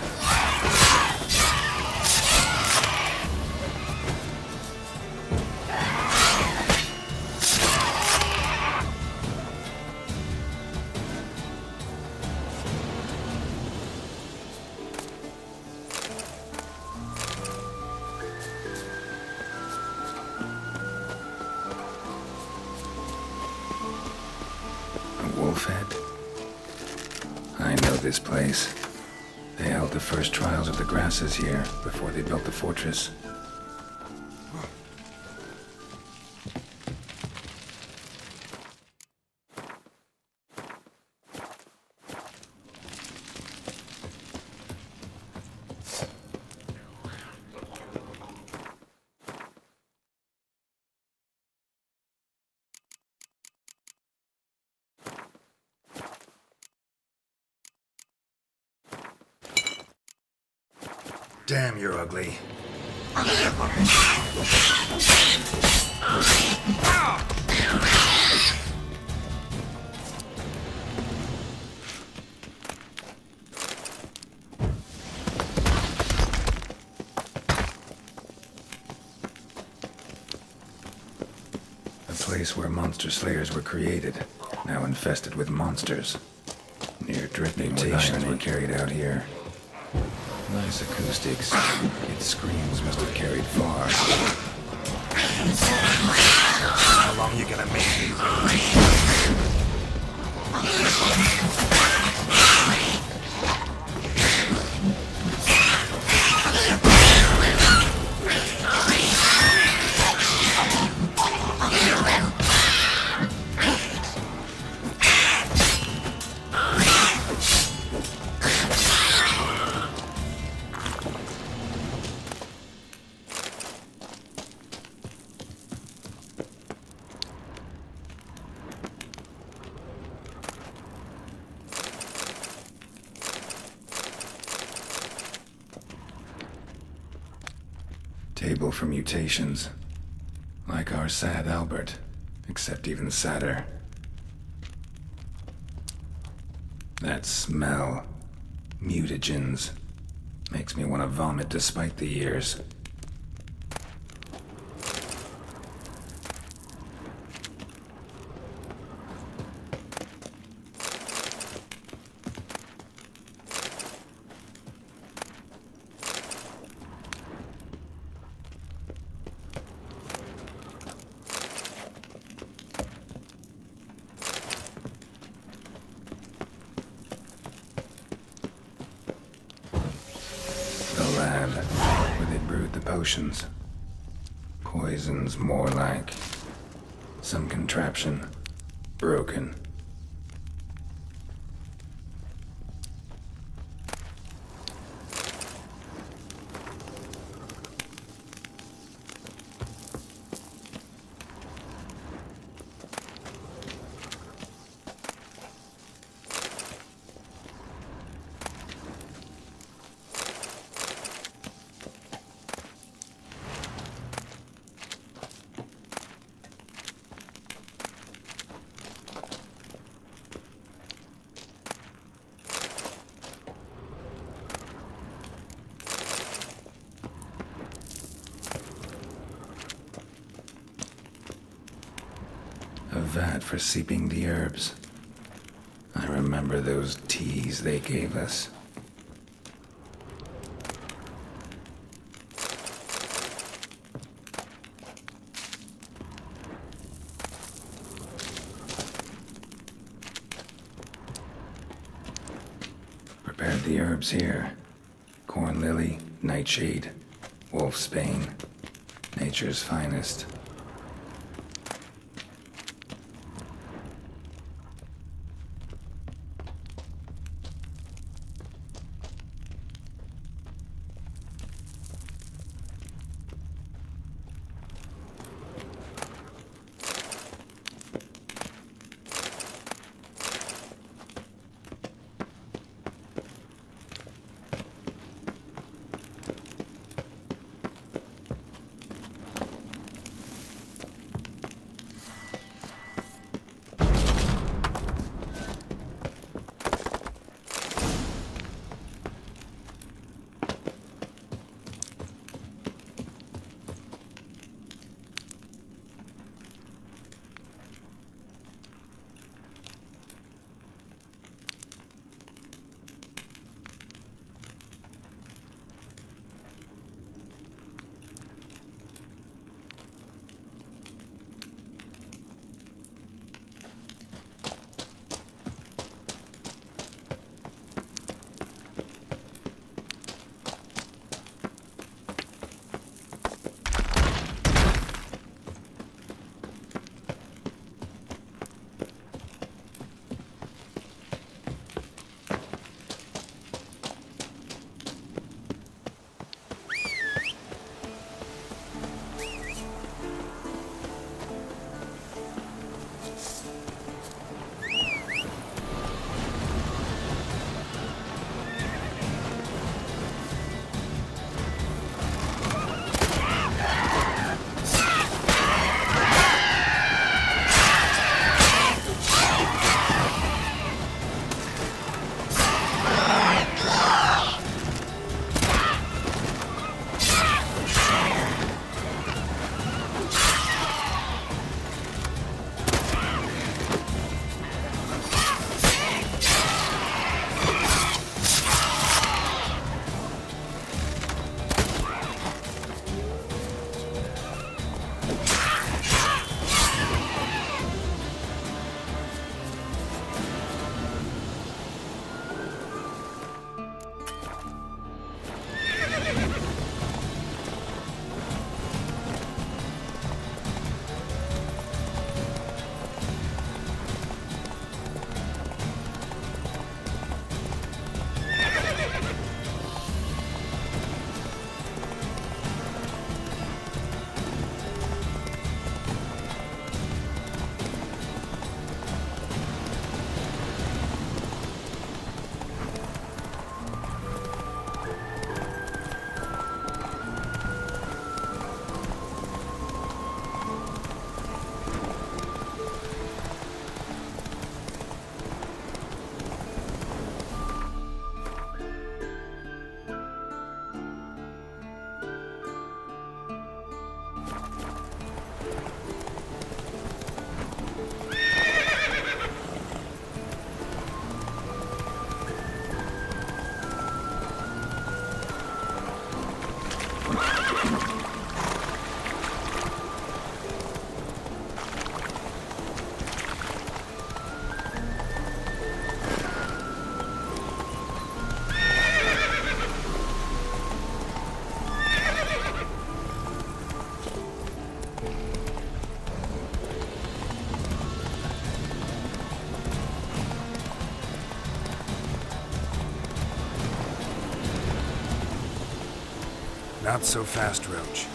Wolfhead? I know this place. They held the first trials of the grasses here before they built the fortress. Damn, you're ugly. A place where monster slayers were created, now infested with monsters. Near-drift mutations were carried out here. Nice acoustics. Its screams must have carried far. How long you gonna make me? Table for mutations. Like our sad Albert, except even sadder. That smell. Mutagens. Makes me want to vomit despite the years. Where they brewed the potions. Poisons, more like. Some contraption. Broken. A vat for seeping the herbs. I remember those teas they gave us. Prepared the herbs here. Corn lily, nightshade, wolfsbane, nature's finest. Not so fast, Roach.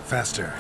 Faster.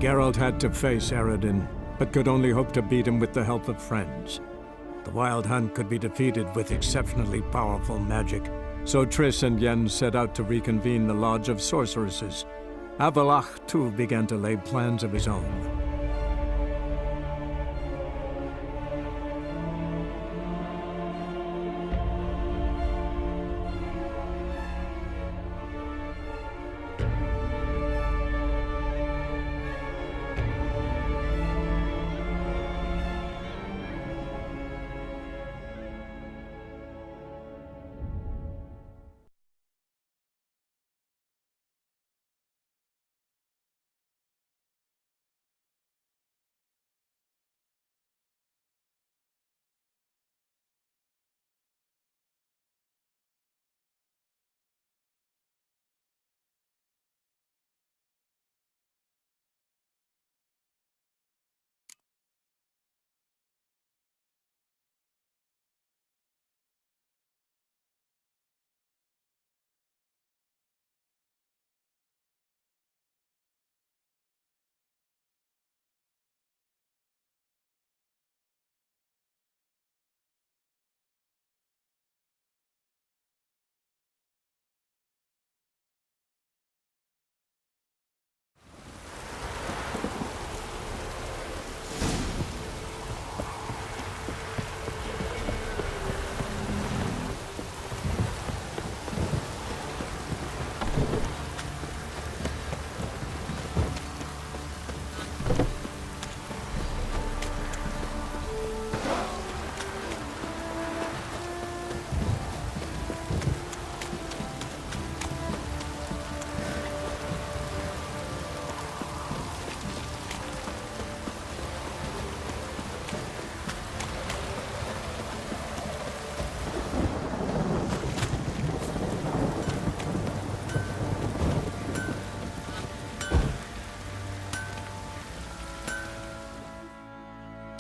Geralt had to face Eredin, but could only hope to beat him with the help of friends. The Wild Hunt could be defeated with exceptionally powerful magic, so Triss and Yen set out to reconvene the Lodge of Sorceresses. Avalach, too, began to lay plans of his own.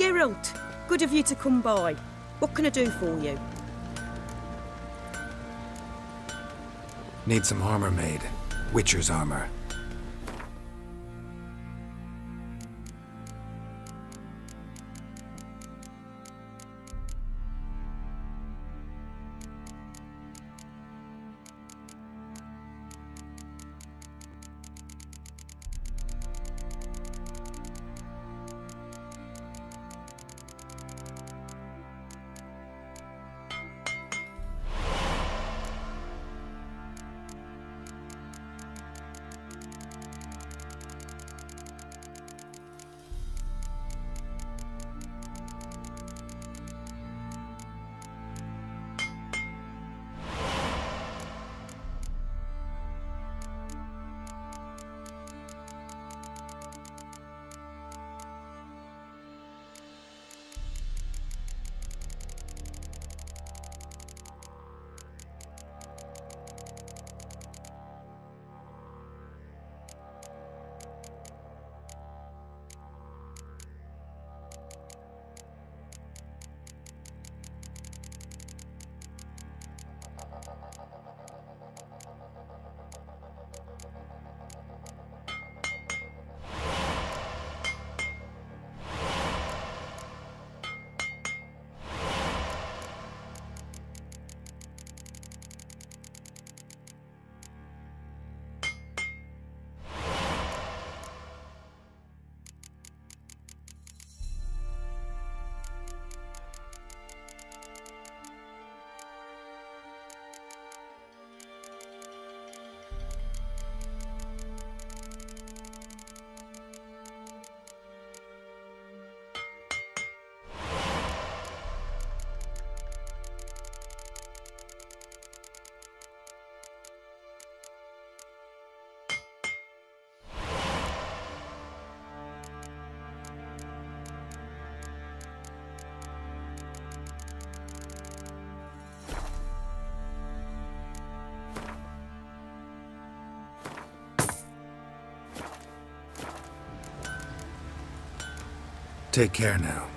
Geralt, good of you to come by. What can I do for you? Need some armor made. Witcher's armor. Take care now.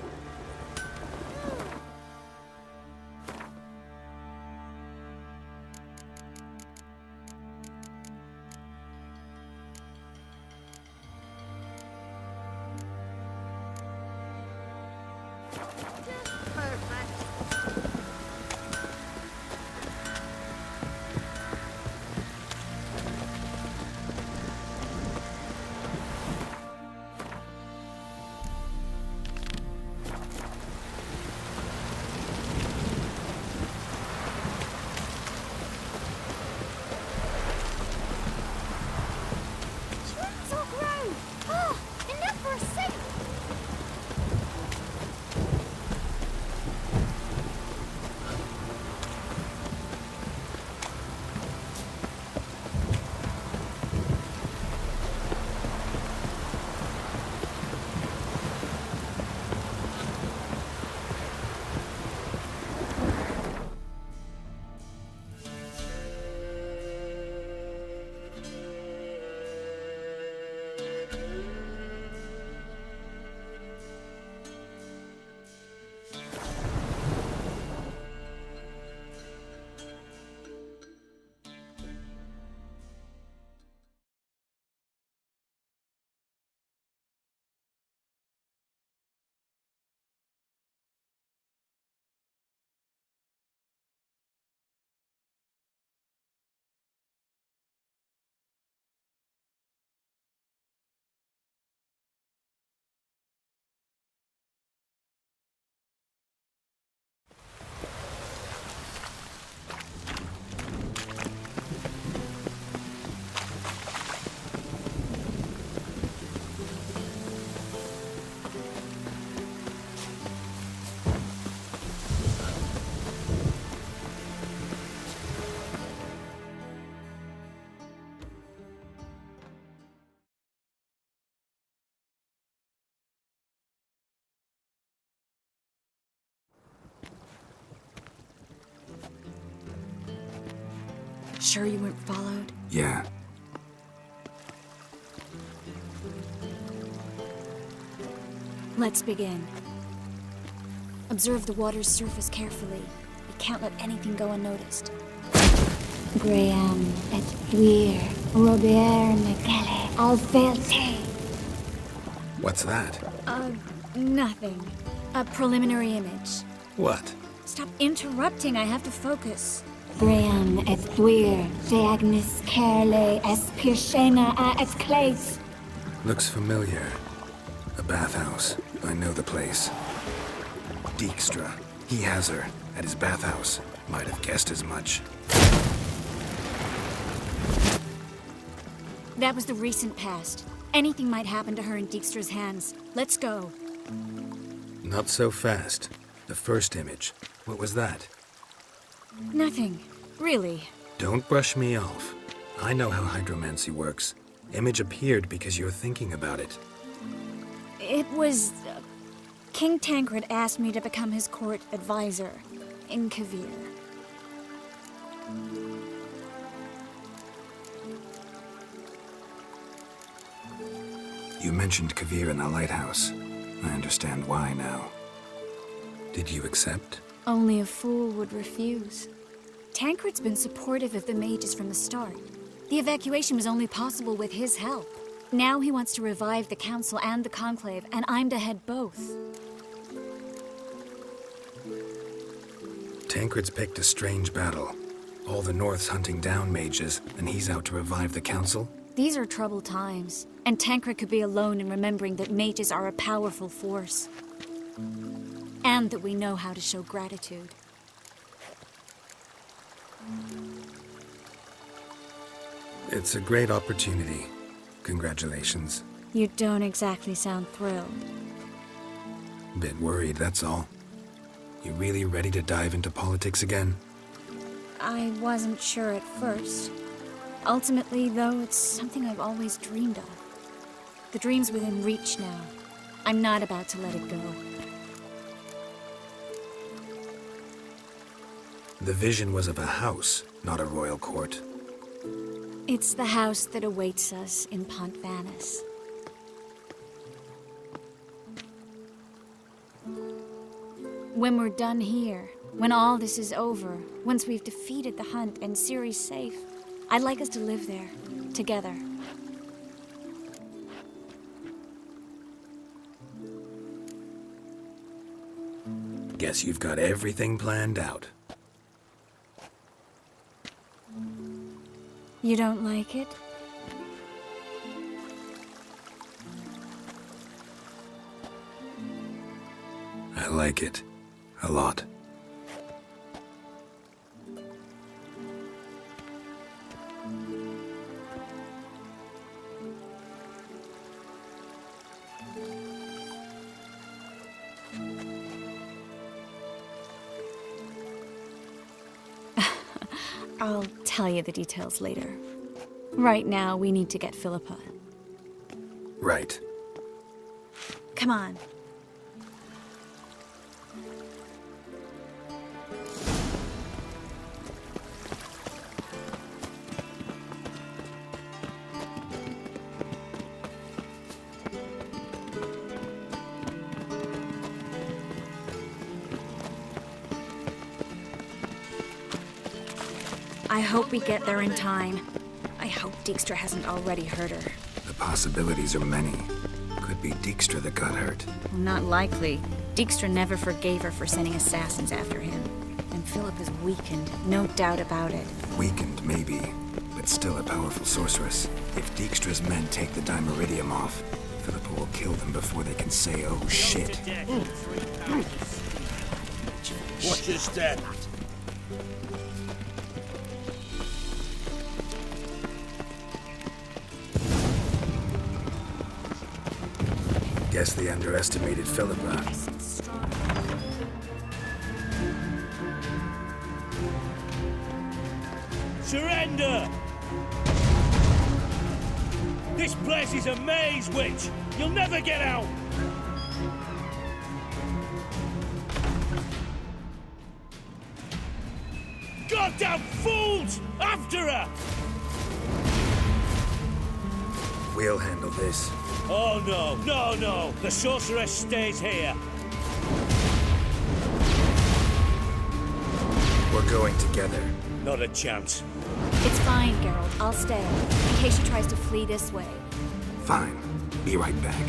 Sure you weren't followed? Yeah. Let's begin. Observe the water's surface carefully. We can't let anything go unnoticed. Graham et Thuir, Robert Mcgele, Alfelte. What's that? Nothing. A preliminary image. What? Stop interrupting, I have to focus. Graham et Thuir, Deagnis Kerle, Espirshena et Clates. Looks familiar. A bathhouse. I know the place. Dijkstra. He has her at his bathhouse. Might have guessed as much. That was the recent past. Anything might happen to her in Dijkstra's hands. Let's go. Not so fast. The first image. What was that? Nothing. Really. Don't brush me off. I know how hydromancy works. Image appeared because you're thinking about it. It was... King Tancred asked me to become his court advisor in Kavir. You mentioned Kavir in the lighthouse. I understand why now. Did you accept? Only a fool would refuse. Tancred's been supportive of the mages from the start. The evacuation was only possible with his help. Now he wants to revive the Council and the Conclave, and I'm to head both. Tancred's picked a strange battle. All the North's hunting down mages, and he's out to revive the Council? These are troubled times, and Tancred could be alone in remembering that mages are a powerful force. And that we know how to show gratitude. It's a great opportunity. Congratulations. You don't exactly sound thrilled. Bit worried, that's all. You really ready to dive into politics again? I wasn't sure at first. Ultimately, though, it's something I've always dreamed of. The dream's within reach now. I'm not about to let it go. The vision was of a house, not a royal court. It's the house that awaits us in Pont Vanis. When we're done here, when all this is over, once we've defeated the hunt and Ciri's safe, I'd like us to live there, together. Guess you've got everything planned out. You don't like it? I like it. A lot. I'll tell you the details later. Right now, we need to get Philippa. Right. Come on. I hope we get there in time. I hope Dijkstra hasn't already hurt her. The possibilities are many. Could be Dijkstra that got hurt. Well, not likely. Dijkstra never forgave her for sending assassins after him. And Philip is weakened, no doubt about it. Weakened, maybe, but still a powerful sorceress. If Dijkstra's men take the Dimeridium off, Philippa will kill them before they can say, oh shit. Watch your step. Guess they underestimated Philippa. Surrender! This place is a maze, witch! You'll never get out! Go! goddamn fools! After her! We'll handle this. Oh no, no, no! The sorceress stays here. We're going together. Not a chance. It's fine, Geralt. I'll stay, in case she tries to flee this way. Fine. Be right back.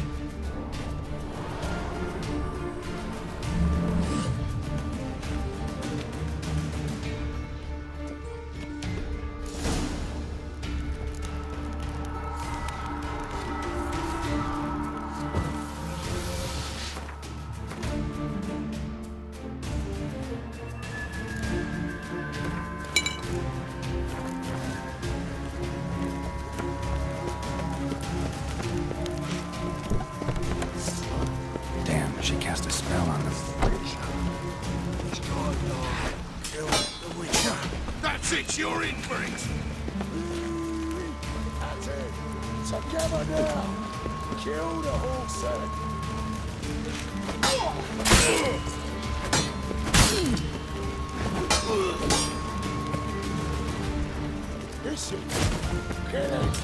She cast a spell on them. Kill the Witcher. That's it, you're in for it. That's it. Together now. Kill the whole set. This is kill it.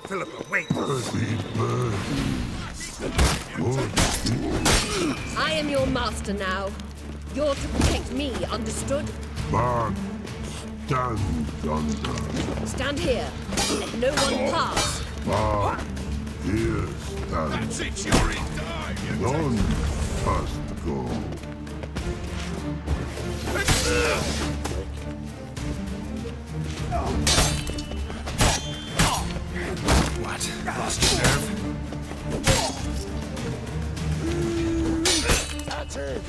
Philippa, wait! I am your master now. You're to protect me, understood? But stand under. Stand here. Let no one pass. But here stand. That's it, you're in time. None must go. What? Lost your nerve? That's it.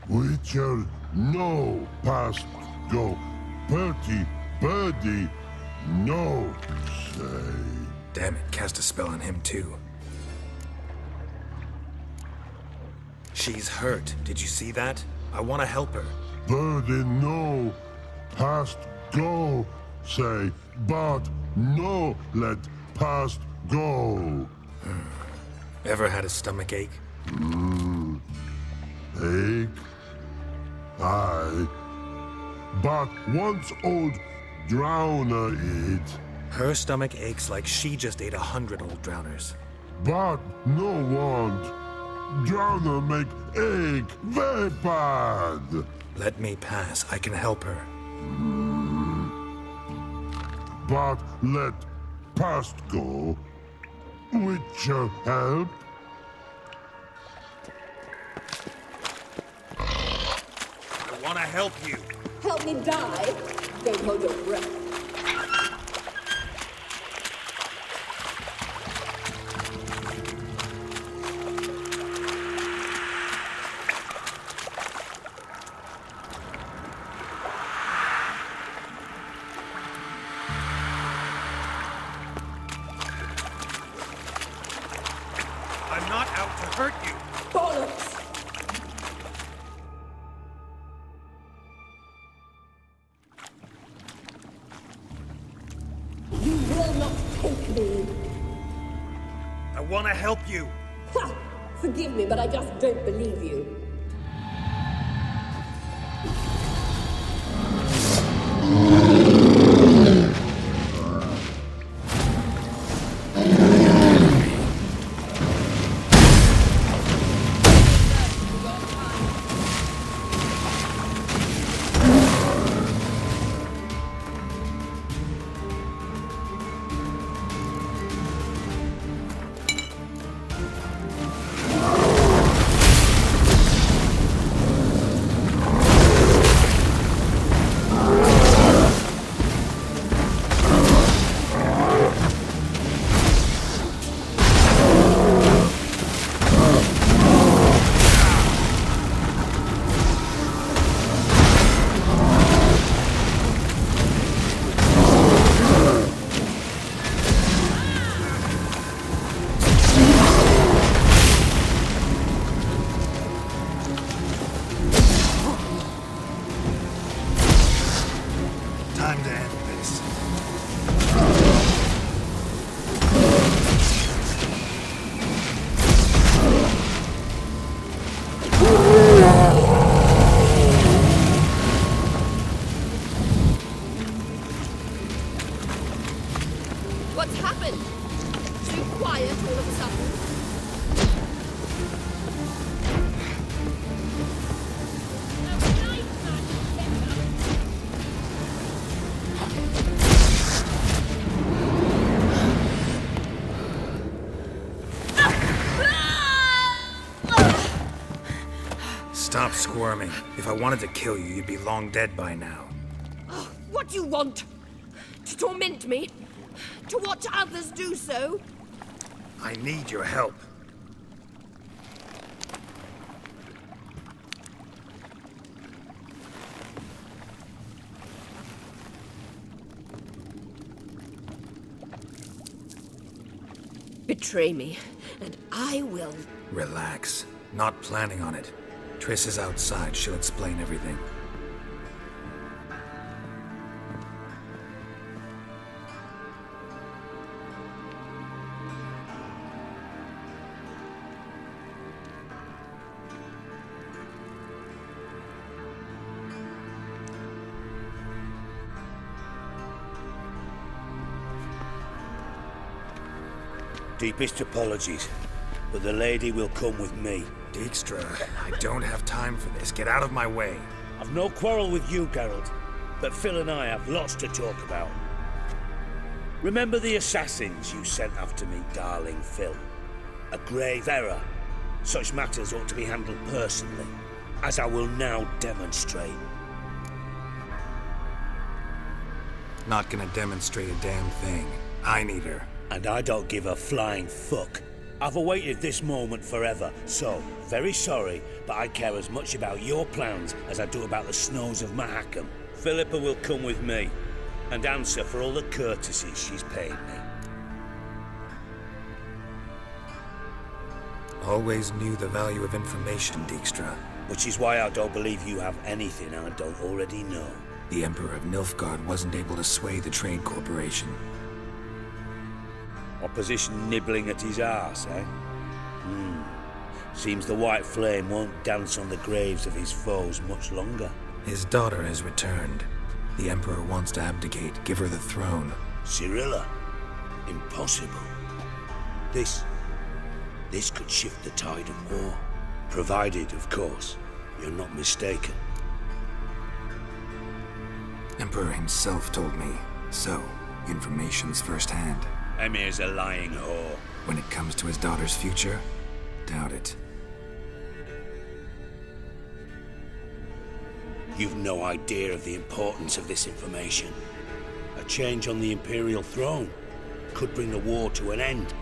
Witcher, no past go. Bertie, birdie, no say. Damn it, cast a spell on him too. She's hurt. Did you see that? I want to help her. Birdie, no past go say. But no let past go. Ever had a stomach ache? Ache? Aye. But once old drowner eat. Her stomach aches like she just ate 100 old drowners. But no want. Drowner make ache very bad. Let me pass. I can help her. But let past go. Witcher help. I want to help you. Help me die? Don't hold your breath. I'm not out to hurt you. Bollocks! You will not take me. I want to help you. Ha! Forgive me, but I just don't believe you. squirming. If I wanted to kill you, you'd be long dead by now. Oh, what do you want? To torment me? To watch others do so? I need your help. Betray me, and I will. Relax. Not planning on it. Triss is outside. She'll explain everything. Deepest apologies, but the lady will come with me. Dijkstra, I don't have time for this. Get out of my way. I've no quarrel with you, Geralt, but Phil and I have lots to talk about. Remember the assassins you sent after me, darling Phil? A grave error. Such matters ought to be handled personally, as I will now demonstrate. Not gonna demonstrate a damn thing. I need her. And I don't give a flying fuck. I've awaited this moment forever, so, very sorry, but I care as much about your plans as I do about the snows of Mahakam. Philippa will come with me, and answer for all the courtesies she's paid me. Always knew the value of information, Dijkstra. Which is why I don't believe you have anything I don't already know. The Emperor of Nilfgaard wasn't able to sway the Trade Corporation. Opposition nibbling at his arse, eh? Seems the White Flame won't dance on the graves of his foes much longer. His daughter has returned. The Emperor wants to abdicate, give her the throne. Cirilla? Impossible. This could shift the tide of war. Provided, of course, you're not mistaken. Emperor himself told me. So, information's firsthand. Emir's a lying whore. When it comes to his daughter's future, doubt it. You've no idea of the importance of this information. A change on the Imperial throne could bring the war to an end.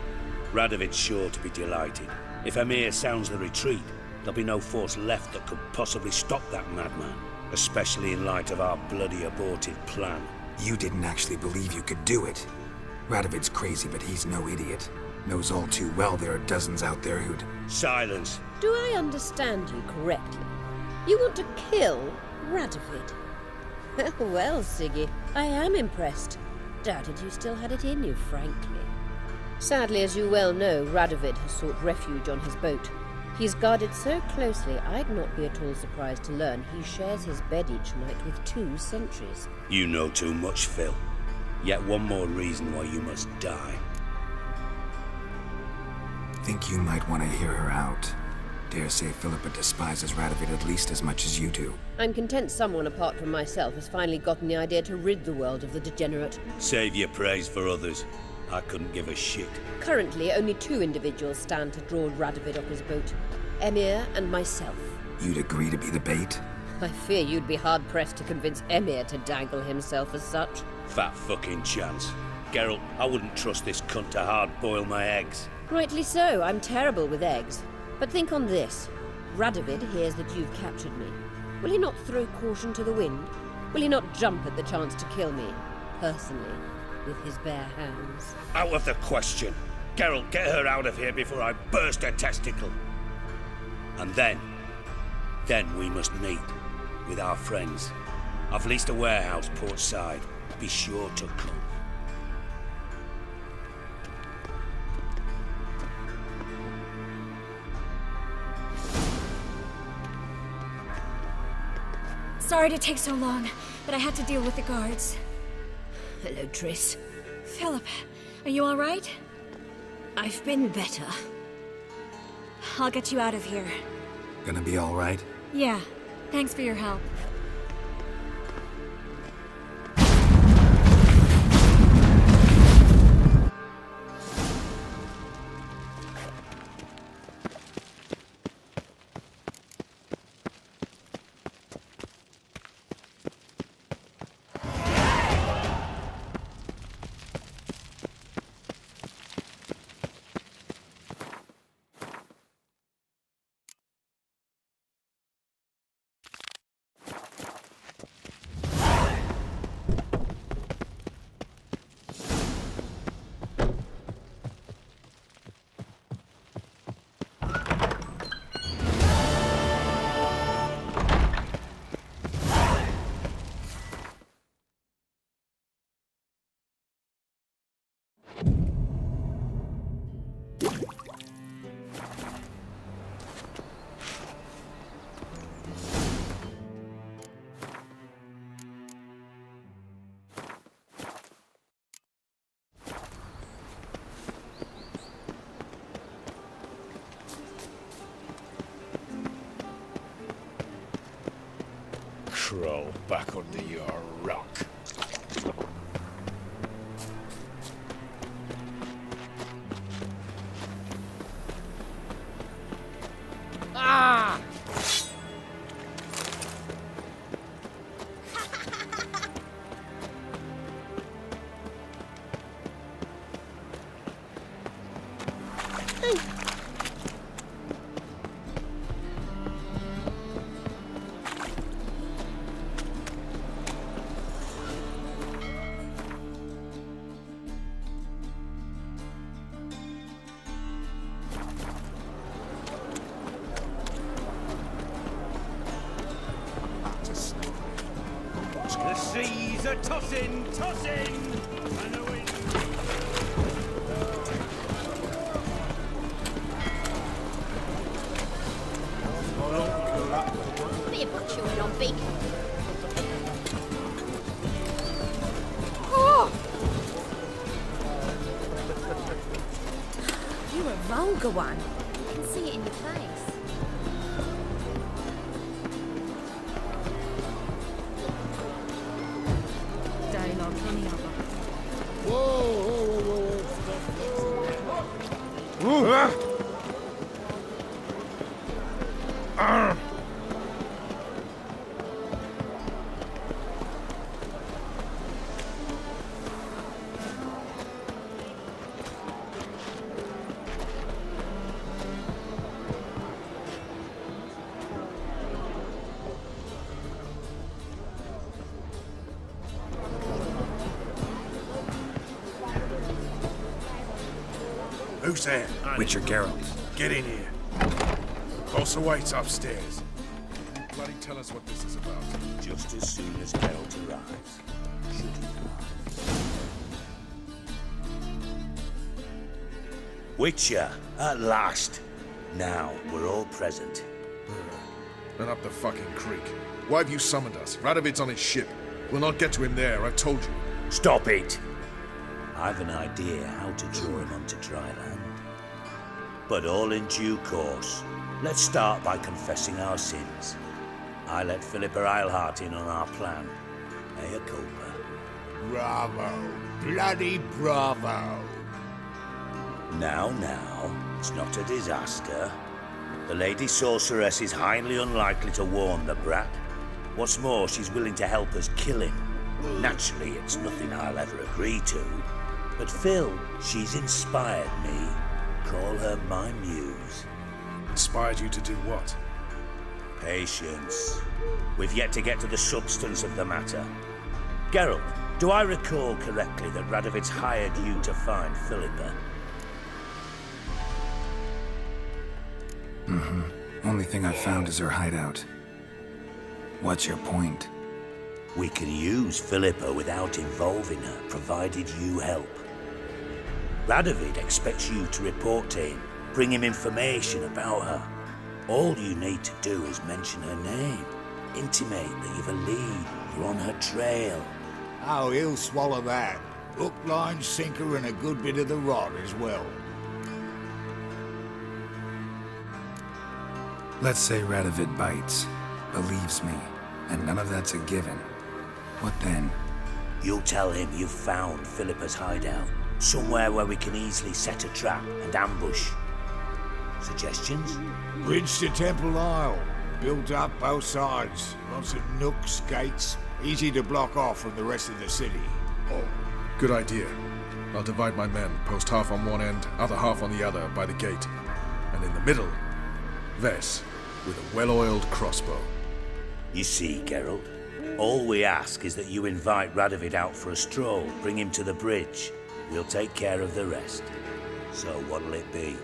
Radovid's sure to be delighted. If Emir sounds the retreat, there'll be no force left that could possibly stop that madman. Especially in light of our bloody aborted plan. You didn't actually believe you could do it. Radovid's crazy, but he's no idiot. Knows all too well there are dozens out there who'd... Silence! Do I understand you correctly? You want to kill Radovid? Well, Siggy, I am impressed. Doubted you still had it in you, frankly. Sadly, as you well know, Radovid has sought refuge on his boat. He's guarded so closely, I'd not be at all surprised to learn he shares his bed each night with 2 sentries. You know too much, Phil. Yet one more reason why you must die. Think you might want to hear her out. Dare say Philippa despises Radovid at least as much as you do. I'm content someone apart from myself has finally gotten the idea to rid the world of the degenerate. Save your praise for others. I couldn't give a shit. Currently, only 2 individuals stand to draw Radovid off his boat. Emir and myself. You'd agree to be the bait? I fear you'd be hard-pressed to convince Emir to dangle himself as such. Fat fucking chance. Geralt, I wouldn't trust this cunt to hard-boil my eggs. Rightly so, I'm terrible with eggs. But think on this. Radovid hears that you've captured me. Will he not throw caution to the wind? Will he not jump at the chance to kill me, personally, with his bare hands? Out of the question. Geralt, get her out of here before I burst her testicle. And then we must meet with our friends. I've leased a warehouse port side. Be sure to come. Sorry to take so long, but I had to deal with the guards. Hello, Triss. Philip, are you all right? I've been better. I'll get you out of here. Gonna be all right? Yeah. Thanks for your help. crawl back under your rock. Ah! The seas are tossing, tossing! And the wind... Bit of chewing on big. Oh! You're a vulgar one. I can see it in your face. Who's there? Witcher Geralt. Get in here. Boss awaits upstairs. Bloody tell us what this is about. Just as soon as Geralt arrives. Should he arrive? Witcher, at last. Now we're all present. Then up the fucking creek. Why have you summoned us? Radovid's on his ship. We'll not get to him there, I've told you. Stop it! I've an idea how to draw him onto dry land. But all in due course. Let's start by confessing our sins. I let Philippa Eilhart in on our plan. Mea culpa. Bravo. Bloody bravo. Now, it's not a disaster. The Lady Sorceress is highly unlikely to warn the brat. What's more, she's willing to help us kill him. Naturally, it's nothing I'll ever agree to. But Phil, she's inspired me. Call her my muse. Inspired you to do what? Patience. We've yet to get to the substance of the matter. Geralt, do I recall correctly that Radovid's hired you to find Philippa? Only thing I've found is her hideout. What's your point? We can use Philippa without involving her, provided you help. Radovid expects you to report to him, bring him information about her. All you need to do is mention her name, intimate that you've a lead, you're on her trail. Oh, he'll swallow that. Hook, line, sinker, and a good bit of the rod as well. Let's say Radovid bites, believes me, and none of that's a given. What then? You'll tell him you've found Philippa's hideout, somewhere where we can easily set a trap and ambush. Suggestions? Bridge to Temple Isle. Built up both sides. Lots of nooks, gates. Easy to block off from the rest of the city. Oh, good idea. I'll divide my men, post half on one end, other half on the other, by the gate. And in the middle, Vess, with a well-oiled crossbow. You see, Geralt, all we ask is that you invite Radovid out for a stroll, bring him to the bridge. We'll take care of the rest. So what'll it be?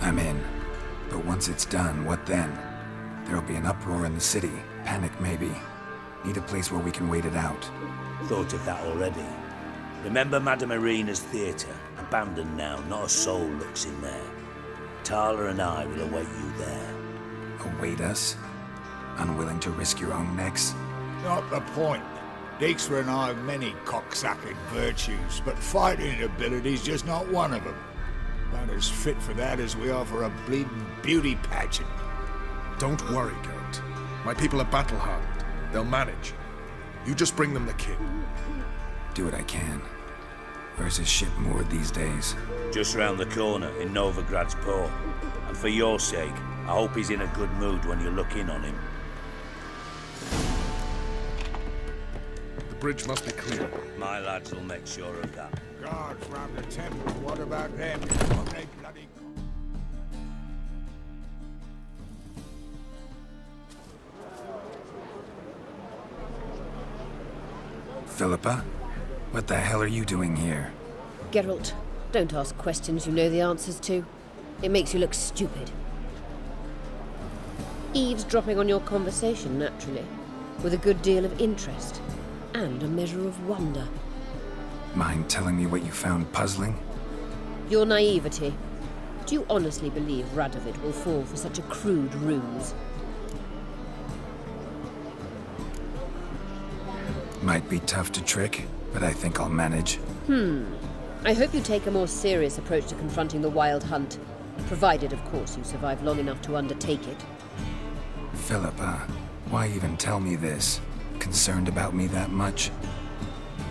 I'm in. But once it's done, what then? There'll be an uproar in the city. Panic, maybe. Need a place where we can wait it out. Thought of that already. Remember Madame Irina's theatre? Abandoned now, not a soul looks in there. Tala and I will await you there. Await us? Unwilling to risk your own necks? Not the point. Dijkstra and I have many cocksucking virtues, but fighting ability's just not one of them. About as fit for that as we are for a bleeding beauty pageant. Don't worry, Geralt. My people are battle-hardened. They'll manage. You just bring them the kid. Do what I can. Where's his ship moored these days? Just round the corner in Novigrad's port. And for your sake, I hope he's in a good mood when you look in on him. The bridge must be clear. My lads will make sure of that. Guards round the temple, what about them? Are they bloody... Philippa? What the hell are you doing here? Geralt, don't ask questions you know the answers to. It makes you look stupid. Eavesdropping on your conversation, naturally, with a good deal of interest, and a measure of wonder. Mind telling me what you found puzzling? Your naivety. Do you honestly believe Radovid will fall for such a crude ruse? Might be tough to trick, but I think I'll manage. I hope you take a more serious approach to confronting the Wild Hunt, provided, of course, you survive long enough to undertake it. Philippa, why even tell me this? Concerned about me that much?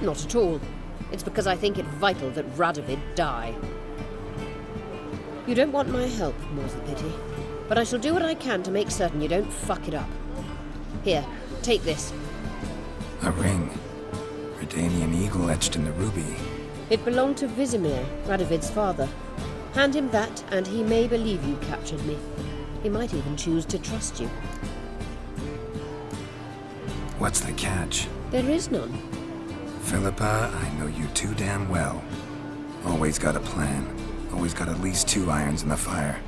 Not at all. It's because I think it vital that Radovid die. You don't want my help, more's the pity. But I shall do what I can to make certain you don't fuck it up. Here, take this. A ring. Redanian eagle etched in the ruby. It belonged to Vizimir, Radovid's father. Hand him that, and he may believe you captured me. He might even choose to trust you. What's the catch? There is none. Philippa, I know you too damn well. Always got a plan. Always got at least 2 irons in the fire.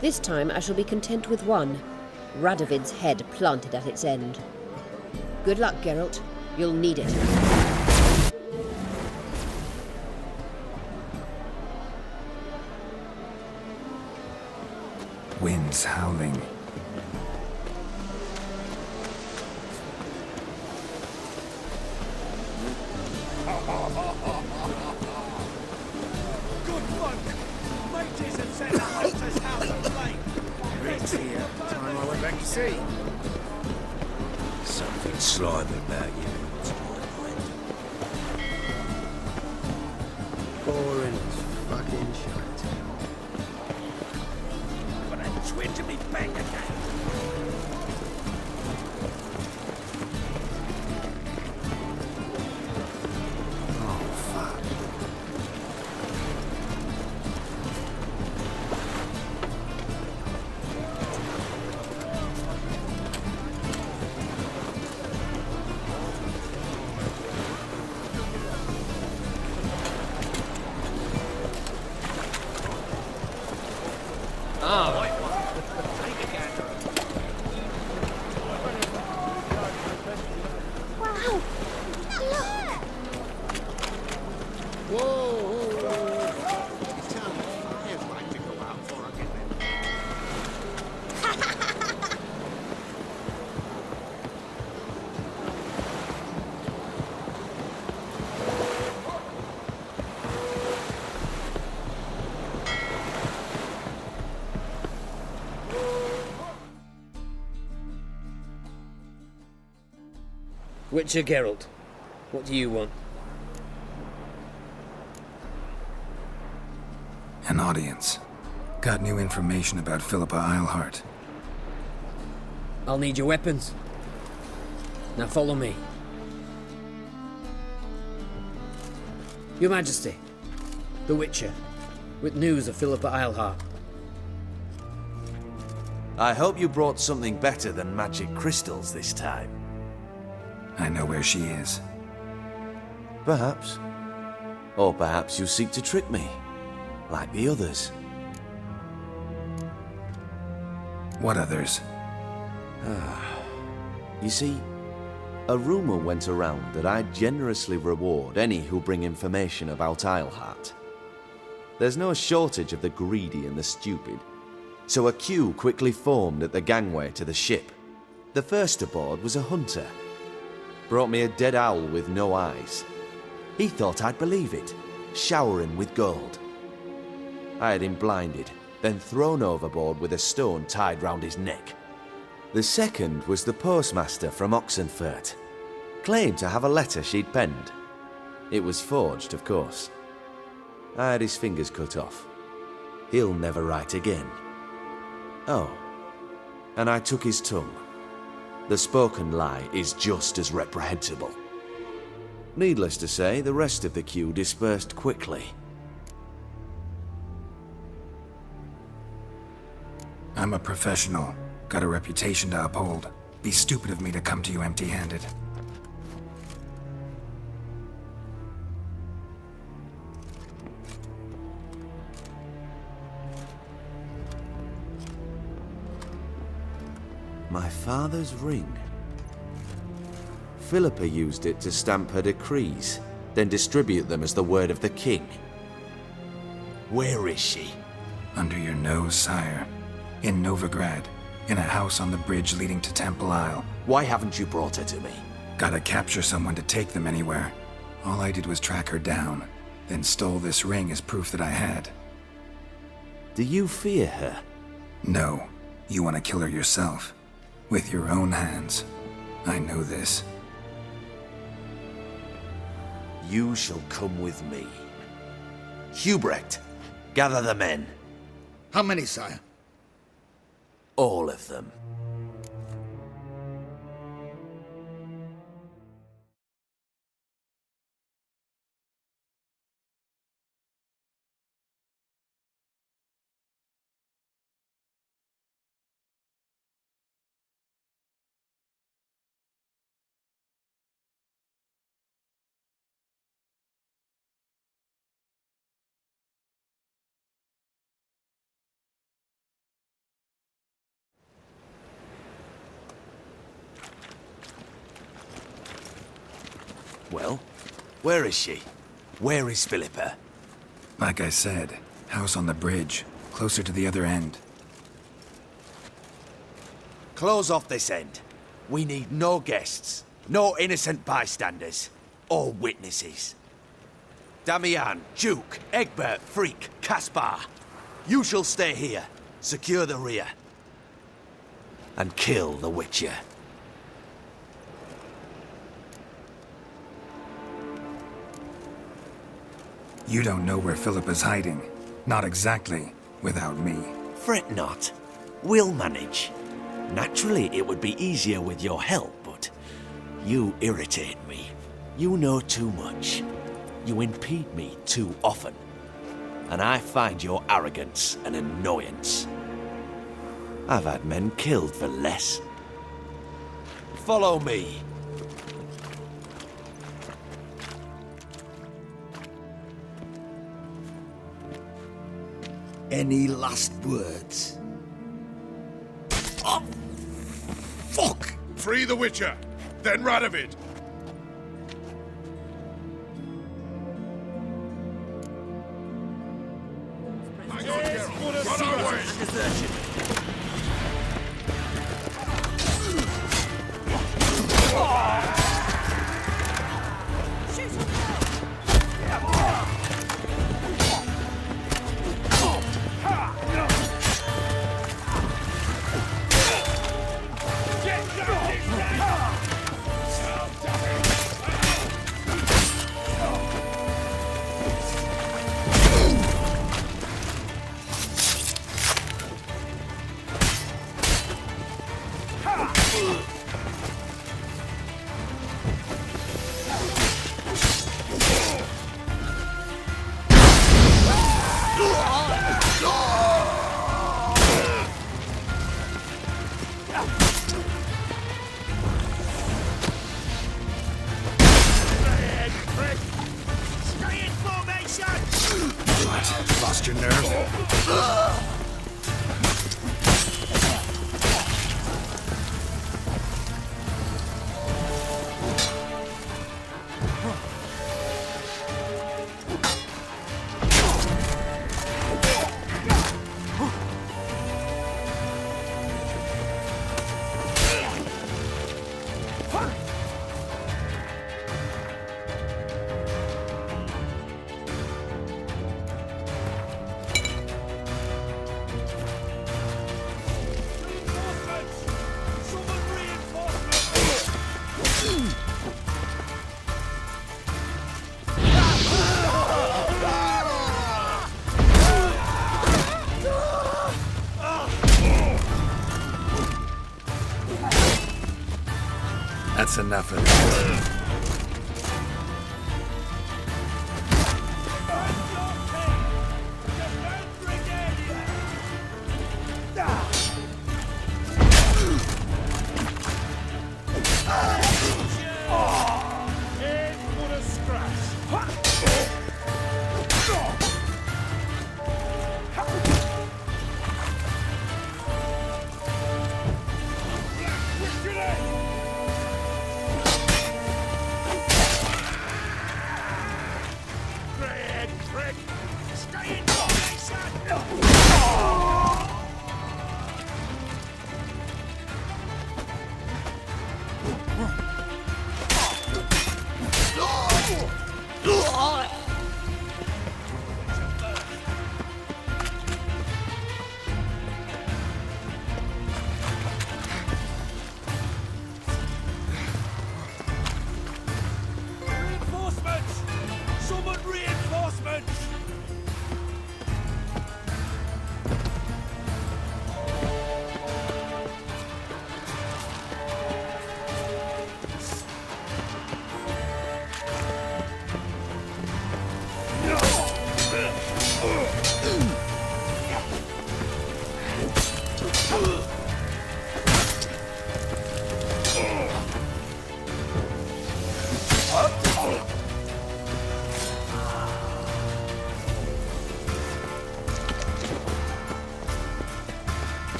This time I shall be content with one. Radovid's head planted at its end. Good luck, Geralt. You'll need it. Wind's howling. Good luck! Mages have set the hunter's house aflame! Rick's here. Time I went back to sea. Something slimy about you. Boring as fucking shite. But a twin to me bang again. Witcher Geralt, what do you want? An audience. Got new information about Philippa Eilhart. I'll need your weapons. Now follow me. Your Majesty, the Witcher, with news of Philippa Eilhart. I hope you brought something better than magic crystals this time. I know where she is. Perhaps. Or perhaps you seek to trick me, like the others. What others? You see, a rumor went around that I generously reward any who bring information about Eilhart. There's no shortage of the greedy and the stupid, so a queue quickly formed at the gangway to the ship. The first aboard was a hunter. Brought me a dead owl with no eyes. He thought I'd believe it, shower him with gold. I had him blinded, then thrown overboard with a stone tied round his neck. The second was the postmaster from Oxenfurt. Claimed to have a letter she'd penned. It was forged, of course. I had his fingers cut off. He'll never write again. Oh, and I took his tongue. The spoken lie is just as reprehensible. Needless to say, the rest of the queue dispersed quickly. I'm a professional. Got a reputation to uphold. Be stupid of me to come to you empty-handed. My father's ring. Philippa used it to stamp her decrees, then distribute them as the word of the king. Where is she? Under your nose, sire. In Novigrad. In a house on the bridge leading to Temple Isle. Why haven't you brought her to me? Gotta capture someone to take them anywhere. All I did was track her down, then stole this ring as proof that I had. Do you fear her? No. You want to kill her yourself. With your own hands. I know this. You shall come with me. Hubrecht, gather the men. How many, sire? All of them. Well, where is she? Where is Philippa? Like I said, house on the bridge, closer to the other end. Close off this end. We need no guests, no innocent bystanders, or witnesses. Damian, Duke, Egbert, Freak, Caspar. You shall stay here, secure the rear, and kill the Witcher. You don't know where Philippa's hiding. Not exactly, without me. Fret not. We'll manage. Naturally, it would be easier with your help, but you irritate me. You know too much. You impede me too often. And I find your arrogance an annoyance. I've had men killed for less. Follow me. Any last words? Oh, fuck! Free the Witcher, then Radovid. On our way! That's enough of this.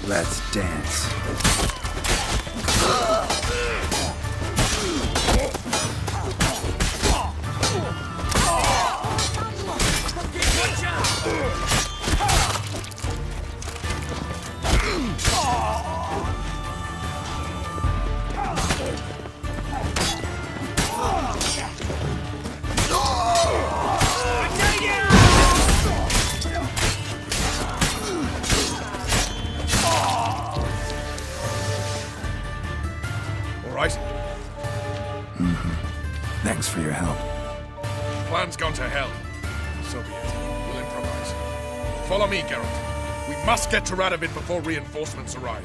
Let's dance. Thanks for your help. Plan's gone to hell. So be it. We'll improvise. Follow me, Geralt. We must get to Radovid before reinforcements arrive.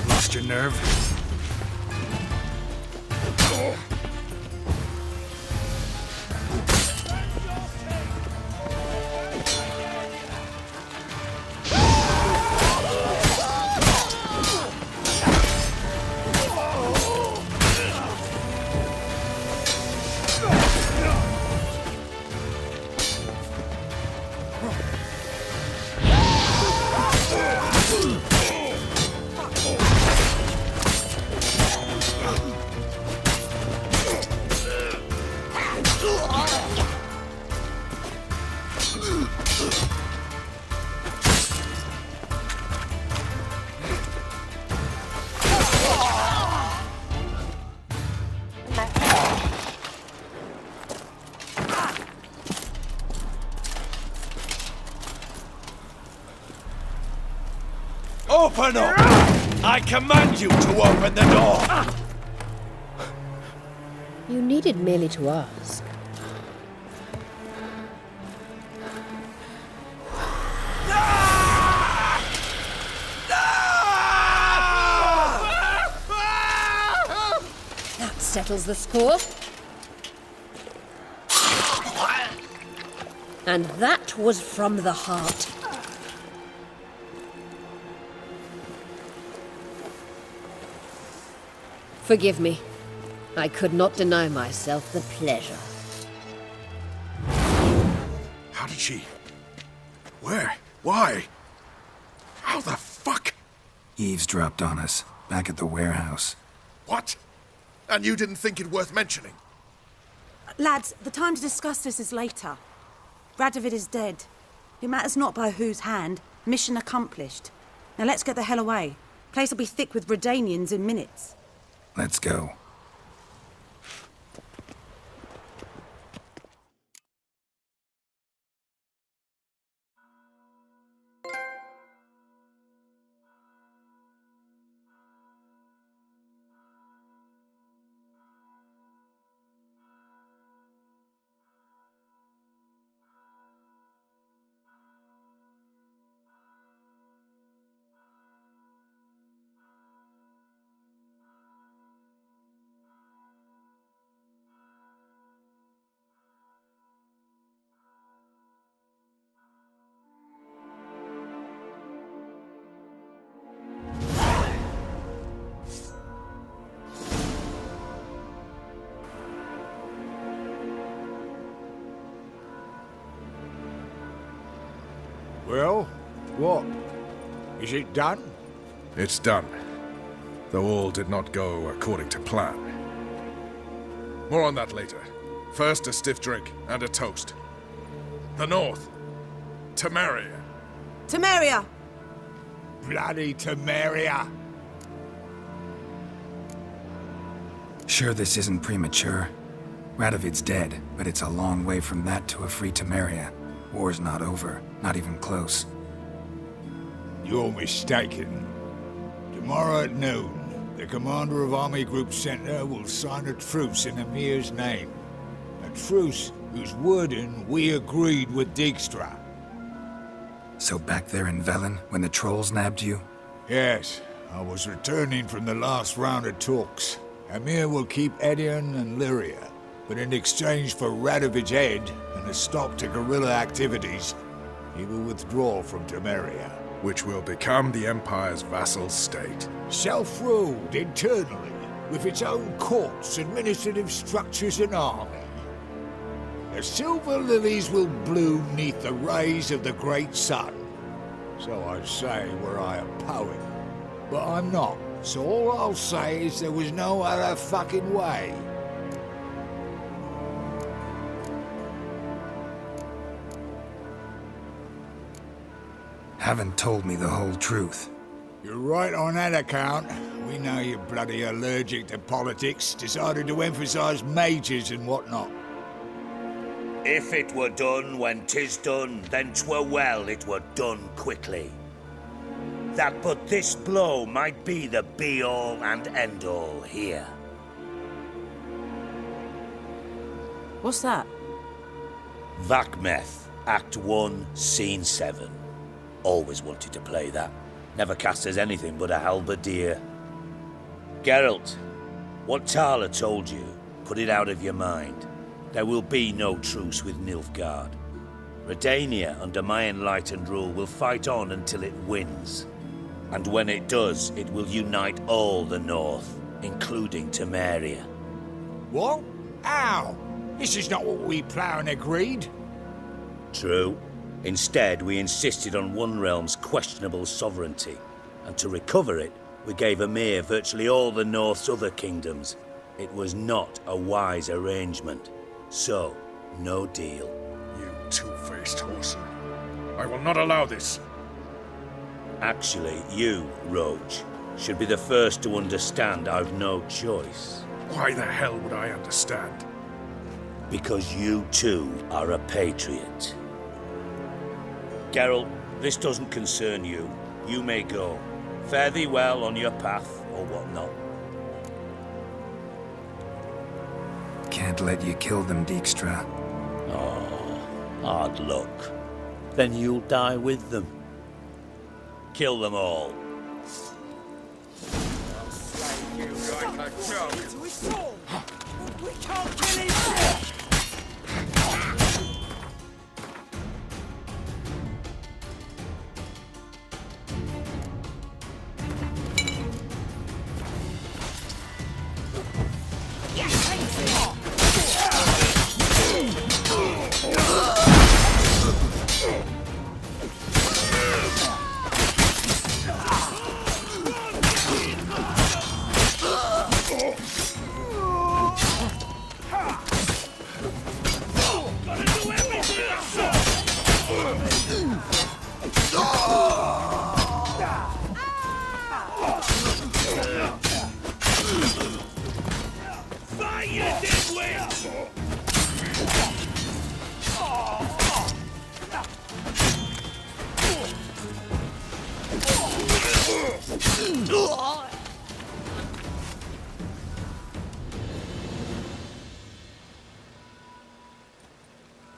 Lost your nerve? Open up! I command you to open the door! You needed merely to ask. That settles the score. And that was from the heart. Forgive me. I could not deny myself the pleasure. How did she... Where? Why? How the fuck? Eavesdropped on us, back at the warehouse. What? And you didn't think it worth mentioning? Lads, the time to discuss this is later. Radovid is dead. It matters not by whose hand. Mission accomplished. Now let's get the hell away. Place will be thick with Redanians in minutes. Let's go. Well, what? Is it done? It's done. Though all did not go according to plan. More on that later. First, a stiff drink and a toast. The North. Temeria. Temeria! Bloody Temeria! Sure this isn't premature. Radovid's dead, but it's a long way from that to a free Temeria. War's not over, not even close. You're mistaken. Tomorrow at noon, the commander of Army Group Center will sign a truce in Emir's name. A truce whose wording we agreed with Dijkstra. So back there in Velen, when the trolls nabbed you? Yes, I was returning from the last round of talks. Emir will keep Edion and Lyria, but in exchange for Radovid's head and a stop to guerrilla activities, he will withdraw from Temeria. Which will become the Empire's vassal state. Self-ruled internally, with its own courts, administrative structures and army. The silver lilies will bloom neath the rays of the great sun. So I say were I a poet. But I'm not, so all I'll say is there was no other fucking way. Haven't told me the whole truth. You're right on that account. We know you're bloody allergic to politics, decided to emphasize majors and whatnot. If it were done when 'tis done, then 'twere well it were done quickly. That but this blow might be the be-all and end-all here. What's that? Vakmeth, Act 1, Scene 7. Always wanted to play that. Never cast as anything but a halberdier. Geralt, what Tala told you, put it out of your mind. There will be no truce with Nilfgaard. Redania, under my enlightened rule, will fight on until it wins. And when it does, it will unite all the North, including Temeria. What? How? This is not what we planned and agreed. True. Instead, we insisted on one realm's questionable sovereignty, and to recover it, we gave Emir virtually all the North's other kingdoms. It was not a wise arrangement. So, no deal. You two-faced whoreson. I will not allow this. Actually, you, Roach, should be the first to understand I've no choice. Why the hell would I understand? Because you too are a patriot. Geralt, this doesn't concern you. You may go. Fare thee well on your path, or whatnot. Can't let you kill them, Dijkstra. Oh, hard luck. Then you'll die with them. Kill them all. I'll slay you like a dog. We can't kill him!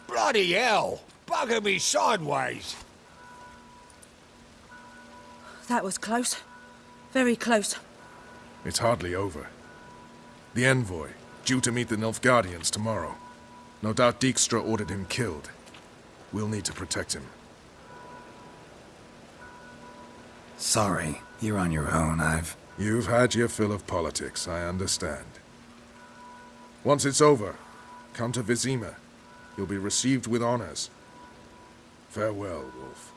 Bloody hell! Bugger me sideways! That was close. Very close. It's hardly over. The envoy, due to meet the Nilfgaardians tomorrow. No doubt Dijkstra ordered him killed. We'll need to protect him. Sorry, you're on your own. You've had your fill of politics, I understand. Once it's over, come to Vizima. You'll be received with honors. Farewell, Wolf.